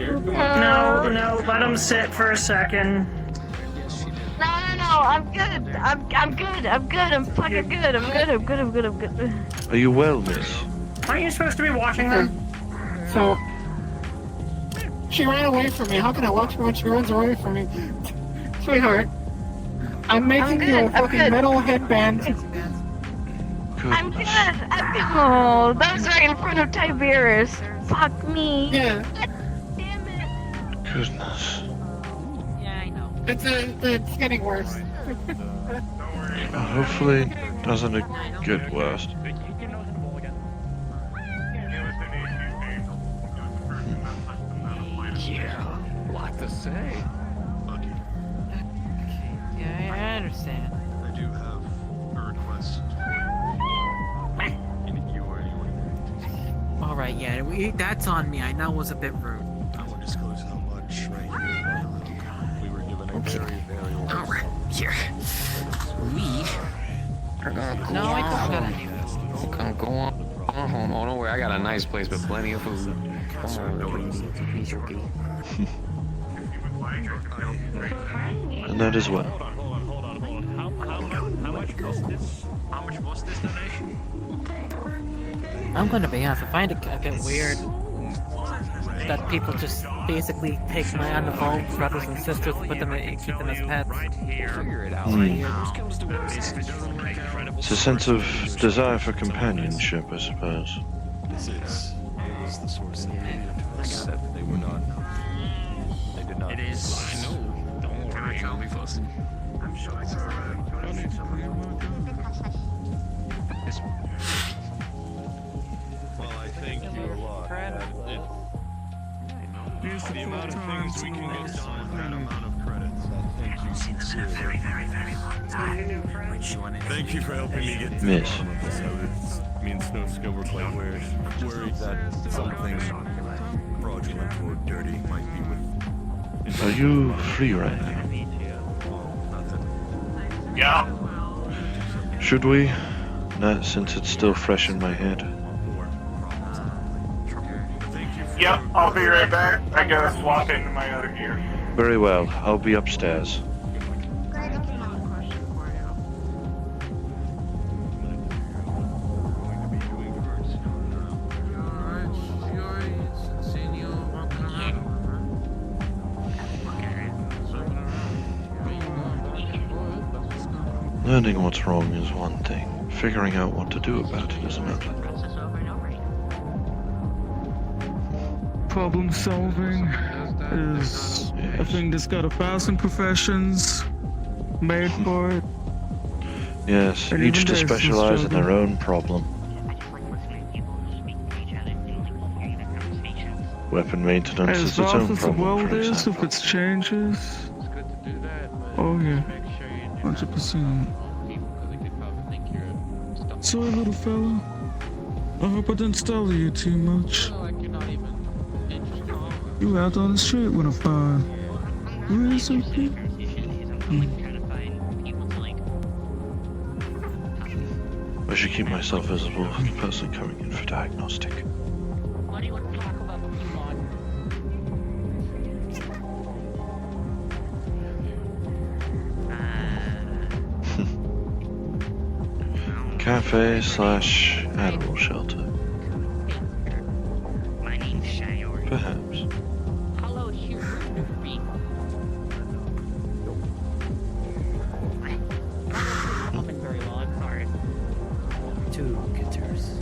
O: No, let him sit for a second.
X: No, I'm good. I'm good. I'm fucking good. I'm good.
C: Are you well, miss?
O: Aren't you supposed to be watching them?
Y: So, she ran away from me. How can I watch her when she runs away from me? Sweetheart, I'm making you a fucking metal headband.
X: I'm good. Oh, that was right in front of Tiberius. Fuck me.
Y: Yeah.
C: Goodness.
U: Yeah, I know.
Y: It's getting worse.
C: Hopefully, doesn't it get worse?
E: Yeah, lot to say.
U: Yeah, I understand.
P: I do have a request.
U: Alright, yeah, that's on me. I know it was a bit rude.
P: I won't disclose how much right here. We were given a very, very old.
U: Alright, here. We
M: We're gonna cool
U: No, I don't got
M: down.
U: any food.
B: We're gonna go on home. Oh, don't worry, I got a nice place with plenty of food. Come on, lady. He's okay.
C: And that is well.
F: How much was this donation?
U: I'm gonna be honest, I find it a bit weird that people just basically take my unevolved brothers and sisters and put them and keep them as pets.
B: Figure it out.
C: It's a sense of desire for companionship, I suppose.
P: This is the source of the said they were not. They did not.
F: It is. I know. Don't worry, I'll be fussing. I'm sure it's
P: Well, I thank you a lot. The amount of things we can get done with that amount of credits, I thank you sincerely.
F: Very long time.
P: Thank you for helping me get through
C: Miss.
P: all of this. Me and Snowskin were quite worried that something fraudulent or dirty might be with.
C: Are you free right now?
A: Yeah.
C: Should we? Not since it's still fresh in my head.
A: Yep, I'll be right back. I gotta swap into my other gear.
C: Very well, I'll be upstairs. Learning what's wrong is one thing. Figuring out what to do about it is another.
I: Problem solving is a thing that's got 1,000 professions made for it.
C: Yes,
I: And
C: each
I: even
C: to
I: there's some
C: specialize in their
I: struggle.
C: own problem. Weapon maintenance
I: As
C: is its own
I: fast as the
C: problem,
I: world
C: for
I: is,
C: example.
I: if it's changes. Oh yeah, 100%. Sorry, little fella. I hope I didn't startle you too much. You were out on the street when I fired. Really so cute.
C: I should keep myself visible for the person coming in for diagnostic.
V: What do you want to talk about with
C: Cafe slash animal shelter. Perhaps.
V: Hello, here. Coming very long. Sorry.
L: Two guitars.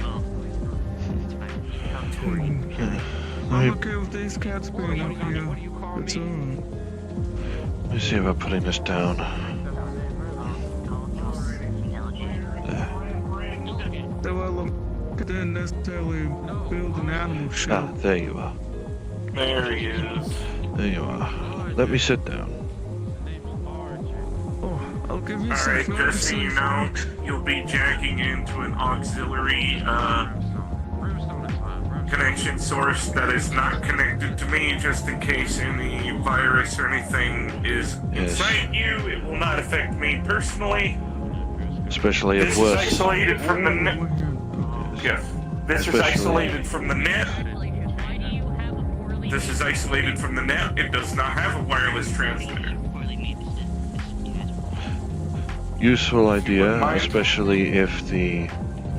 I: I'm okay with these cats being up here. It's alright.
C: Let me see about putting this down.
I: Well, I didn't necessarily build an animal
C: Ah,
I: shelter.
C: there you are.
A: There he is.
C: There you are. Let me sit down.
I: I'll give you some
A: Alright, just so you know,
I: food.
A: you'll be jacking into an auxiliary connection source that is not connected to me, just in case any virus or anything is inside you. It will not affect me personally.
C: Especially
A: This
C: if
A: is
C: worse.
A: isolated from the net. Yes. This is
C: Especially-
A: isolated from the net. This is isolated from the net. It does not have a wireless transmitter.
C: Useful idea, especially if the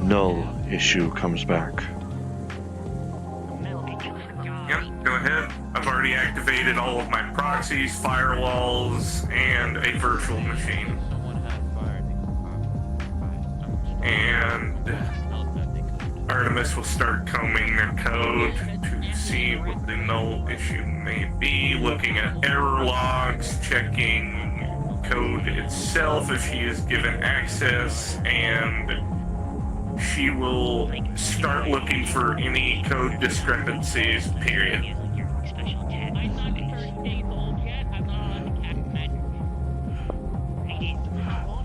C: null issue comes back.
A: Yep, go ahead. I've already activated all of my proxies, firewalls, and a virtual machine. And Artemis will start combing their code to see what the null issue may be, looking at error logs, checking code itself if she is given access, and she will start looking for any code discrepancies, period.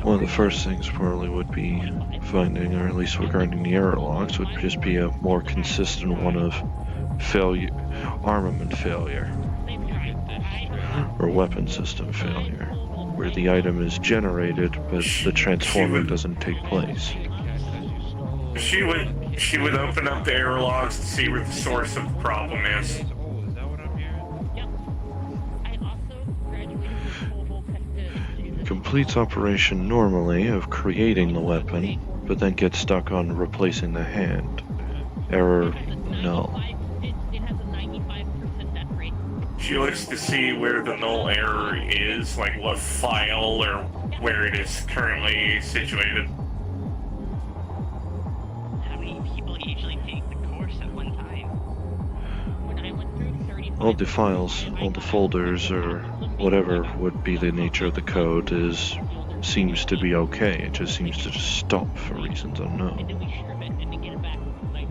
C: One of the first things probably would be finding, or at least regarding the error logs, would just be a more consistent one of failure, armament failure, or weapon system failure. where the item is generated, but the transforming doesn't take place.
A: She would open up the error logs to see where the source of the problem is.
C: Completes operation normally of creating the weapon, but then gets stuck on replacing the hand. Error null.
A: She looks to see where the null error is, like what file or where it is currently situated.
V: How many people usually take the course at one time? When I went through 30
C: All the files, all the folders, or whatever would be the nature of the code seems to be okay. It just seems to just stop for reasons unknown.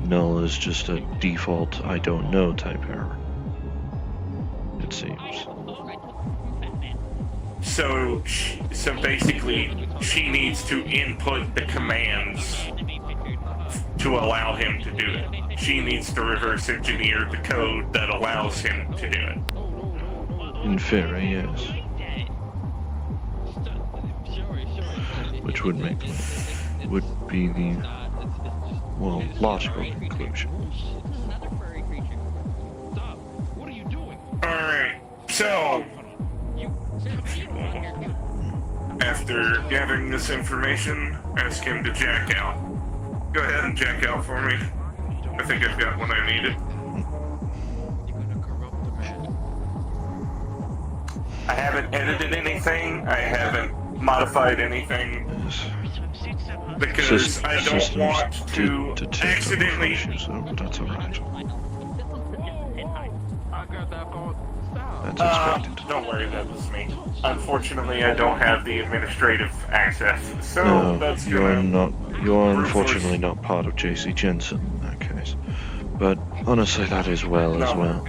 C: Null is just a default I don't know type error. It seems.
A: So basically, she needs to input the commands to allow him to do it. She needs to reverse engineer the code that allows him to do it.
C: In theory, yes. Which would be the, well, logical conclusion.
A: Alright, so after gathering this information, ask him to jack out. Go ahead and jack out for me. I think I've got what I needed. I haven't edited anything, I haven't modified anything, because I don't want to accidentally...
C: But that's alright.
A: Don't worry, that was me. Unfortunately, I don't have the administrative access, so
C: No,
A: that's
C: you're unfortunately not part of JC Jensen in that case. But honestly, that is well as well.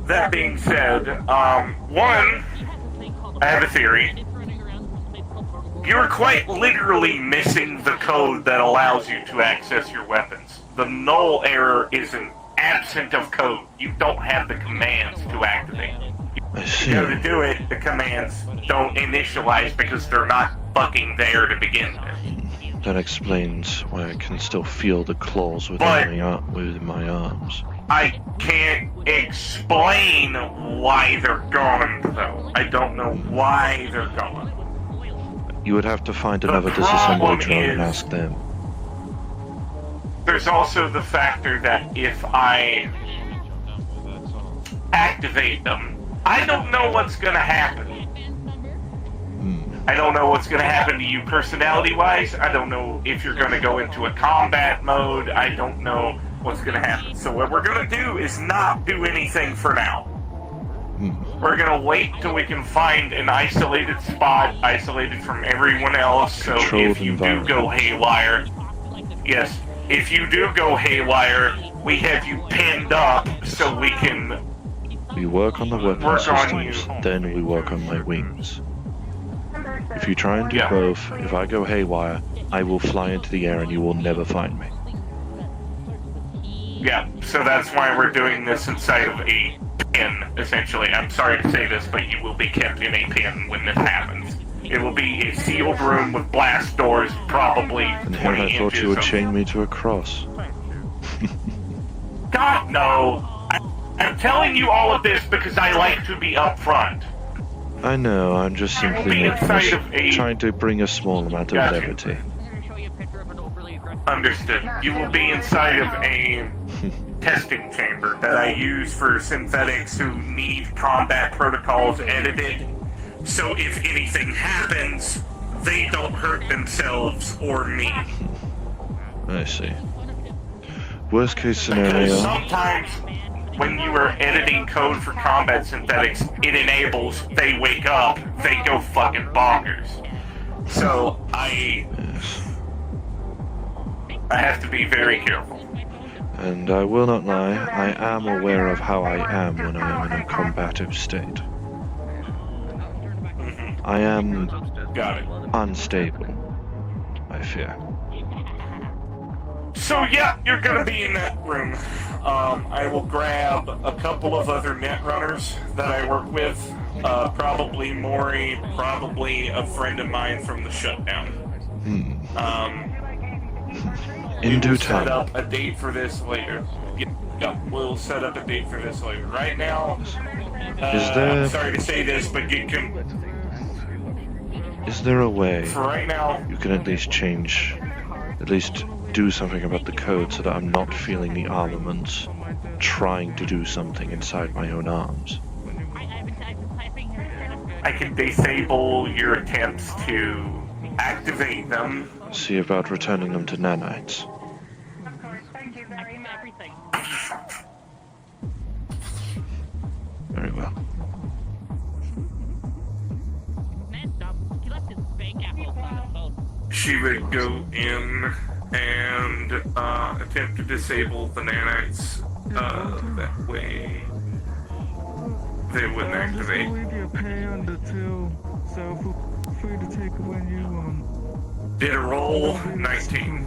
A: That being said, one, I have a theory. You're quite literally missing the code that allows you to access your weapons. The null error is an absent of code. You don't have the commands to activate.
C: I see.
A: You go to do it, the commands don't initialize because they're not fucking there to begin with.
C: That explains why I can still feel the claws within my arms.
A: I can't explain why they're gone, though. I don't know why they're gone.
C: You would have to find another disassembly drone and ask them.
A: There's also the factor that if I activate them, I don't know what's gonna happen. I don't know what's gonna happen to you personality-wise. I don't know if you're gonna go into a combat mode. I don't know what's gonna happen. So what we're gonna do is not do anything for now. We're gonna wait till we can find an isolated spot, isolated from everyone else, so if you do go haywire, yes, if you do go haywire, we have you pinned up so we can...
C: We work on the weapon systems, then we work on my wings. If you try and do both, if I go haywire, I will fly into the air and you will never find me.
A: Yeah, so that's why we're doing this inside of a pin, essentially. I'm sorry to say this, but you will be kept in a pin when this happens. It will be a sealed room with blast doors, probably 20
C: And here I thought you would chain me to a cross.
A: God, no! I'm telling you all of this because I like to be upfront.
C: I know, I'm just simply trying to bring a small amount of levity.
A: Understood. You will be inside of a testing chamber that I use for synthetics who need combat protocols edited. So if anything happens, they don't hurt themselves or me.
C: I see. Worst case scenario.
A: Because sometimes when you are editing code for combat synthetics, it enables, they wake up, they go fucking bonkers. So I have to be very careful.
C: And I will not lie, I am aware of how I am when I am in a combative state. I am unstable, I fear.
A: So yeah, you're gonna be in that room. I will grab a couple of other net runners that I work with. Probably Maury, probably a friend of mine from the shutdown.
C: In due
A: Set
C: time.
A: up a date for this later. Yeah, we'll set up a date for this later. Right now, I'm sorry to say this, but
C: Is there a way
A: for right now,
C: you can at least change, at least do something about the code so that I'm not feeling the armaments trying to do something inside my own arms?
A: I can disable your attempts to activate them.
C: See about returning them to nanites. Very well.
A: She would go in and attempt to disable the nanites. That way they wouldn't activate. Did a roll 19.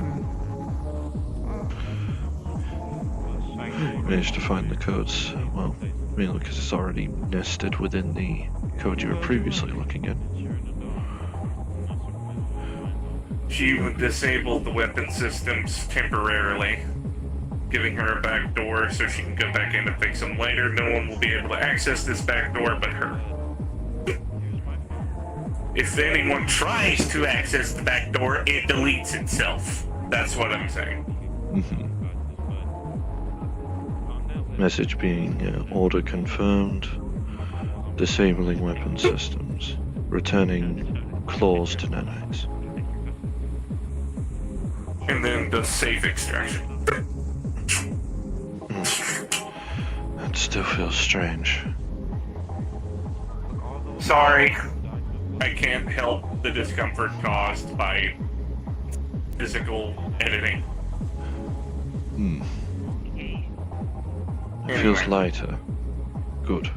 C: Managed to find the codes. Well, mainly because it's already nested within the code you were previously looking at.
A: She would disable the weapon systems temporarily, giving her a back door so she can go back in and fix them later. No one will be able to access this back door but her. If anyone tries to access the back door, it deletes itself. That's what I'm saying.
C: Message being order confirmed. Disabling weapon systems. Returning claws to nanites.
A: And then the safe extraction.
C: That still feels strange.
A: Sorry. I can't help the discomfort caused by physical editing.
C: It feels lighter. Good.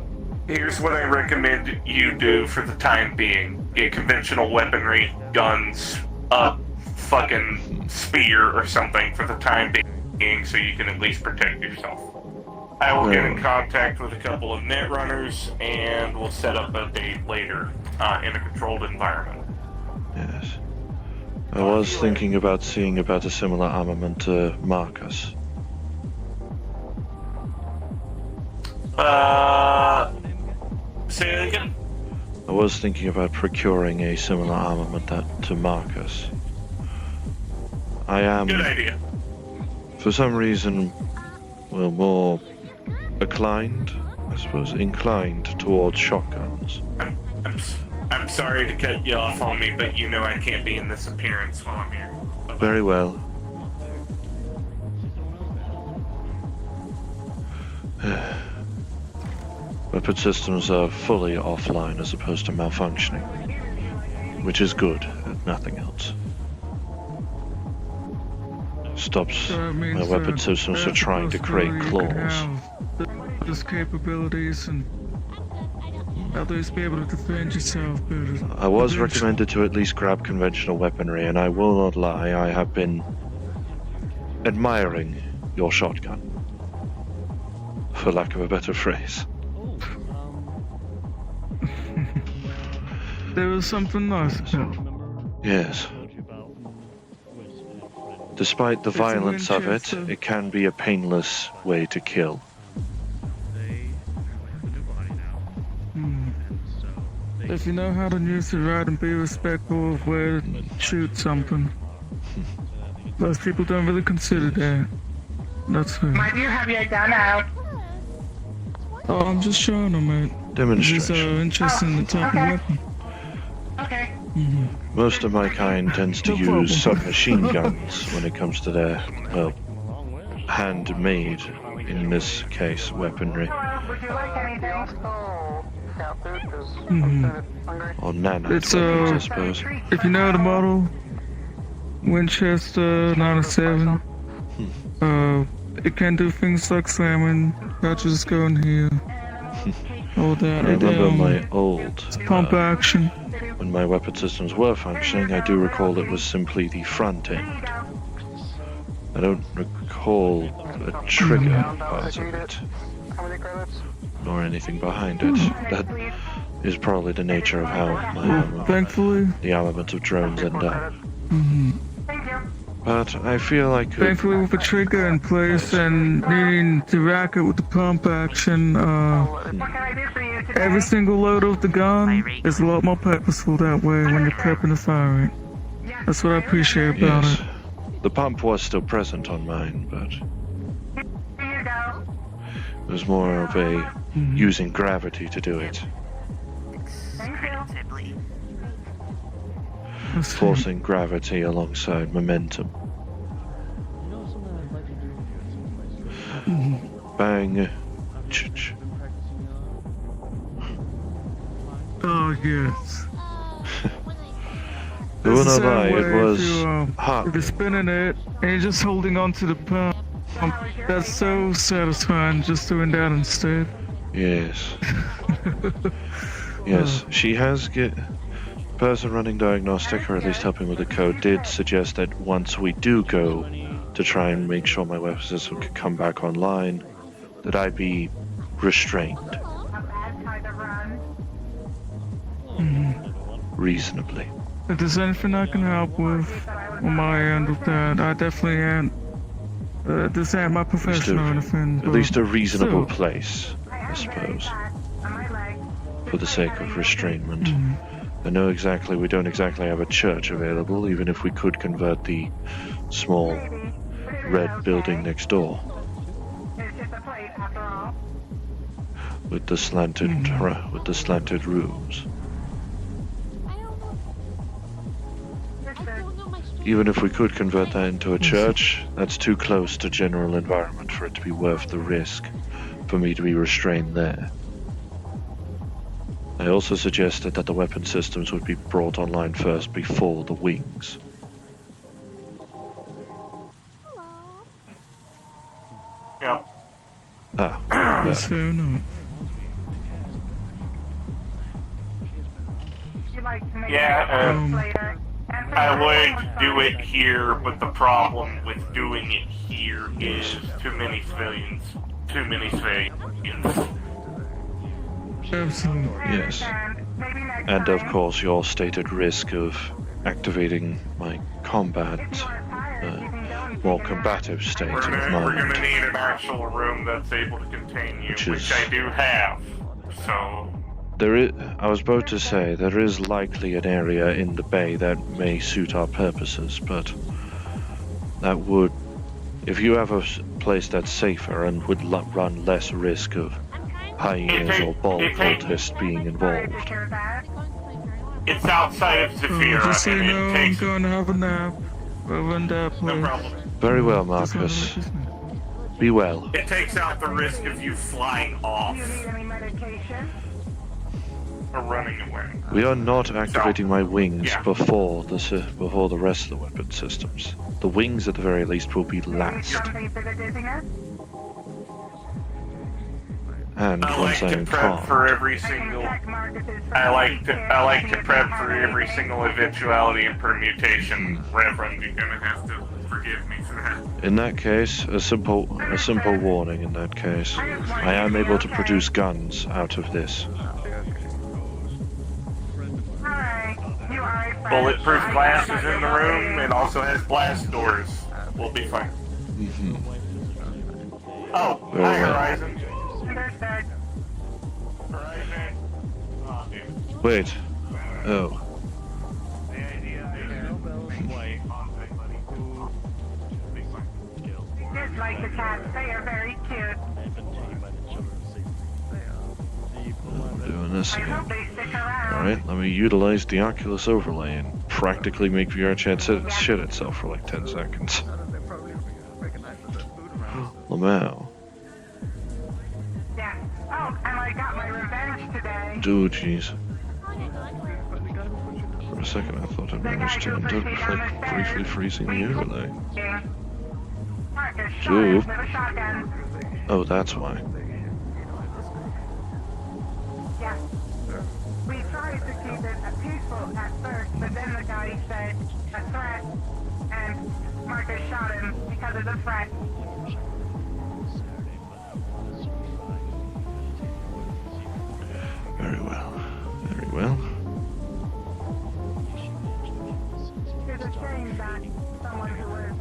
A: Here's what I recommend you do for the time being. Get conventional weaponry, guns, a fucking spear or something for the time being so you can at least protect yourself. I will get in contact with a couple of net runners and we'll set up a date later in a controlled environment.
C: Yes. I was thinking about seeing about a similar armament to Marcus.
A: Say that again?
C: I was thinking about procuring a similar armament to Marcus. I am...
A: Good idea.
C: For some reason, well, more inclined towards shotguns.
A: I'm sorry to cut you off on me, but you know I can't be in this appearance while I'm here. Bye-bye.
C: Very well. Weapon systems are fully offline as opposed to malfunctioning, which is good, if nothing else. Stops my weapon systems from trying to create claws.
I: Those capabilities and at least be able to defend yourself better.
C: I was recommended to at least grab conventional weaponry, and I will not lie, I have been admiring your shotgun, for lack of a better phrase.
I: There was something nice about it.
C: Yes. Despite the violence of it, it can be a painless way to kill.
I: If you know how to use it right and be respectful of where to shoot something. Most people don't really consider that. That's good.
Y: My dear, have your gun out?
I: Oh, I'm just showing them, mate.
C: Demonstration.
I: Just interested in the type of weapon.
Y: Okay.
C: Most of my kind tends to use submachine guns when it comes to their, well, handmade, in this case, weaponry.
Y: Would you like anything?
C: Or nanites,
I: It's
C: I suppose.
I: if you know the model, Winchester 97. It can do things like slamming, cartridges go in here, all that.
C: I remember my old
I: pump action.
C: When my weapon systems were functioning, I do recall it was simply the front end. I don't recall a trigger part of it, nor anything behind it. That is probably the nature of how
D: Thankfully,
C: the elements of drones end up.
D: mhm.
C: But I feel I could.
D: Thankfully, with a trigger in place and needing to rack it with the pump action, every single load of the gun is a lot more purposeful that way when you're prepping to fire it. That's what I appreciate about
C: Yes.
D: it.
C: The pump was still present on mine, but it was more of a using gravity to do it. Forcing gravity alongside momentum. Bang. Ch-ch.
D: Oh, yes.
C: I will
D: It's the
C: not lie,
D: same
C: it
D: way
C: was
D: if you're spinning it and you're just holding on to the pump. That's so satisfying just doing that instead.
C: Yes. Yes, she has person running diagnostic, or at least helping with the code, did suggest that once we do go to try and make sure my weapon system could come back online, that I be restrained. Reasonably.
D: If there's anything I can help with on my end with that, I definitely am. This ain't my profession or anything.
C: At least a reasonable
D: still.
C: place, I suppose. For the sake of restrainment. I know we don't exactly have a church available, even if we could convert the small red building next door. With the slanted roofs. Even if we could convert that into a church, that's too close to general environment for it to be worth the risk for me to be restrained there. I also suggested that the weapon systems would be brought online first before the wings.
A: Yep.
D: That's fair enough.
A: Yeah, I would do it here, but the problem with doing it here is too many civilians. Too many civilians.
D: Absolutely.
C: Yes. And of course your stated risk of activating my more combative state of
A: We're
C: mind.
A: gonna need an actual room that's able to contain you, which I do have. So
C: I was about to say, there is likely an area in the bay that may suit our purposes, but that would, if you have a place that's safer and would run less risk of hyenas or ball cultists being involved.
A: It's outside of Zafira,
D: Just so you
A: and
D: know,
A: it takes...
D: I'm going to have a nap over in that place.
A: No problem.
C: Very well, Marcus. Be well.
A: It takes out the risk of you flying off. Or running away.
C: We are not activating my wings before the rest of the weapon systems. The wings, at the very least, will be last. And once I am calm.
A: For every single. I like to prep for every single eventuality and permutation. Reverend, you're gonna have to forgive me for that.
C: In that case, a simple warning. In that case, I am able to produce guns out of this.
A: Bulletproof glass is in the room. It also has blast doors. We'll be fine. Oh,
C: Very
A: hi,
C: well.
A: Horizon.
C: Wait. Oh.
G: Just like the cats, they are very cute.
C: I'm doing this again. Alright, let me utilize the Oculus overlay and practically make VRChat shit itself for like 10 seconds. Lamau.
G: Yeah. Oh, and I got my revenge today.
C: Dude, jeez. For a second I thought I managed to end up with like briefly freezing the overlay. Dude. Oh, that's why.
G: Yeah. We tried to keep it peaceful at first, but then the guy said a threat, and Marcus America shot him because of the threat.
C: Very well. Very well.
G: It's a shame that someone who was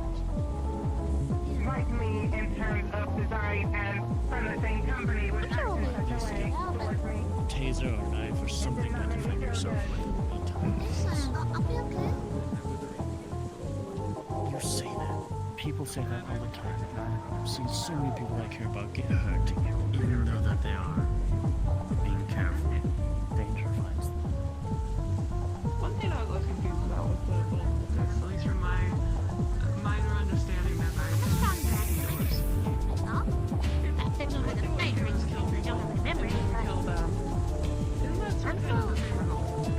G: like me in terms of design and from the same company would act in such a way towards me.
L: Taser or knife or something to defend yourself with. You say that. People say that all the time. I've seen so many people I care about get hurt, even though that they are being careful. Danger finds them.
H: One thing I was confused about with the at least from my minor understanding that I killed them. Isn't that sort of the same result?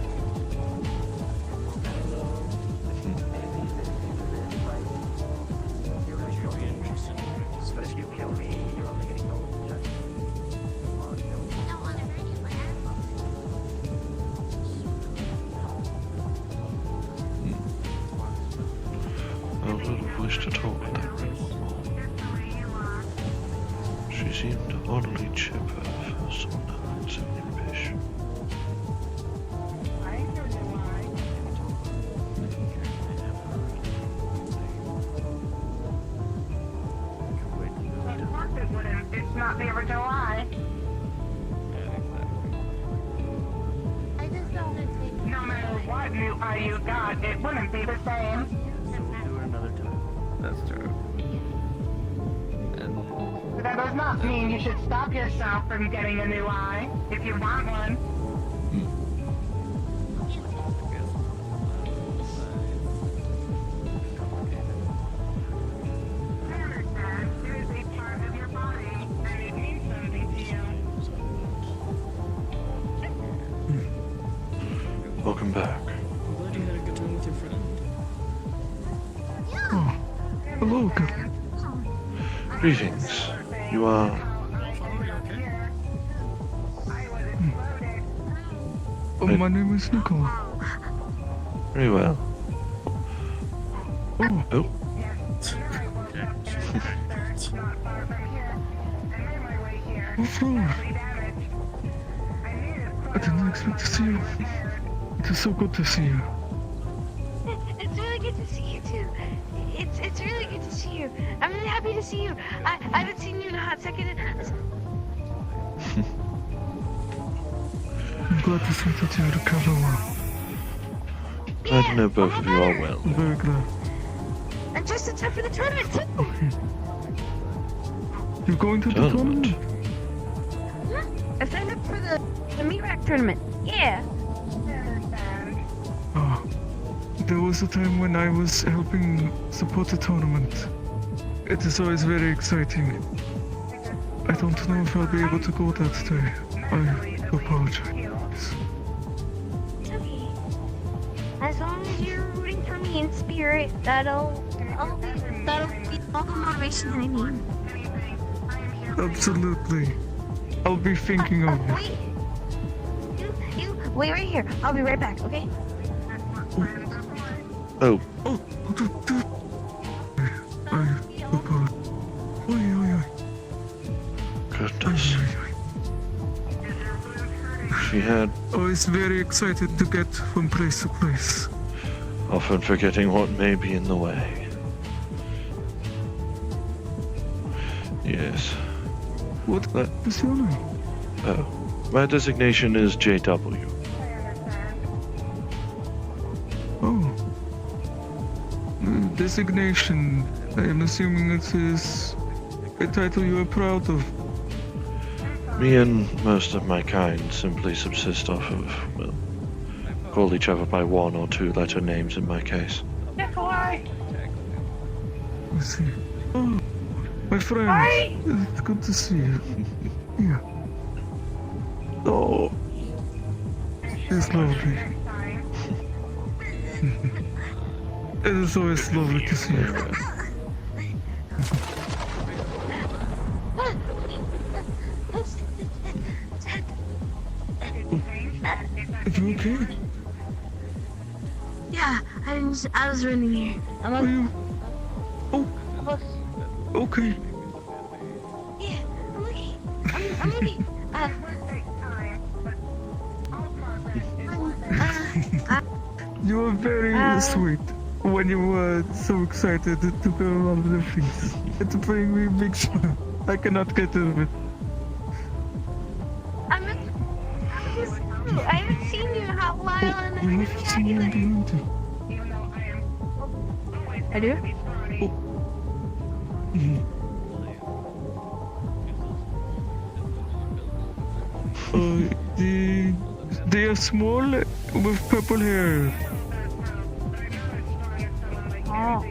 R: So if you kill me, you're only getting no judgment.
C: I would have wished to talk with that rebel more. She seemed oddly chipper for someone so impish.
G: Of course it wouldn't. It's not the original eye. No matter what new eye you got, it wouldn't be the same.
L: Do it another time.
B: That's true.
G: But that does not mean you should stop yourself from getting a new eye if you want one. I understand. It is a part of your body, and it means something to you.
C: Welcome back.
L: I'm glad you had a good time with your friend.
D: Oh, hello, good.
C: Greetings. You are...
D: Oh, my name is Nicole.
C: Very well.
D: Oh.
C: Oh.
D: What's wrong? I didn't expect to see you. It is so good to see you.
X: It's really good to see you too. It's really good to see you. I'm really happy to see you. I haven't seen you in a hot second.
D: I'm glad to see that you recover well.
C: Glad to know both of you are well.
D: I'm very glad.
X: And just in time for the tournament too.
D: You're going to the tournament?
X: I signed up for the meat rack tournament. Yeah.
D: Oh, there was a time when I was helping support the tournament. It is always very exciting. I don't know if I'll be able to go that day. I apologize.
X: Okay. As long as you're rooting for me in spirit, that'll be all the motivation that I need.
D: Absolutely. I'll be thinking of you.
X: You wait right here. I'll be right back, okay?
C: Oh.
D: I apologize.
C: Goodness. She had...
D: I was very excited to get from place to place.
C: often forgetting what may be in the way. Yes.
D: What is your name?
C: Oh, my designation is JW.
D: Oh. Designation. I am assuming it is a title you are proud of.
C: Me and most of my kind simply subsist off of, well, call each other by one or two letter names in my case.
G: Nikolai!
D: I see. Oh, my friend.
G: Hi.
D: It's good to see you. Yeah. Oh. It's lovely. It is always lovely to see you. Are you okay?
X: Yeah, I was running here. I'm
D: Are you Oh. Okay.
X: Yeah, I'm looking. I'm looking.
D: You were very sweet when you were so excited to go on the things. It brings me a big smile. I cannot get rid of it.
X: I haven't seen you in a hot while, and
D: You have seen me behind you.
X: I do.
D: They are small with purple hair.
X: Oh.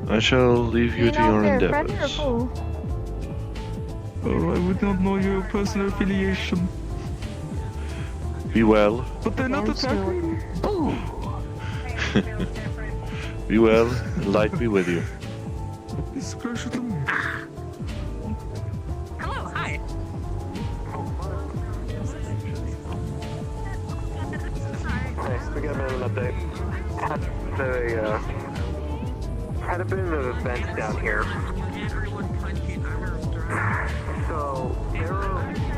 C: I shall leave you to your endeavors.
D: Oh, I would not know your personal affiliation.
C: Be well.
D: But they're not attacking.
C: Be well, and light be with you.
D: It's closer to me.
V: Hello, hi.
R: Hey, we got a bit of an update. Had a bit of an event down here. So, there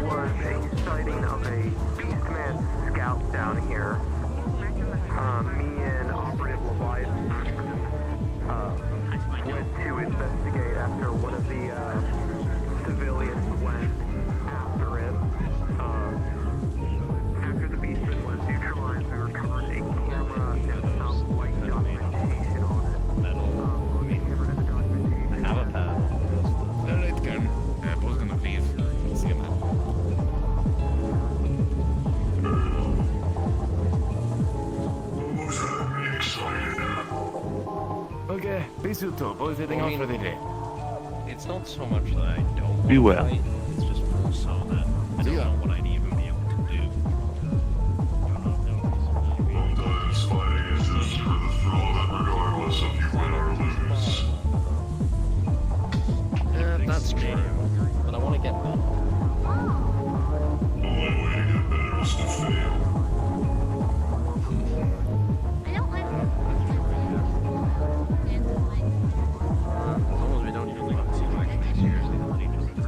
R: was a sighting of a Beastman scout down here. Me and Operative Leviathan went to investigate after one of the civilians went after it. After the Beastman was neutralized, we recovered a camera and some white documentation on it.
B: I have a pad. Alright, gun. Apple's gonna leave. See him out.
J: Okay, peace out, boys. Heading off for the day.
N: It's not so much that I don't
C: Be
N: want to
C: well.
N: fight, it's just more so that I don't know what I'd even be able to do.
K: Sometimes fighting is just for the thrill of it, regardless if you win or lose.
N: That's true. But I want to get better.
K: The only way to get better is to fail.
N: As long as we don't usually get too much seriously, the money just sits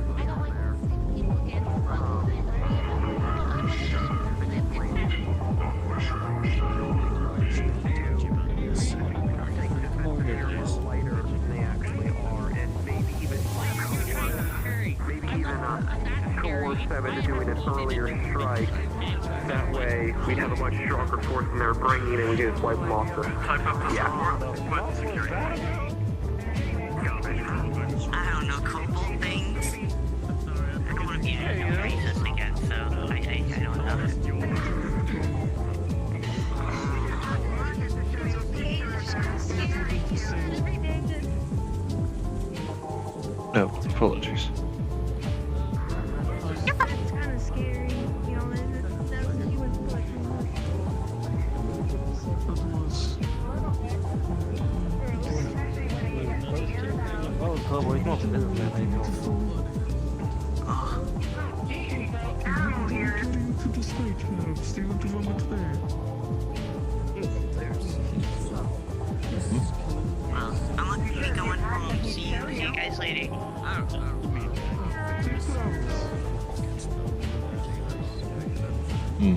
R: lighter than they actually are, and maybe even towards them into doing an earlier strike. That way, we'd have a much stronger force than they're bringing, and we can just wipe them off the. Yeah.
V: I don't know, cobalt things. I don't want to be racist again, so I don't know.
C: No, apologies.
X: It's kind of scary, you know. That was a human foot.
L: Oh, Cowboy, come on, business, man. How you
D: Getting to the stage now. Stay with the moment there.
V: Well, I'm looking to be going home. See you guys later.
C: Hmm.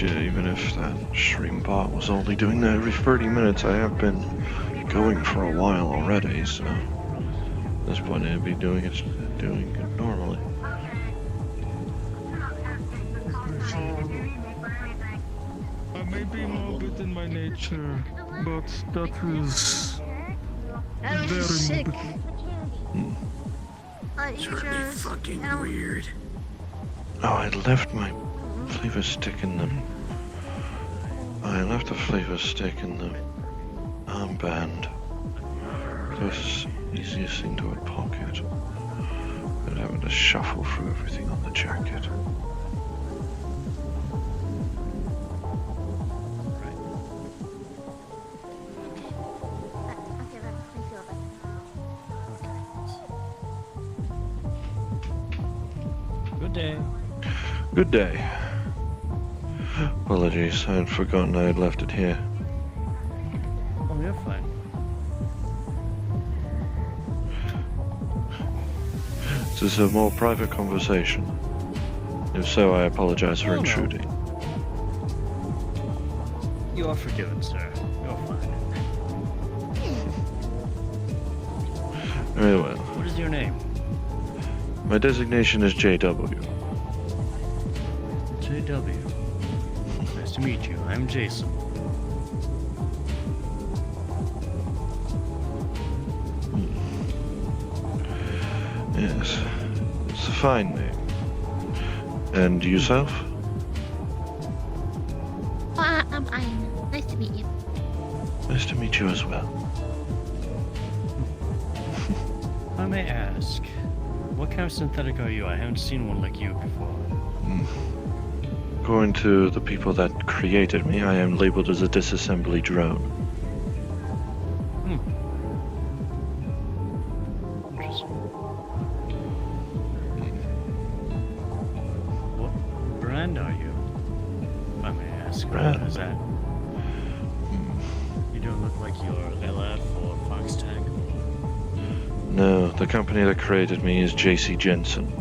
C: Even if that stream bot was only doing that every 30 minutes, I have been going for a while already, so at this point I'd be doing it normally.
D: I may be morbid in my nature, but that is
X: That was
D: very
X: sick.
D: morbid.
X: It's really fucking
K: weird.
C: Oh, I left my flavor stick in the... I left the flavor stick in the armband. Because easiest thing to a pocket. But having to shuffle through everything on the jacket.
L: Good day.
C: Good day. Apologies, I had forgotten I had left it here.
L: Oh, you're fine.
C: Is this a more private conversation? If so, I apologize for intruding.
L: You are forgiven, sir. You're fine.
C: Very well.
L: What is your name?
C: My designation is JW.
L: JW. Nice to meet you. I'm Jason.
C: Yes, it's a fine name. And yourself?
X: Oh, I'm Ayn. Nice to meet you.
C: Nice to meet you as well.
L: I may ask, what kind of synthetic are you? I haven't seen one like you before.
C: According to the people that created me, I am labeled as a disassembly drone.
L: Interesting. What brand are you? If I may ask.
C: Brand?
L: What is that? You don't look like you're LF or Foxtech.
C: No, the company that created me is JC Jensen.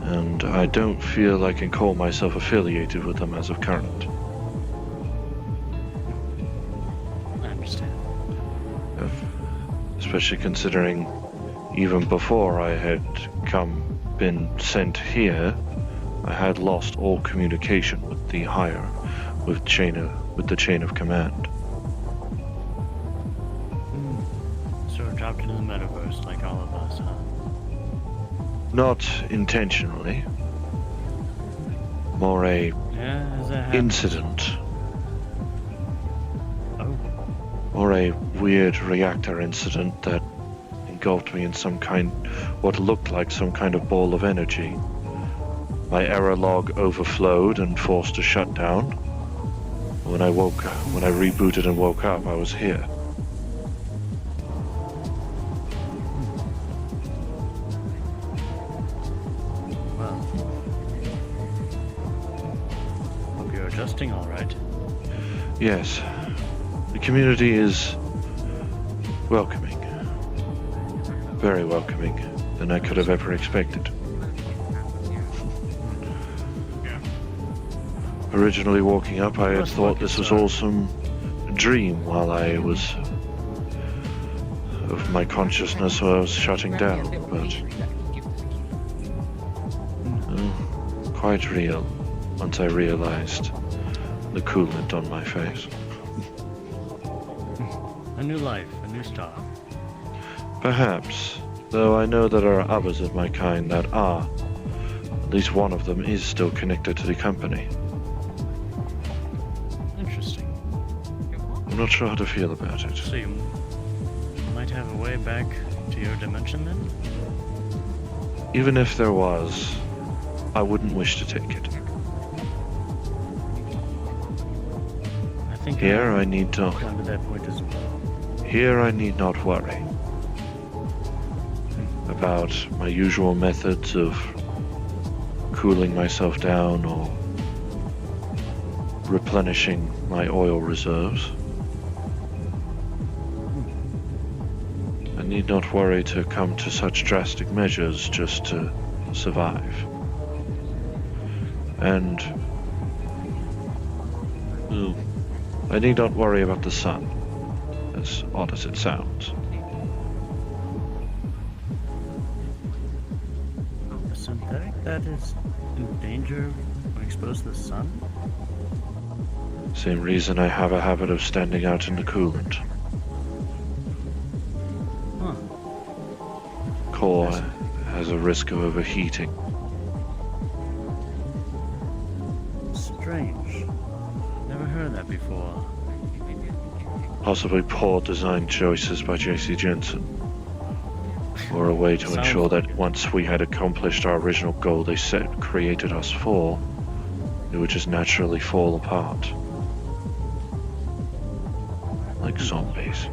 C: And I don't feel I can call myself affiliated with them as of current.
L: I understand.
C: Especially considering even before I had been sent here, I had lost all communication with the higher, with the chain of command.
L: Sort of dropped into the metaverse like all of us, huh?
C: Not intentionally. More a
L: Yeah, as that happens.
C: incident.
L: Oh.
C: Or a weird reactor incident that engulfed me in what looked like some kind of ball of energy. My error log overflowed and forced a shutdown. When I rebooted and woke up, I was here.
L: Well. Hope you're adjusting all right.
C: Yes. The community is welcoming. Very welcoming than I could have ever expected. Originally walking up, I had thought this was all some dream while I was of my consciousness while I was shutting down, but quite real once I realized the coolant on my face.
L: A new life, a new start.
C: Perhaps, though I know there are others of my kind that are. At least one of them is still connected to the company.
L: Interesting.
C: I'm not sure how to feel about it.
L: So you might have a way back to your dimension then?
C: Even if there was, I wouldn't wish to take it.
L: I think
C: Here I need to.
L: Come to that point as well.
C: Here I need not worry about my usual methods of cooling myself down or replenishing my oil reserves. I need not worry to come to such drastic measures just to survive. And I need not worry about the sun, as odd as it sounds.
L: A synthetic that is in danger when exposed to the sun?
C: Same reason I have a habit of standing out in the coolant.
L: Huh.
C: Core has a risk of overheating.
L: Strange. Never heard that before.
C: possibly poor design choices by JC Jensen. Or a way to
L: Sounds
C: ensure
L: like
C: that once we had accomplished our original goal they created us for, it would just naturally fall apart. Like zombies.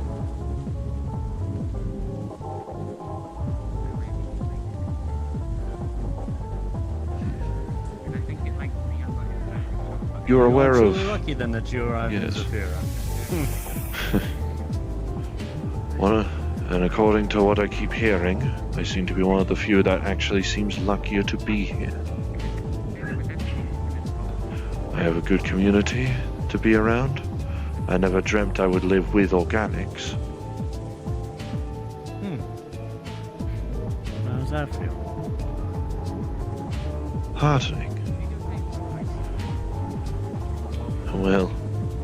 C: You're aware
L: You're
C: of...
L: actually lucky then that you arrived in
C: Yes.
L: Zafira.
C: And according to what I keep hearing, I seem to be one of the few that actually seems luckier to be here. I have a good community to be around. I never dreamt I would live with organics.
L: How does that feel?
C: Heartening. Well,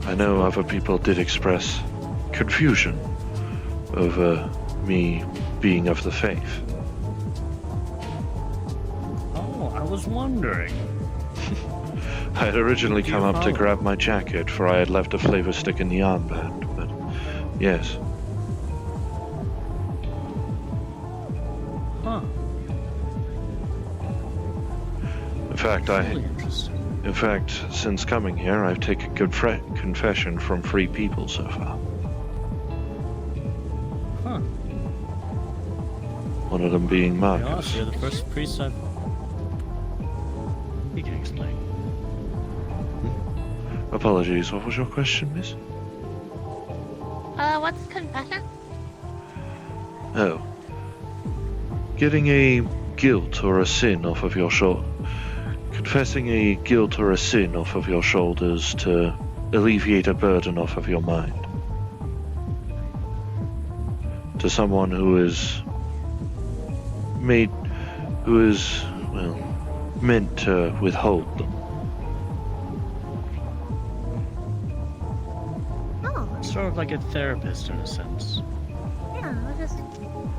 C: I know other people did express confusion over me being of the faith.
L: Oh, I was wondering.
C: I had originally come up to grab my jacket, for I had left a flavor stick in the armband, but yes.
L: Huh.
C: In fact, since coming here, I've taken confession from 3 people so far.
L: Huh.
C: One of them being Marcus.
L: Honestly, you're the first priest I've... You can explain.
C: Apologies, what was your question, miss?
X: What's confession?
C: Oh. Getting a guilt or a sin off of your shoulder. Confessing a guilt or a sin off of your shoulders to alleviate a burden off of your mind. To someone who is meant to withhold them.
X: Oh.
L: Sort of like a therapist in a sense.
X: Yeah, what is it?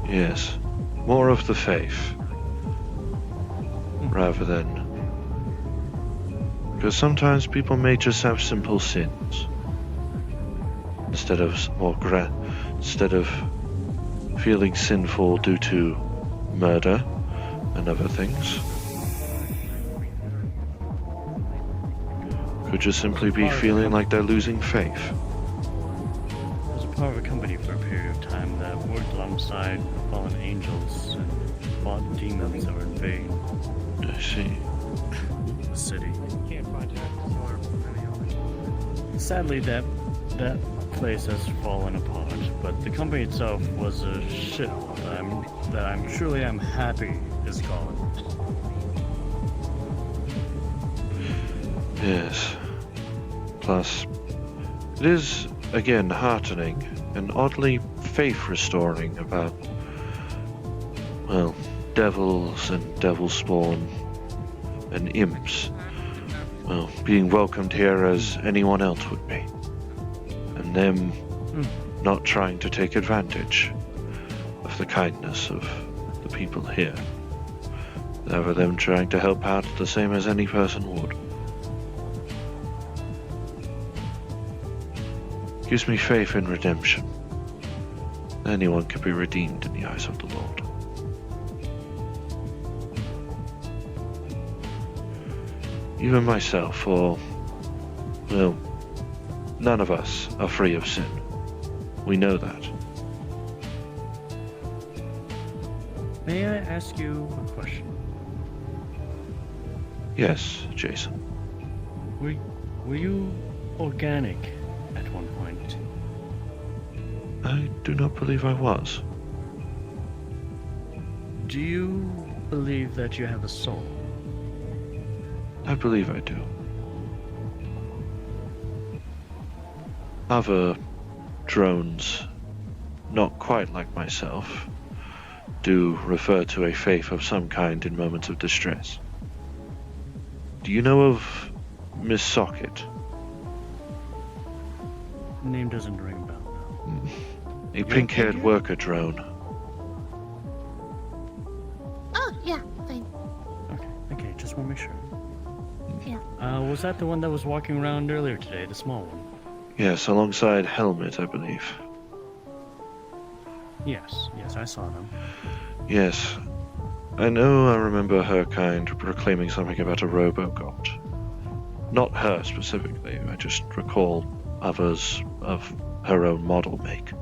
C: Yes. More of the faith. Rather than... Because sometimes people may just have simple sins. Instead of feeling sinful due to murder and other things. Could just simply be feeling like they're losing faith.
L: I was a part of a company for a period of time that worked alongside fallen angels and fought demons that were invading
C: I see.
L: the city.
N: Can't contact or any other.
L: Sadly, that place has fallen apart, but the company itself was a shithole that I'm truly am happy is gone.
C: Yes. Plus, it is, again, heartening and oddly faith-restoring about, well, devils and devil spawn and imps, well, being welcomed here as anyone else would be. And them not trying to take advantage of the kindness of the people here. Rather them trying to help out the same as any person would. Gives me faith in redemption. Anyone can be redeemed in the eyes of the Lord. Even myself, or, well, none of us are free of sin. We know that.
L: May I ask you a question?
C: Yes, Jason.
L: Were you organic at one point?
C: I do not believe I was.
L: Do you believe that you have a soul?
C: I believe I do. Other drones, not quite like myself, do refer to a faith of some kind in moments of distress. Do you know of Miss Socket?
L: Name doesn't ring a bell.
C: A pink-haired worker drone.
X: Oh, yeah, fine.
L: Okay, just want to make sure.
X: Yeah.
L: Was that the one that was walking around earlier today, the small one?
C: Yes, alongside Helmet, I believe.
L: Yes, I saw them.
C: Yes. I remember her kind proclaiming something about a robo-god. Not her specifically, I just recall others of her own model make.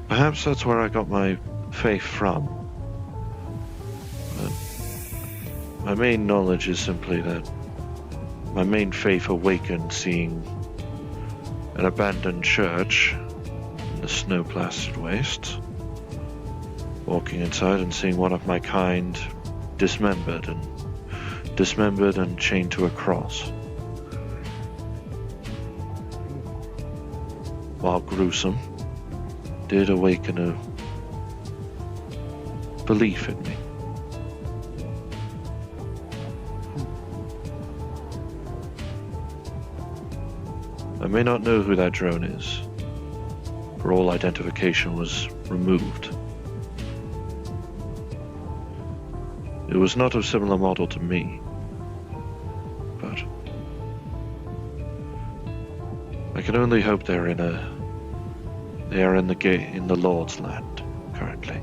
C: Perhaps that's where I got my faith from. But my main knowledge is simply that my main faith awakened seeing an abandoned church in the snow-plastered wastes, walking inside and seeing one of my kind dismembered and chained to a cross. While gruesome, did awaken a belief in me. I may not know who that drone is, for all identification was removed. It was not of similar model to me, but I can only hope they are in the Lord's land currently.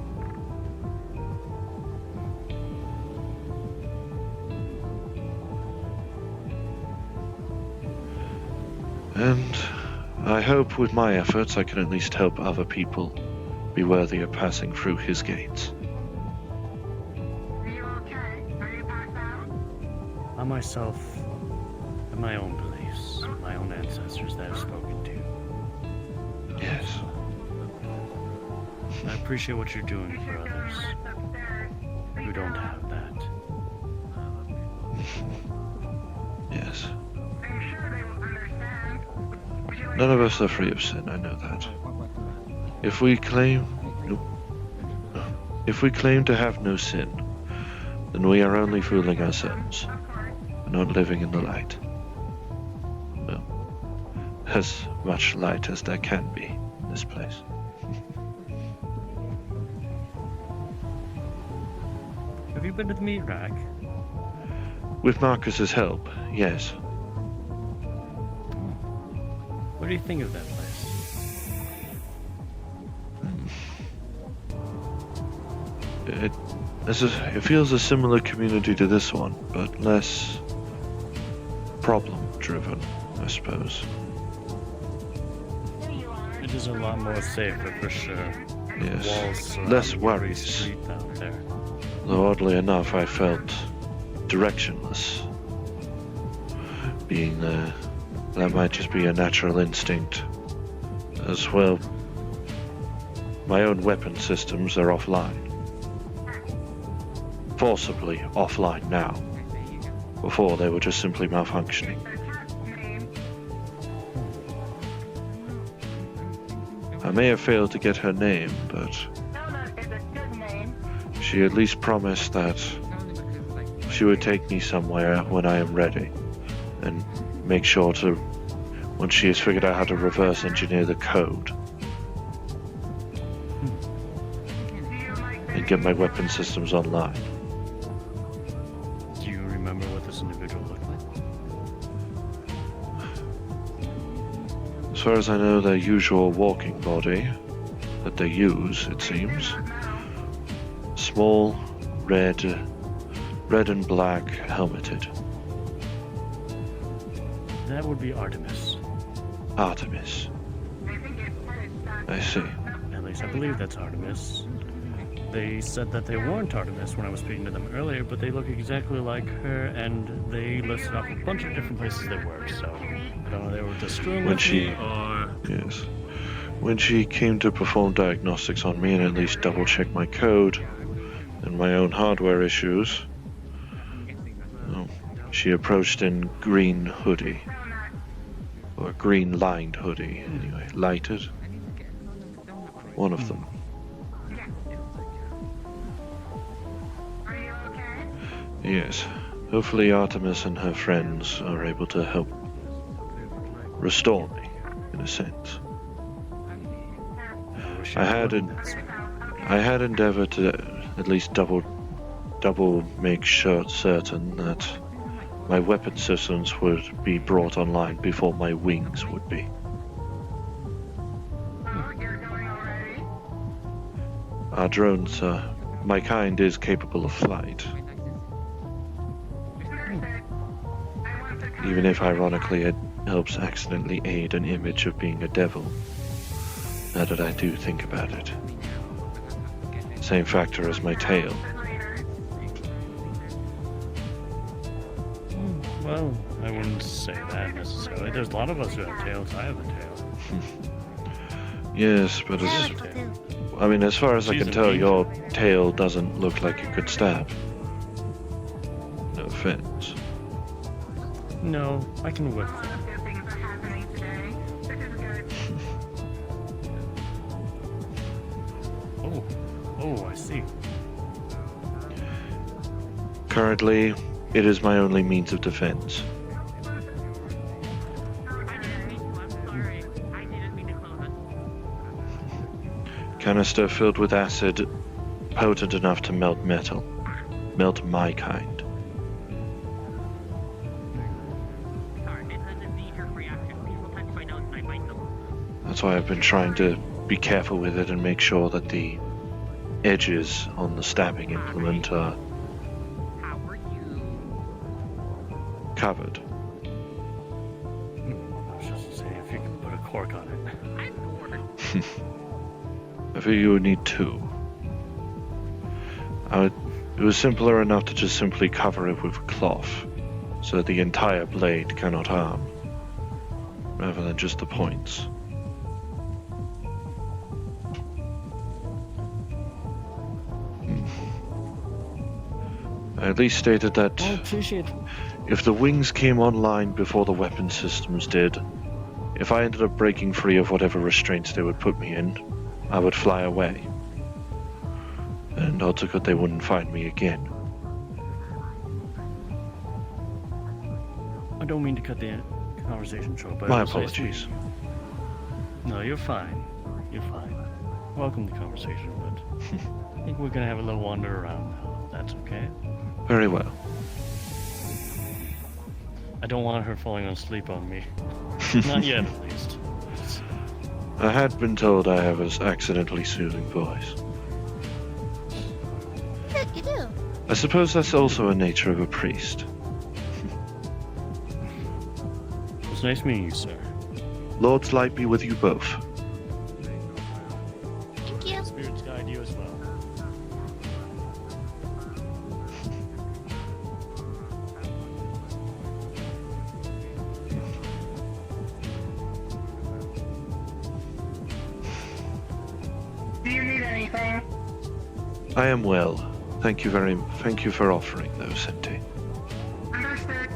C: And I hope with my efforts I can at least help other people be worthy of passing through his gates.
L: I myself have my own beliefs, my own ancestors that I've spoken to.
C: Yes.
L: I appreciate what you're doing for others who don't have that.
C: Yes. None of us are free of sin, I know that. If we claim to have no sin, then we are only fooling ourselves, and not living in the light. Well, as much light as there can be in this place.
L: Have you been to the meat rack?
C: With Marcus's help, yes.
L: What do you think of that place?
C: It feels a similar community to this one, but less problem-driven, I suppose.
L: It is a lot more safer for sure.
C: Yes,
L: Walls
C: less
L: surround every
C: worries.
L: street out there.
C: Though oddly enough, I felt directionless. Being there, that might just be a natural instinct. As well, my own weapon systems are offline. Forcibly offline now. Before, they were just simply malfunctioning. I may have failed to get her name, but she at least promised that she would take me somewhere when I am ready, and make sure to, once she has figured out how to reverse engineer the code, and get my weapon systems online.
L: Do you remember what this individual looked like?
C: As far as I know, their usual walking body that they use, it seems. Small, red and black, helmeted.
L: That would be Artemis.
C: Artemis. I see.
L: At least I believe that's Artemis. They said that they weren't Artemis when I was speaking to them earlier, but they look exactly like her, and they listed off a bunch of different places they worked, so I don't know if they were just screwing with me, or...
C: Yes. When she came to perform diagnostics on me and at least double-check my code and my own hardware issues, she approached in green hoodie. Or green lined hoodie, anyway. Lighted. One of them. Yes. Hopefully Artemis and her friends are able to help restore me, in a sense. I had endeavored to at least double make certain that my weapon systems would be brought online before my wings would be. Our drones, my kind is capable of flight. Even if ironically it helps accidentally aid an image of being a devil. Now that I do think about it. Same factor as my tail.
L: Well, I wouldn't say that necessarily. There's a lot of us who have tails. I have a tail.
C: Yes, but I mean, as far as I
L: She's
C: can
L: a
C: tell,
L: danger.
C: your tail doesn't look like you could stab. No offense.
L: No, I can whip. Oh, I see.
C: Currently, it is my only means of defense. Canister filled with acid, potent enough to melt metal. Melt my kind. That's why I've been trying to be careful with it and make sure that the edges on the stabbing implement are covered.
L: I was just saying, if you can put a cork on it.
C: I figure you would need two. It was simpler enough to just simply cover it with cloth, so that the entire blade cannot harm, rather than just the points. I at least stated that
L: I appreciate it.
C: if the wings came online before the weapon systems did, if I ended up breaking free of whatever restraints they would put me in, I would fly away. And odds are good they wouldn't find me again.
L: I don't mean to cut the conversation short, but
C: My
L: it was nice to
C: apologies.
L: meet you. No, you're fine. You're fine. Welcome to the conversation, but I think we're gonna have a little wander around now. That's okay.
C: Very well.
L: I don't want her falling asleep on me. Not yet, at least.
C: I had been told I have an accidentally soothing voice.
X: You do.
C: I suppose that's also a nature of a priest.
L: It's nice meeting you, sir.
C: Lord's light be with you both.
X: Thank you.
L: Spirits guide you as well.
G: Do you need anything?
C: I am well. Thank you for offering those, Senti.
G: Understood.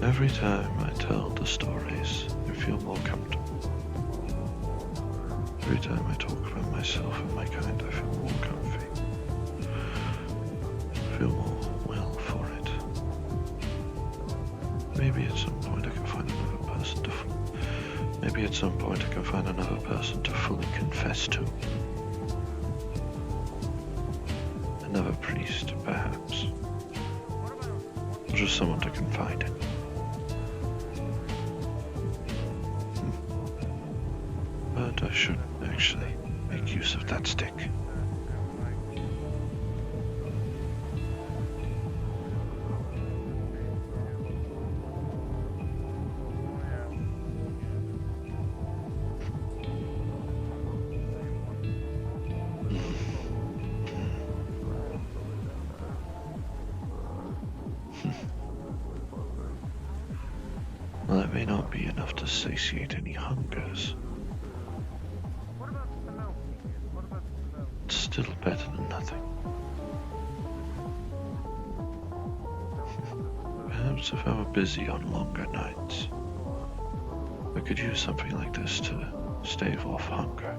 C: Every time I tell the stories, I feel more comfortable. Every time I talk about myself and my kind, I feel more comfy. I feel more well for it. Maybe at some point I can find another person to. Maybe at some point I can find another person to fully confess to. Another priest, perhaps. Or just someone to confide in. But I should actually make use of that stick. Well, that may not be enough to satiate any hungers. It's still better than nothing. Perhaps if I were busy on longer nights, I could use something like this to stave off hunger.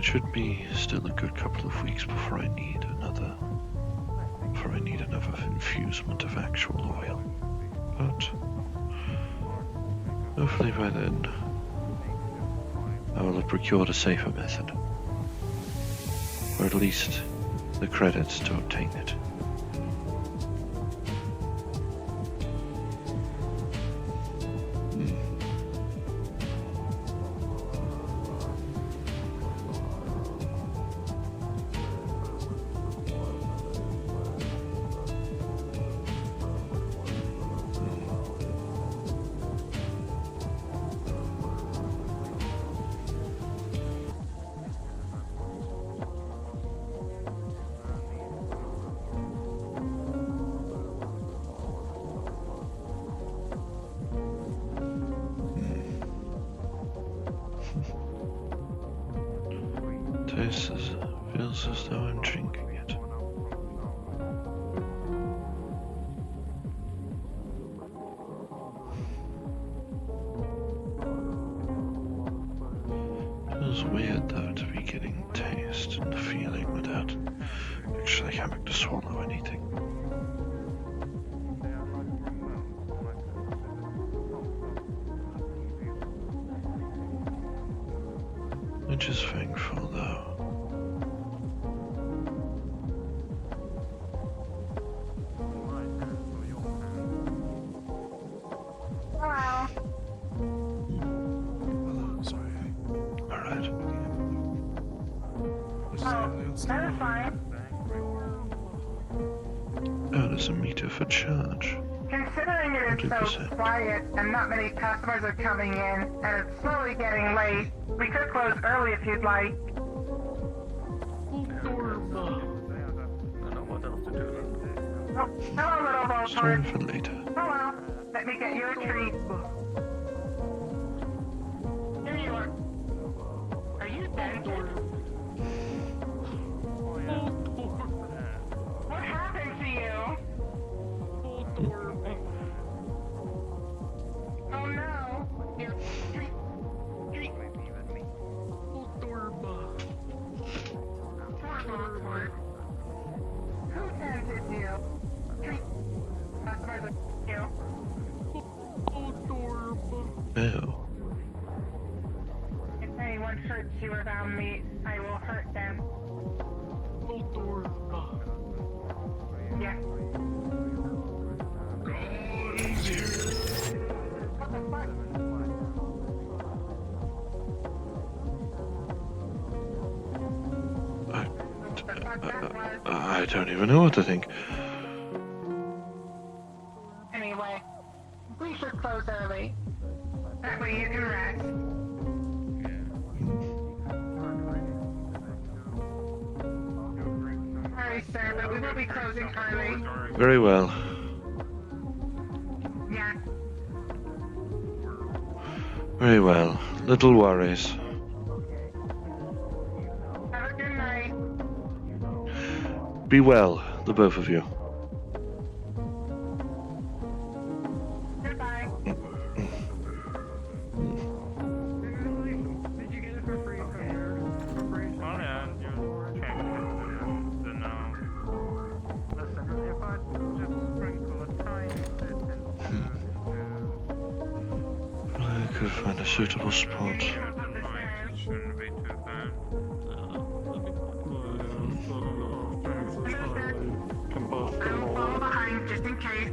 C: It should be still a good couple of weeks before I need another infusement of actual oil. But hopefully by then I will have procured a safer method. Or at least the credits to obtain it. Feels as though I'm drinking it. Feels weird though to be getting taste and feeling without actually having to swallow anything. Which is thankful though. A meter for charge.
G: Considering it is
C: 100%.
G: so quiet and not many customers are coming in, and it's slowly getting late, we could close early if you'd like. Oh, hello, little
C: Sorry
G: Voltorb.
C: for later.
G: Hello. Let me get you a treat. Here you are. Are you dented? What happened to you? Oh no! Here, treat. Who dented you? Treat. Customers are you.
C: Ew.
G: If anyone hurts you around me, I will hurt them. Yeah. What the fuck?
C: I don't even know what to think.
G: Anyway, we should close early. That way you can rest. Sorry, sir, but we will be closing early.
C: Very well.
G: Yeah.
C: Very well. Little worries.
G: Have a good night.
C: Be well, the both of you.
G: Goodbye.
C: I could find a suitable spot.
G: Follow behind just in case.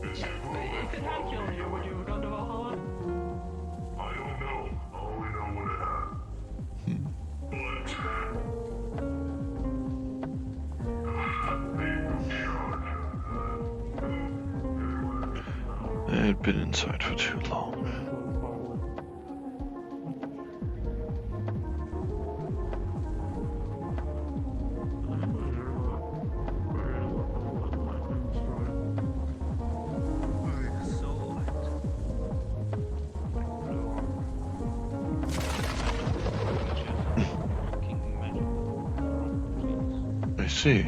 K: It's
H: If it had killed you, would you have gone to Valhalla?
K: I don't know. I only know what it had.
C: I had been inside for too long. I see.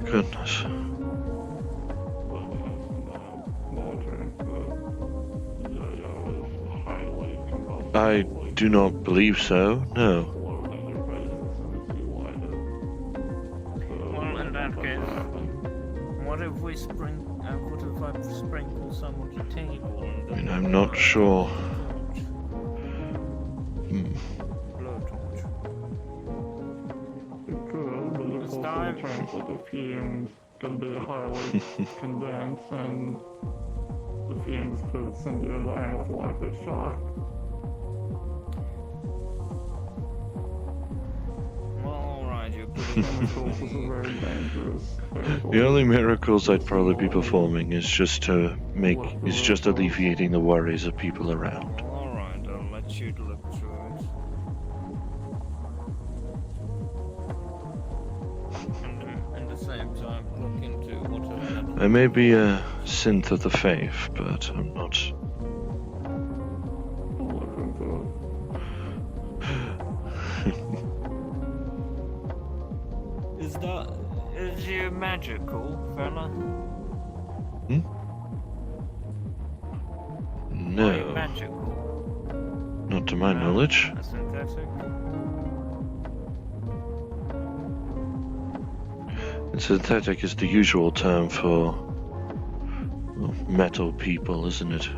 C: Goodness. I do not believe so, no.
O: Well, in that case, what if we what if I sprinkle some on the table? And
C: I mean, I'm not sure.
O: Blowtorch.
I: It's time. The fumes can be highly condensed, and the fumes could send you into anaphylactic shock. Chemicals is a very dangerous thing.
C: The only miracles I'd probably be performing is just alleviating the worries of people around.
O: Alright, I'll let you look through it. And at the same time, look into whatever.
C: I may be a synth of the faith, but I'm not.
O: Is you magical, fella?
C: Hmm? No.
O: Are you magical?
C: Not to my knowledge.
O: A synthetic?
C: And synthetic is the usual term for metal people, isn't it?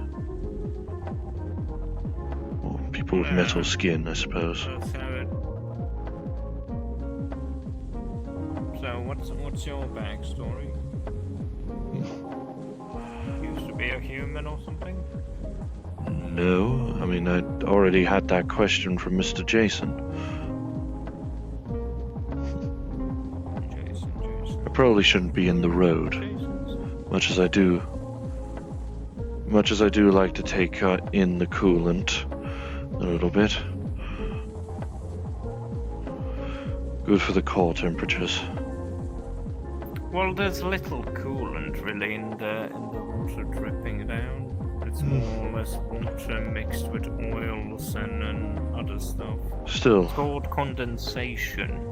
C: Or people with metal skin, I suppose.
O: So what's your backstory? Used to be a human or something?
C: No, I mean, I already had that question from Mr. Jason. I probably shouldn't be in the road, much as I do like to take in the coolant a little bit. Good for the core temperatures.
O: Well, there's little coolant really in the water dripping down. It's more or less water mixed with oils and other stuff.
C: Still.
O: It's called condensation.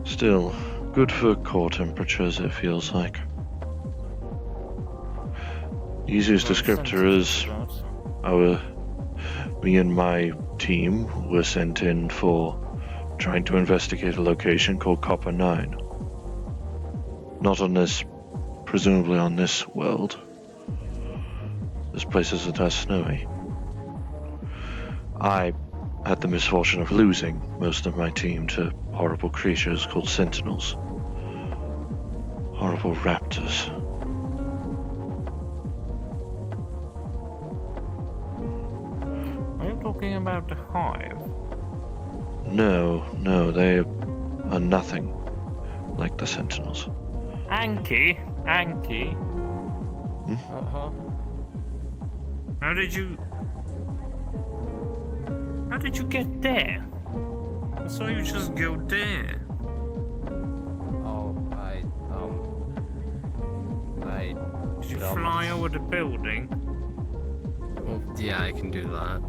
C: Still, good for core temperatures, it feels like. The easiest descriptor is me and my team were sent in for trying to investigate a location called Copper 9. Not on this, presumably on this world. This place isn't as snowy. I had the misfortune of losing most of my team to horrible creatures called Sentinels. Horrible raptors.
O: Are you talking about the hive?
C: No, they are nothing like the Sentinels.
O: Anki?
C: Hmm?
O: How did you get there? I saw you just go there.
N: Oh,
O: Did you fly over the building?
N: Well, yeah, I can do that.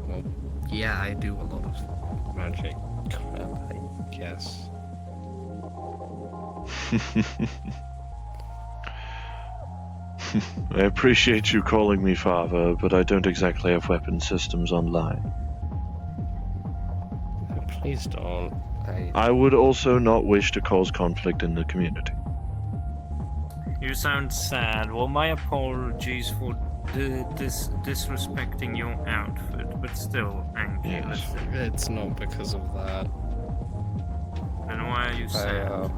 N: Well, yeah, I do a lot of magic crap, I guess.
C: I appreciate you calling me father, but I don't exactly have weapon systems online.
N: Please don't.
C: I would also not wish to cause conflict in the community.
O: You sound sad. Well, my apologies for disrespecting your outfit, but still, Anki, listen.
N: It's not because of that.
O: Then why are you sad?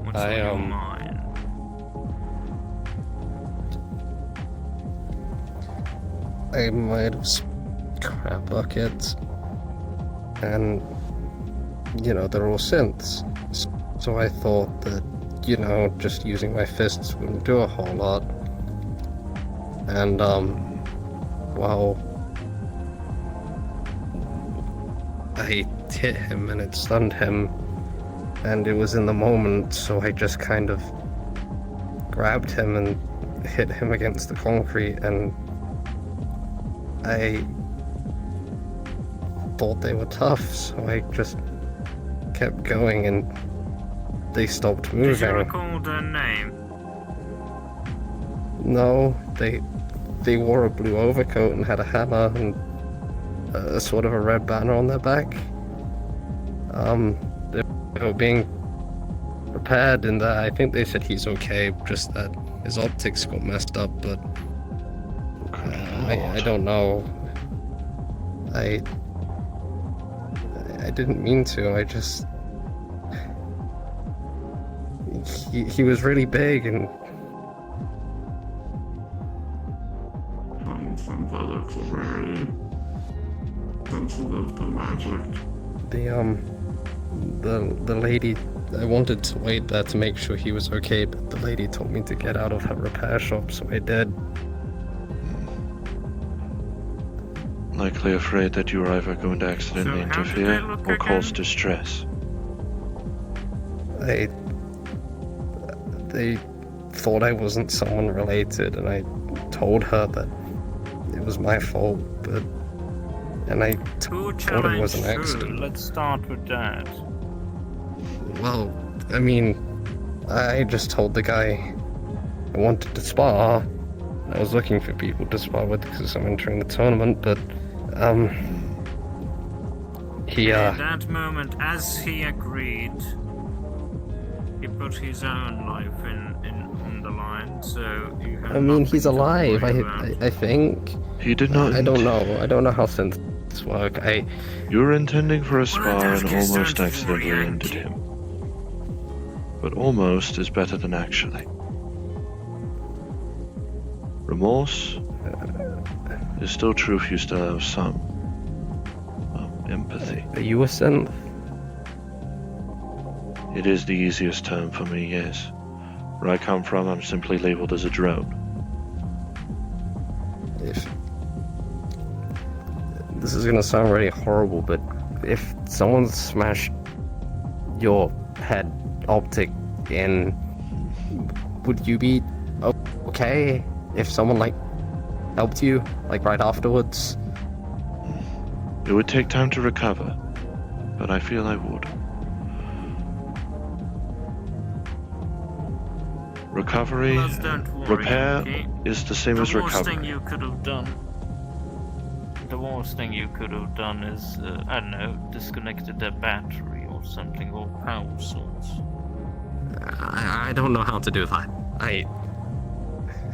O: What's on your mind?
N: I might have crap buckets, and you know they're all synths. So I thought that just using my fists wouldn't do a whole lot. And well, I hit him and it stunned him, and it was in the moment, so I just kind of grabbed him and hit him against the concrete, and I thought they were tough, so I just kept going and they stopped moving.
O: Did you recall their name?
N: No, they wore a blue overcoat and had a hammer and a sort of a red banner on their back. They were being repaired, and I think they said he's okay, just that his optics got messed up, but I don't know. I didn't mean to, I just... He was really big and... The lady, I wanted to wait there to make sure he was okay, but the lady told me to get out of her repair shop, so I did.
C: Likely afraid that you are either going to accidentally interfere or cause distress.
N: They thought I wasn't someone related, and I told her that it was my fault, and I thought it was an accident.
O: Let's start with that.
N: Well, I mean, I just told the guy I wanted to spar. I was looking for people to spar with because I'm entering the tournament, but he
O: At that moment, as he agreed, he put his own life on the line, so you have
N: I mean, he's
O: nothing to
N: alive,
O: worry about.
N: I think.
C: He did not...
N: I don't know how synths work.
C: You were intending for a spar and
O: case,
C: almost
O: don't
C: accidentally
O: worry,
C: ended him. But almost is better than actually. Remorse is still true if you still have some empathy.
N: Are you a synth?
C: It is the easiest term for me, yes. Where I come from, I'm simply labeled as a drone.
N: This is gonna sound really horrible, but if someone smashed your head optic in, would you be okay if someone helped you right afterwards?
C: It would take time to recover, but I feel I would. Recovery, repair is the same as
O: The worst
C: recovery.
O: thing you could have done is, I don't know, disconnected their battery or something, or power source.
N: I don't know how to do that.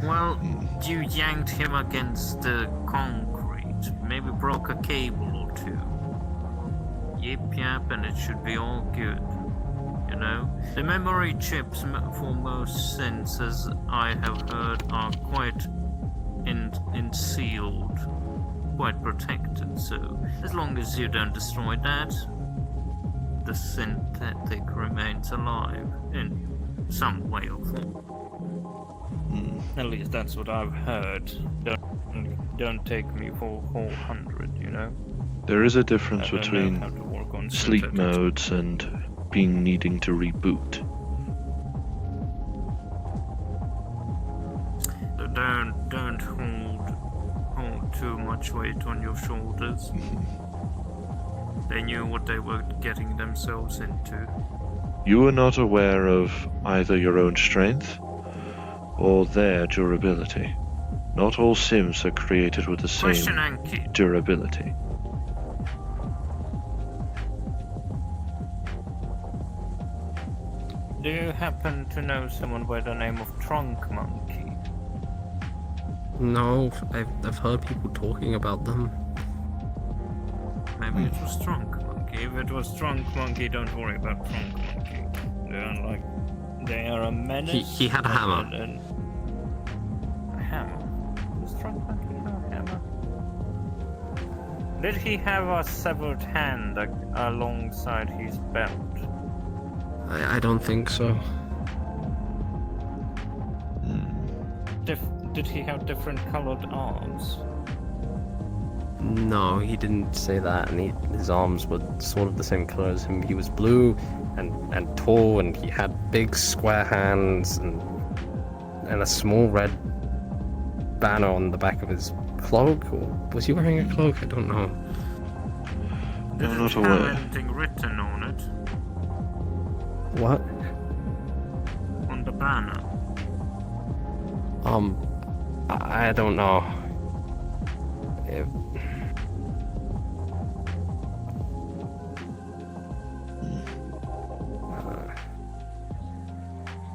O: Well, you yanked him against the concrete, maybe broke a cable or two. Yip yap, and it should be all good. You know? The memory chips for most sensors I have heard are quite sealed, quite protected, so as long as you don't destroy that, the synthetic remains alive in some way or form. At least that's what I've heard. Don't take me for 400, you know?
C: There is a difference
O: I don't know
C: between
O: how to work on
C: sleep
O: synthetics.
C: modes and needing to reboot.
O: So don't hold too much weight on your shoulders. They knew what they were getting themselves into.
C: You are not aware of either your own strength or their durability. Not all Sims are created with the
O: Question,
C: same
O: Anki.
C: durability.
O: Do you happen to know someone by the name of Trunk Monkey?
N: No, I've heard people talking about them.
O: Maybe it was Drunk Monkey. If it was Drunk Monkey, don't worry about Drunk Monkey. They are a menace.
N: He had a hammer.
O: A hammer? Does Drunk Monkey have a hammer? Did he have a severed hand alongside his belt?
N: I don't think so.
O: Did he have different colored arms?
N: No, he didn't say that, and his arms were sort of the same color as him. He was blue and tall, and he had big square hands and a small red banner on the back of his cloak. Or was he wearing a cloak? I don't know.
O: Did
C: I'm
O: it
C: not
O: have
C: aware.
O: anything written on it?
N: What?
O: On the banner?
N: I don't know.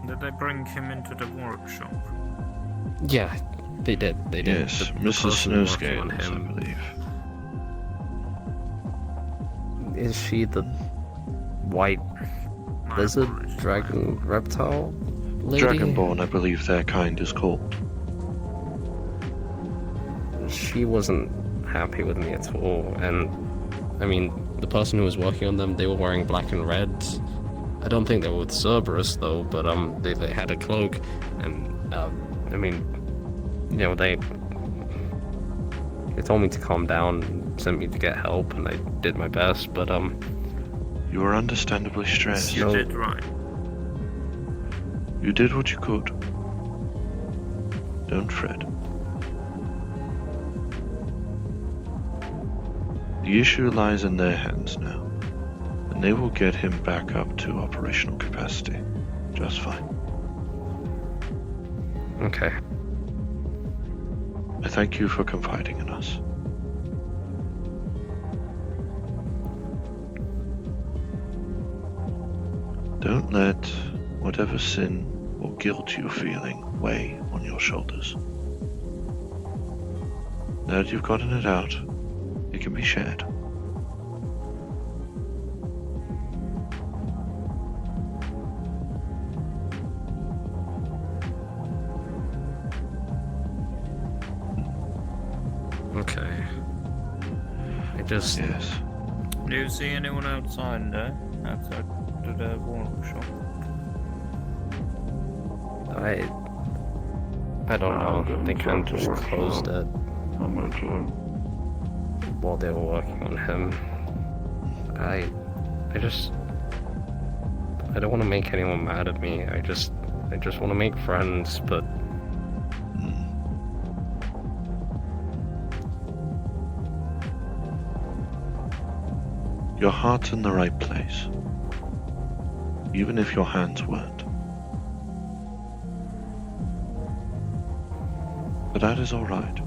O: Did they bring him into the workshop?
N: Yeah, they did. They did.
C: Yes,
N: The
C: Mrs.
N: person working
C: Snowscales,
N: on
C: I
N: him.
C: believe.
N: Is she the white lizard dragon reptile lady?
C: Dragonborn, I believe their kind is called.
N: She wasn't happy with me at all, and I mean, the person who was working on them, they were wearing black and red. I don't think they were with Cerberus though, but they had a cloak, and I mean, you know, they told me to calm down, sent me to get help, and I did my best, but
C: You were understandably stressed.
O: You did right.
C: You did what you could. Don't fret. The issue lies in their hands now, and they will get him back up to operational capacity just fine.
N: Okay.
C: I thank you for confiding in us. Don't let whatever sin or guilt you're feeling weigh on your shoulders. Now that you've gotten it out, it can be shared.
N: Okay. I just...
C: Yes.
O: Do you see anyone outside there? Outside the workshop?
N: I don't know. They kind of just closed it while they were working on him. I don't want to make anyone mad at me. I just want to make friends, but
C: Your heart's in the right place, even if your hands weren't. But that is all right.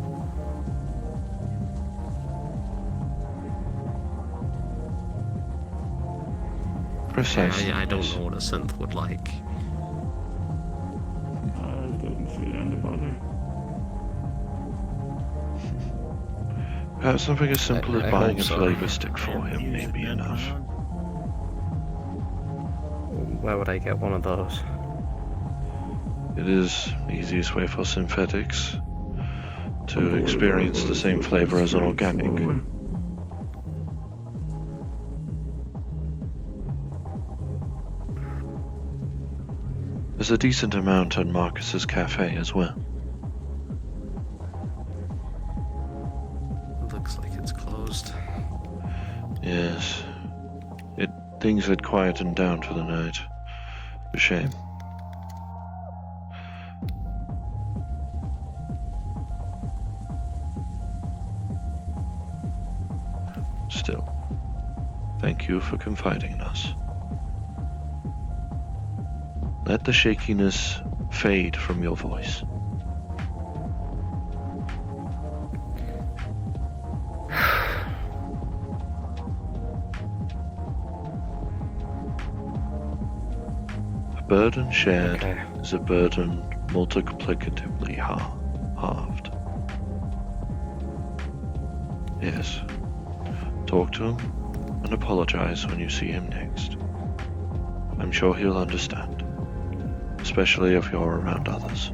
C: Precisely.
N: I don't know what a synth would like.
D: I didn't see anybody.
C: Perhaps something as simple
N: I
C: as buying
N: hope
C: a
N: so.
C: flavor stick for him may be enough.
N: Where would I get one of those?
C: It is the easiest way for synthetics to experience the same flavor as an organic. There's a decent amount at Marcus's cafe as well.
N: Looks like it's closed.
C: Yes. Things had quietened down for the night. A shame. Still, thank you for confiding in us. Let the shakiness fade from your voice. A burden shared is a burden multiplicatively halved. Yes. Talk to him and apologize when you see him next. I'm sure he'll understand, especially if you're around others.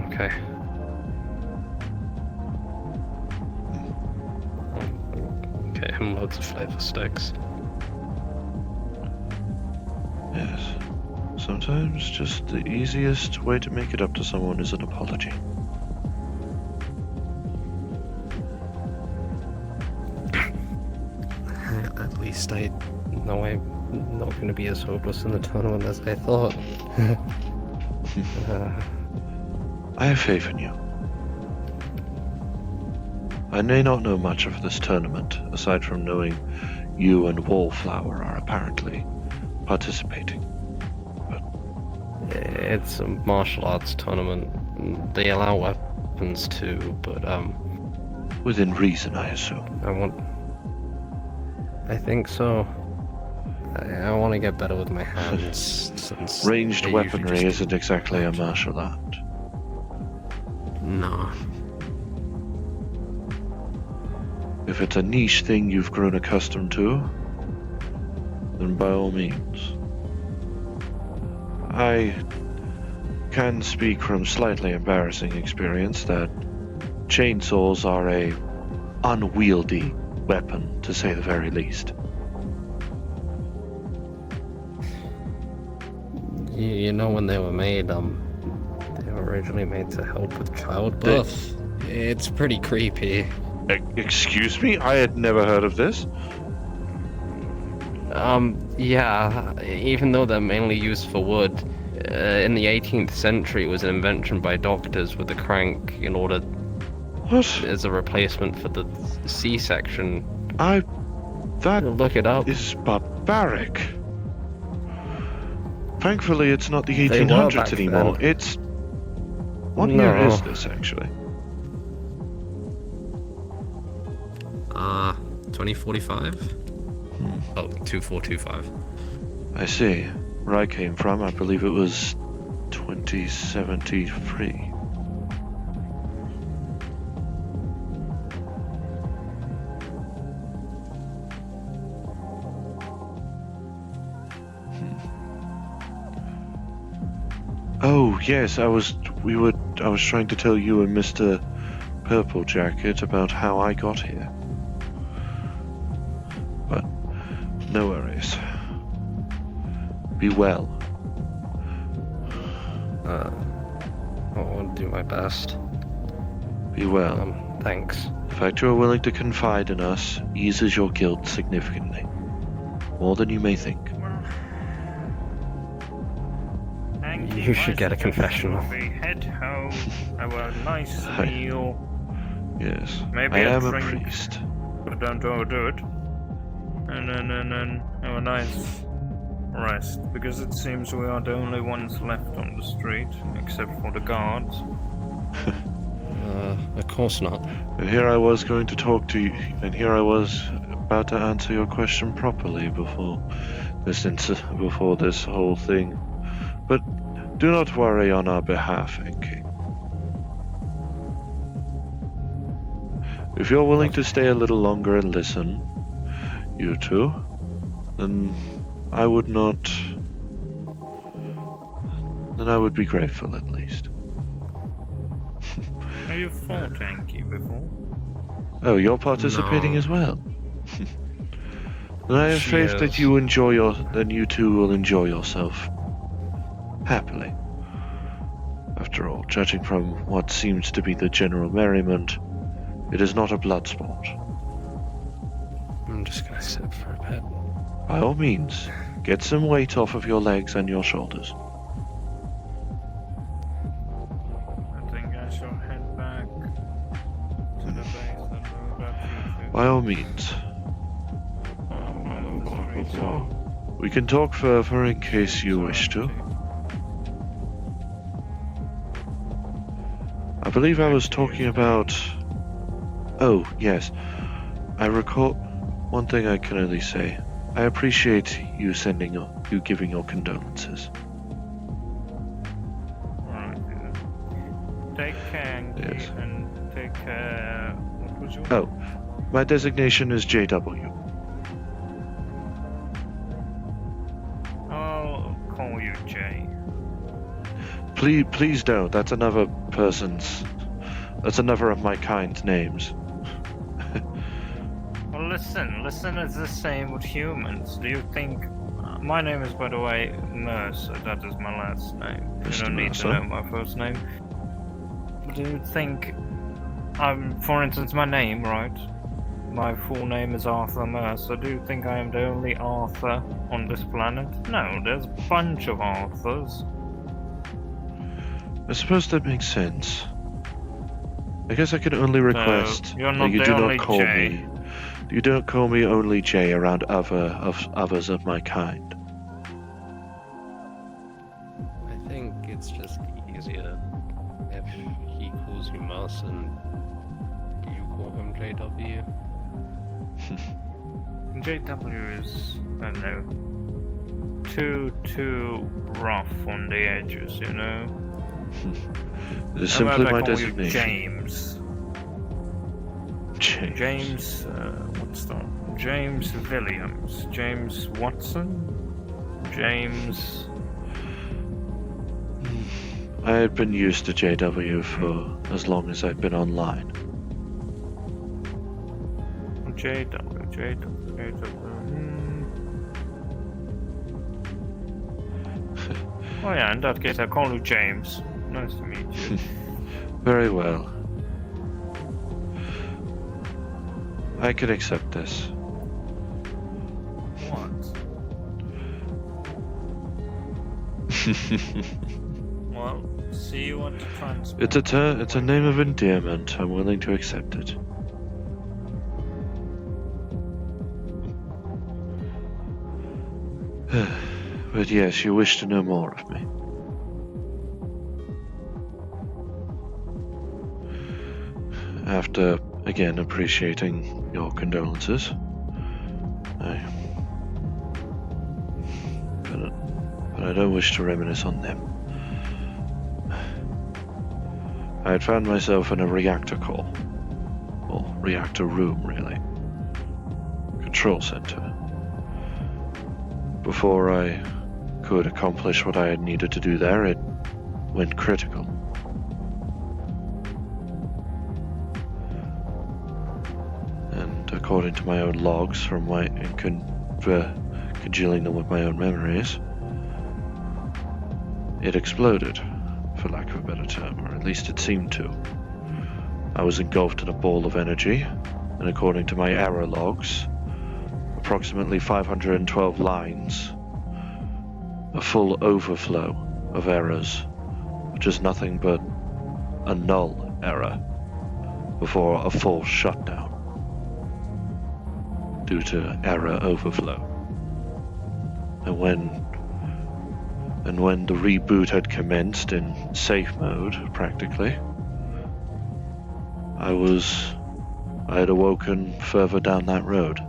N: Okay. Get him loads of flavor sticks.
C: Yes. Sometimes just the easiest way to make it up to someone is an apology.
N: At least I know I'm not going to be as hopeless in the tournament as I thought.
C: I have faith in you. I may not know much of this tournament, aside from knowing you and Wallflower are apparently participating.
N: It's a martial arts tournament. They allow weapons too, but
C: within reason, I assume.
N: I think so. I want to get better with my hands. Since
C: Ranged
N: they
C: weaponry
N: usually just-
C: isn't exactly a martial art.
N: No.
C: If it's a niche thing you've grown accustomed to, then by all means. I can speak from slightly embarrassing experience that chainsaws are a unwieldy weapon, to say the very least.
N: You know when they were made, they were originally made to help with childbirth. It's pretty creepy.
C: Excuse me? I had never heard of this.
N: Yeah, even though they're mainly used for wood, in the 18th century it was an invention by doctors with a crank in order as a replacement for the C-section.
C: Look
N: it up.
C: Is barbaric. Thankfully, it's not the
N: They were
C: 1800s
N: back
C: anymore.
N: then.
C: It's... What year
N: No.
C: is this, actually?
N: 2045? Oh, 2425.
C: I see. Where I came from, I believe it was 2073. Oh, yes, I was trying to tell you and Mr. Purple Jacket about how I got here. But no worries. Be well.
N: I'll do my best.
C: Be well.
N: Thanks.
C: The fact you are willing to confide in us eases your guilt significantly. More than you may think.
N: You should get a confessional.
O: We head home, have a nice meal.
C: Yes.
O: Maybe
C: I
O: a
C: am a
O: drink,
C: priest.
O: but don't overdo it. And then have a nice rest, because it seems we are the only ones left on the street, except for the guards.
N: Of course not.
C: And here I was going to talk to you, and here I was about to answer your question properly before this whole thing. But do not worry on our behalf, Enki. If you're willing to stay a little longer and listen, you two, then I would be grateful at least.
O: Have you fought Enki before?
C: Oh, you're participating
O: No.
C: as well. Then I have
O: She
C: faith that
O: is.
C: you two will enjoy yourself happily. After all, judging from what seems to be the general merriment, it is not a blood sport.
N: I'm just gonna sit for a bit.
C: By all means, get some weight off of your legs and your shoulders.
O: I think I shall head back to the base and move up you two.
C: By all means. We can talk further in case you wish to. I believe I was talking about... Oh, yes. I recall... One thing I can only say. I appreciate you giving your condolences.
O: Alright, take care, Enki,
C: Yes.
O: and take care
C: Oh, my designation is JW.
O: I'll call you Jay.
C: Please don't. That's another person's. That's another of my kind's names.
O: Well, listen is the same with humans. Do you think... my name is, by the way, Mercer. That is my last name. You
C: Mr.
O: don't need
C: Mercer?
O: to know my first name. But do you think... for instance, my name, right? My full name is Arthur Mercer. Do you think I am the only Arthur on this planet? No, there's a bunch of Arthurs.
C: I suppose that makes sense. I guess I can only request
O: you're
C: that
O: not
C: you
O: the
C: do
O: only
C: not call
O: Jay.
C: me. You don't call me only Jay around others of my kind.
E: I think it's just easier if he calls you Mouse and you call him JW.
O: JW is, I don't know, too rough on the edges, you know?
C: It is
O: How
C: simply
O: about I
C: my
O: call you
C: designation.
O: James. What's that? James Williams. James Watson? James...
C: I had been used to JW for as long as I've been online.
O: JW. Oh yeah, in that case I'll call you James. Nice to meet you.
C: Very well. I can accept this.
O: What? Well, see you at the transport.
C: It's a name of endearment. I'm willing to accept it. But yes, you wish to know more of me. After, again, appreciating your condolences, but I don't wish to reminisce on them. I had found myself in a reactor core, or reactor room, really. Control center. Before I could accomplish what I had needed to do there, it went critical. And according to my own logs from my congealing them with my own memories, it exploded, for lack of a better term, or at least it seemed to. I was engulfed in a ball of energy, and according to my error logs, approximately 512 lines, a full overflow of errors, which is nothing but a null error before a full shutdown due to error overflow. And when the reboot had commenced in safe mode, practically, I had awoken further down that road.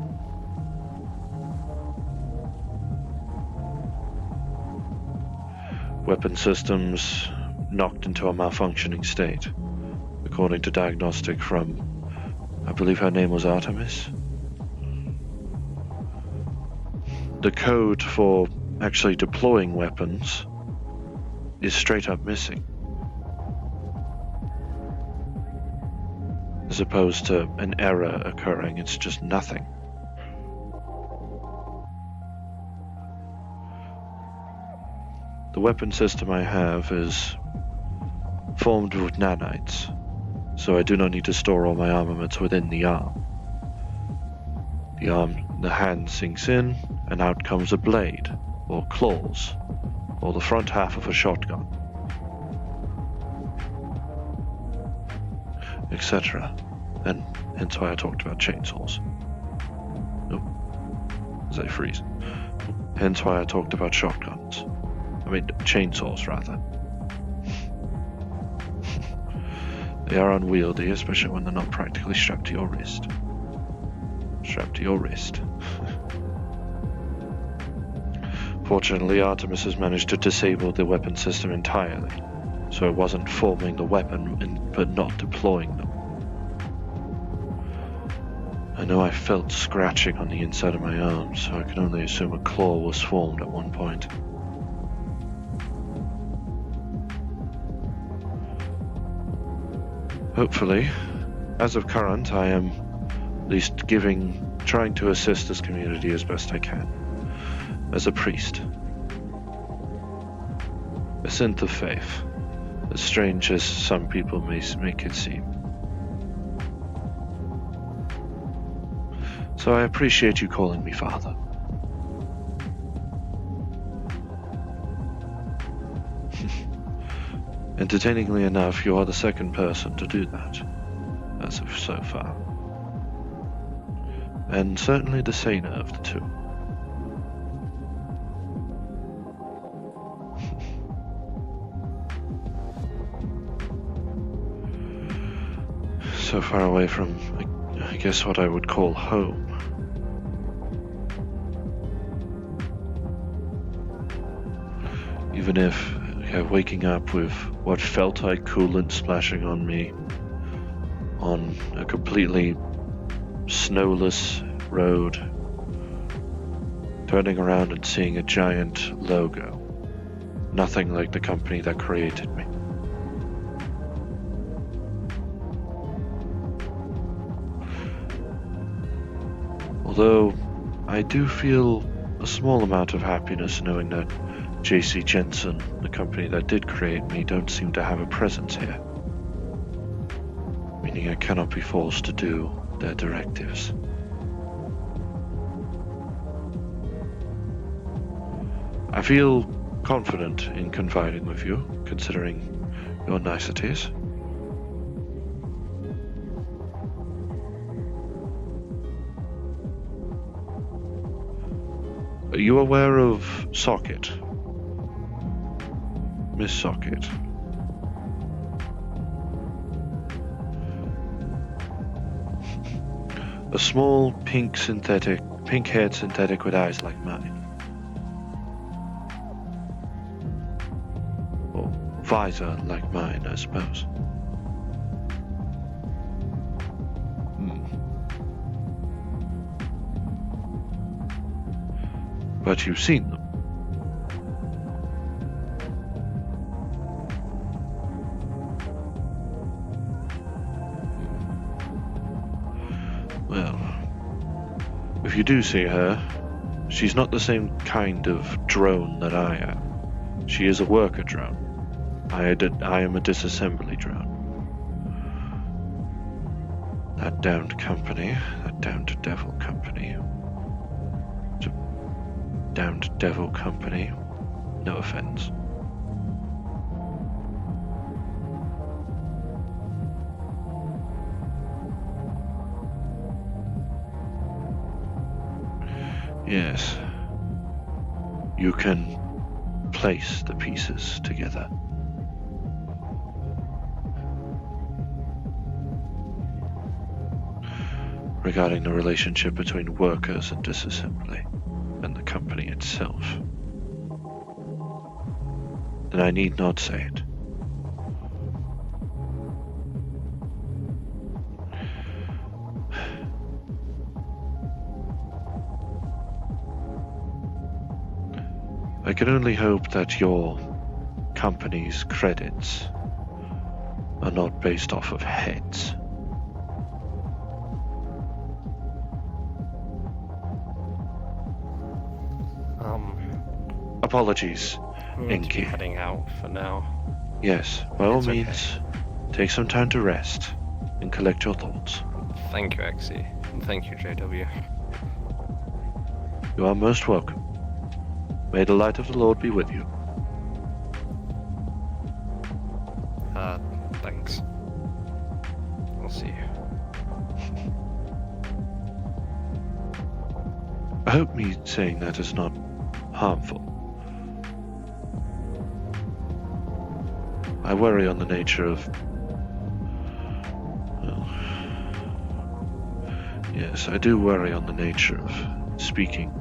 C: Weapon systems knocked into a malfunctioning state, according to diagnostic from, I believe her name was Artemis. The code for actually deploying weapons is straight up missing, as opposed to an error occurring. It's just nothing. The weapon system I have is formed with nanites, so I do not need to store all my armaments within the arm. The hand sinks in, and out comes a blade, or claws, or the front half of a shotgun, etc. And hence why I talked about chainsaws. Nope. As I freeze. Hence why I talked about shotguns. I mean, chainsaws, rather. They are unwieldy, especially when they're not practically strapped to your wrist. Strapped to your wrist. Fortunately, Artemis has managed to disable the weapon system entirely, so it wasn't forming the weapon but not deploying them. know I felt scratching on the inside of my arm, so I can only assume a claw was formed at one point. Hopefully, as of current, I am at least trying to assist this community as best I can. As a priest. A synth of faith, as strange as some people may make it seem. So I appreciate you calling me father. Entertainingly enough, you are the second person to do that, as of so far. And certainly the saner of the two. So far away from, I guess, what I would call home. Even if waking up with what felt like coolant splashing on me on a completely snowless road, turning around and seeing a giant logo, nothing like the company that created me. Although I do feel a small amount of happiness knowing that JC Jensen, the company that did create me, don't seem to have a presence here. Meaning I cannot be forced to do their directives. I feel confident in confiding with you, considering your niceties. Are you aware of Socket? Miss Socket? A small pink-haired synthetic with eyes like mine. Or visor like mine, I suppose. But you've seen them. Well, if you do see her, she's not the same kind of drone that I am. She is a worker drone. I am a disassembly drone. That damned company, that damned devil company. Damned devil company. No offense. Yes. You can place the pieces together. Regarding the relationship between workers and disassembly and the company itself, then I need not say it. I can only hope that your company's credits are not based off of heads. Apologies,
E: We're going to be
C: Inky.
E: heading out for now.
C: Yes, by all
E: It's okay.
C: means, take some time to rest and collect your thoughts.
E: Thank you, Exy. And thank you, JW.
C: You are most welcome. May the light of the Lord be with you.
E: Thanks. I'll see you.
C: I hope me saying that is not harmful. I worry on the nature of... Well, yes, I do worry on the nature of speaking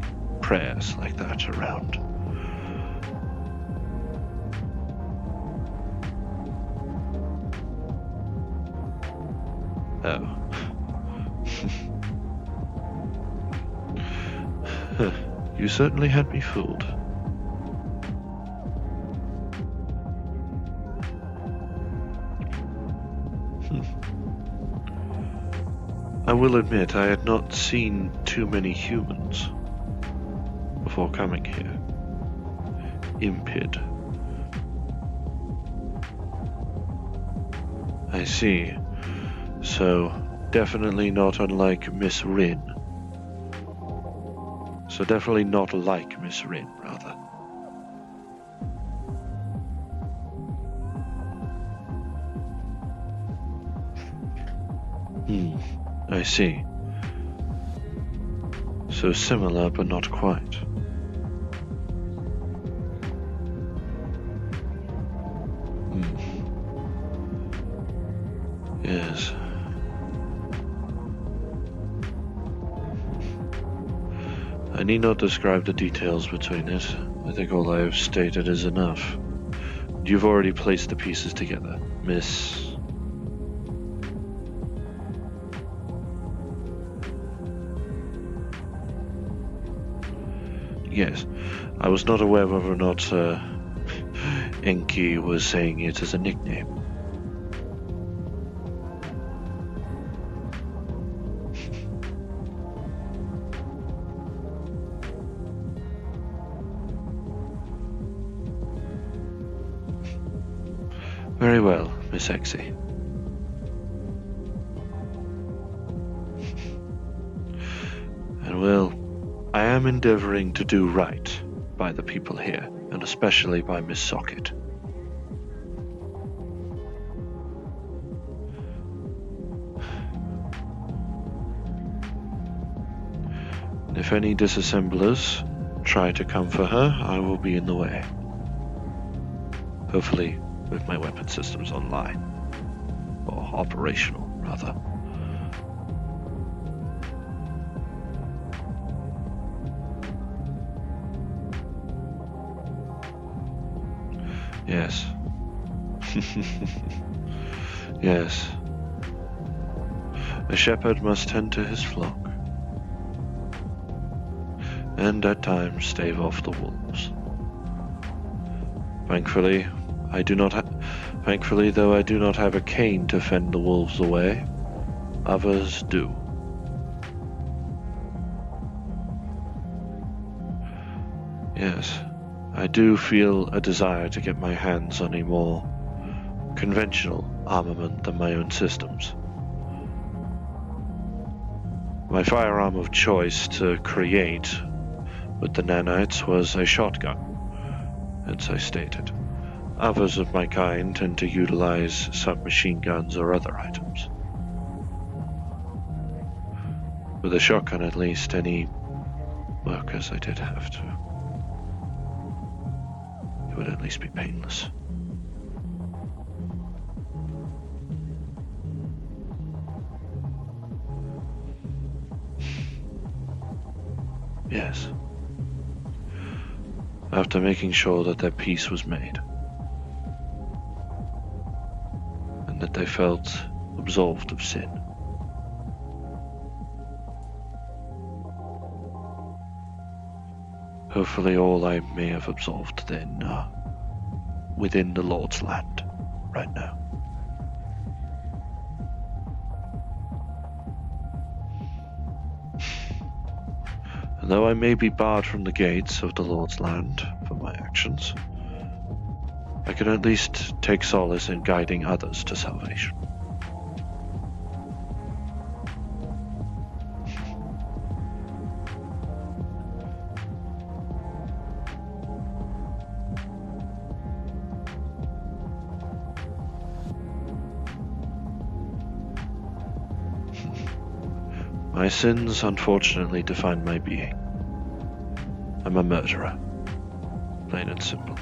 C: prayers like that around. Oh. You certainly had me fooled. I will admit I had not seen too many humans before coming here. Impid. I see. So, definitely not unlike Miss Rin. So definitely not like Miss Rin, rather. I see. So similar, but not quite. Yes. I need not describe the details between it. I think all I have stated is enough. You've already placed the pieces together, Miss... Yes. I was not aware whether or not Enki was saying it as a nickname. Very well, Miss Exie. And well, I am endeavoring to do right by the people here, and especially by Miss Socket. If any disassemblers try to come for her, I will be in the way. Hopefully, with my weapon systems online. Or operational, rather. Yes. Yes. A shepherd must tend to his flock. And at times stave off the wolves. Thankfully, though I do not have a cane to fend the wolves away, others do. Yes, I do feel a desire to get my hands on a more conventional armament than my own systems. My firearm of choice to create with the nanites was a shotgun, as I stated. Others of my kind tend to utilize submachine guns or other items. With a shotgun, at least, any workers I did have to, it would at least be painless. Yes. After making sure that their peace was made. And that they felt absolved of sin. Hopefully all I may have absolved then are within the Lord's land right now. And though I may be barred from the gates of the Lord's land for my actions, I can at least take solace in guiding others to salvation. My sins unfortunately define my being. I'm a murderer, plain and simple.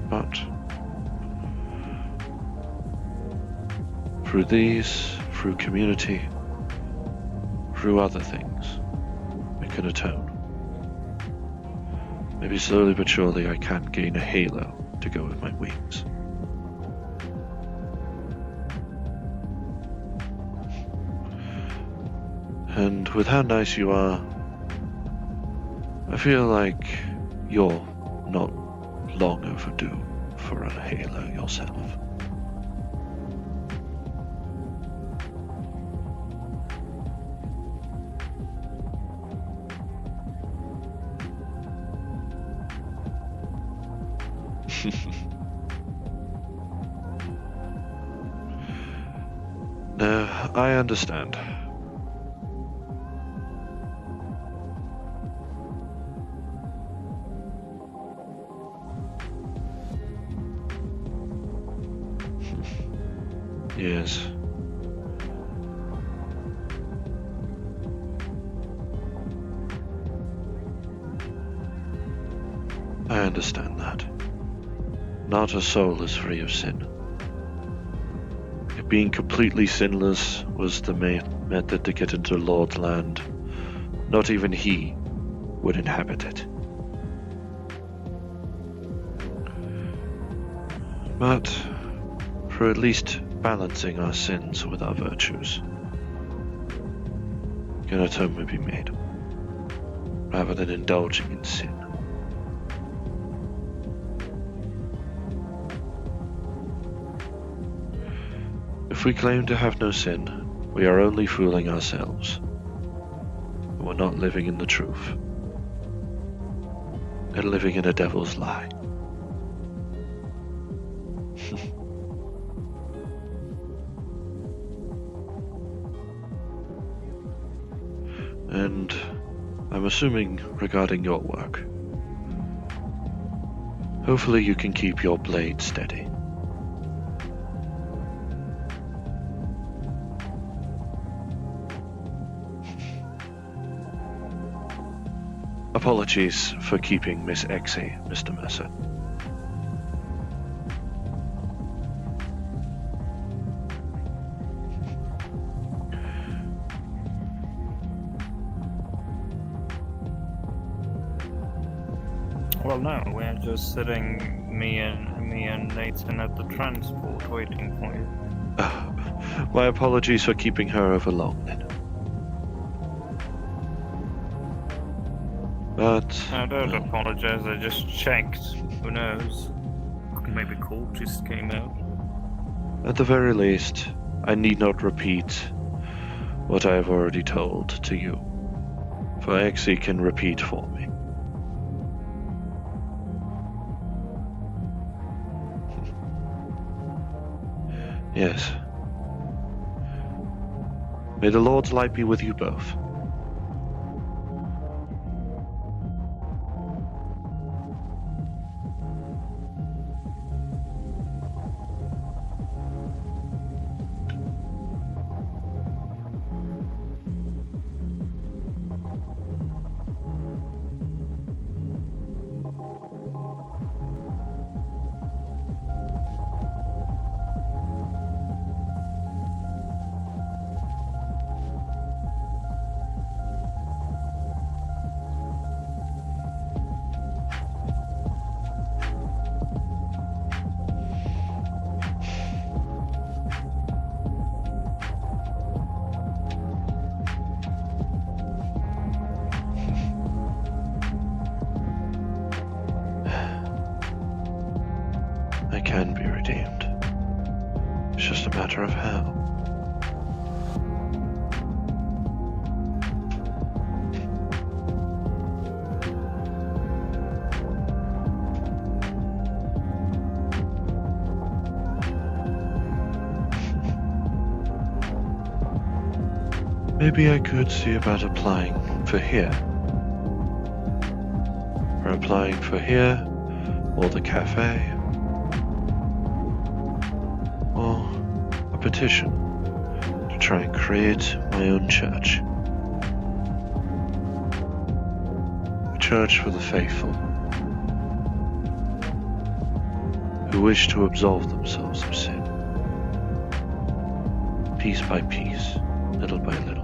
C: But through these, through community, through other things, I can atone. Maybe slowly but surely I can gain a halo to go with my wings. And with how nice you are, I feel like you're not long overdue for a halo yourself. No, I understand. Yes. I understand that. Not a soul is free of sin. If being completely sinless was the method to get into Lord's land, not even he would inhabit it. But for at least balancing our sins with our virtues, an atonement be made, rather than indulging in sin. If we claim to have no sin, we are only fooling ourselves. We're not living in the truth, and living in a devil's lie. And I'm assuming regarding your work, hopefully you can keep your blade steady. Apologies for keeping Miss Exie, Mr. Mercer.
O: Well, no, we're just sitting, me and Nathan at the transport, waiting for you.
C: My apologies for keeping her over long, then. But
O: I don't apologize, I just checked. Who knows? Maybe cultists came out.
C: at the very least, I need not repeat what I have already told to you, for Exie can repeat for me. Yes. May the Lord's light be with you both. I can be redeemed. It's just a matter of how. Maybe I could see about applying for here. Or applying for here, or the cafe, or a petition to try and create my own church. A church for the faithful, who wish to absolve themselves of sin, piece by piece, little by little.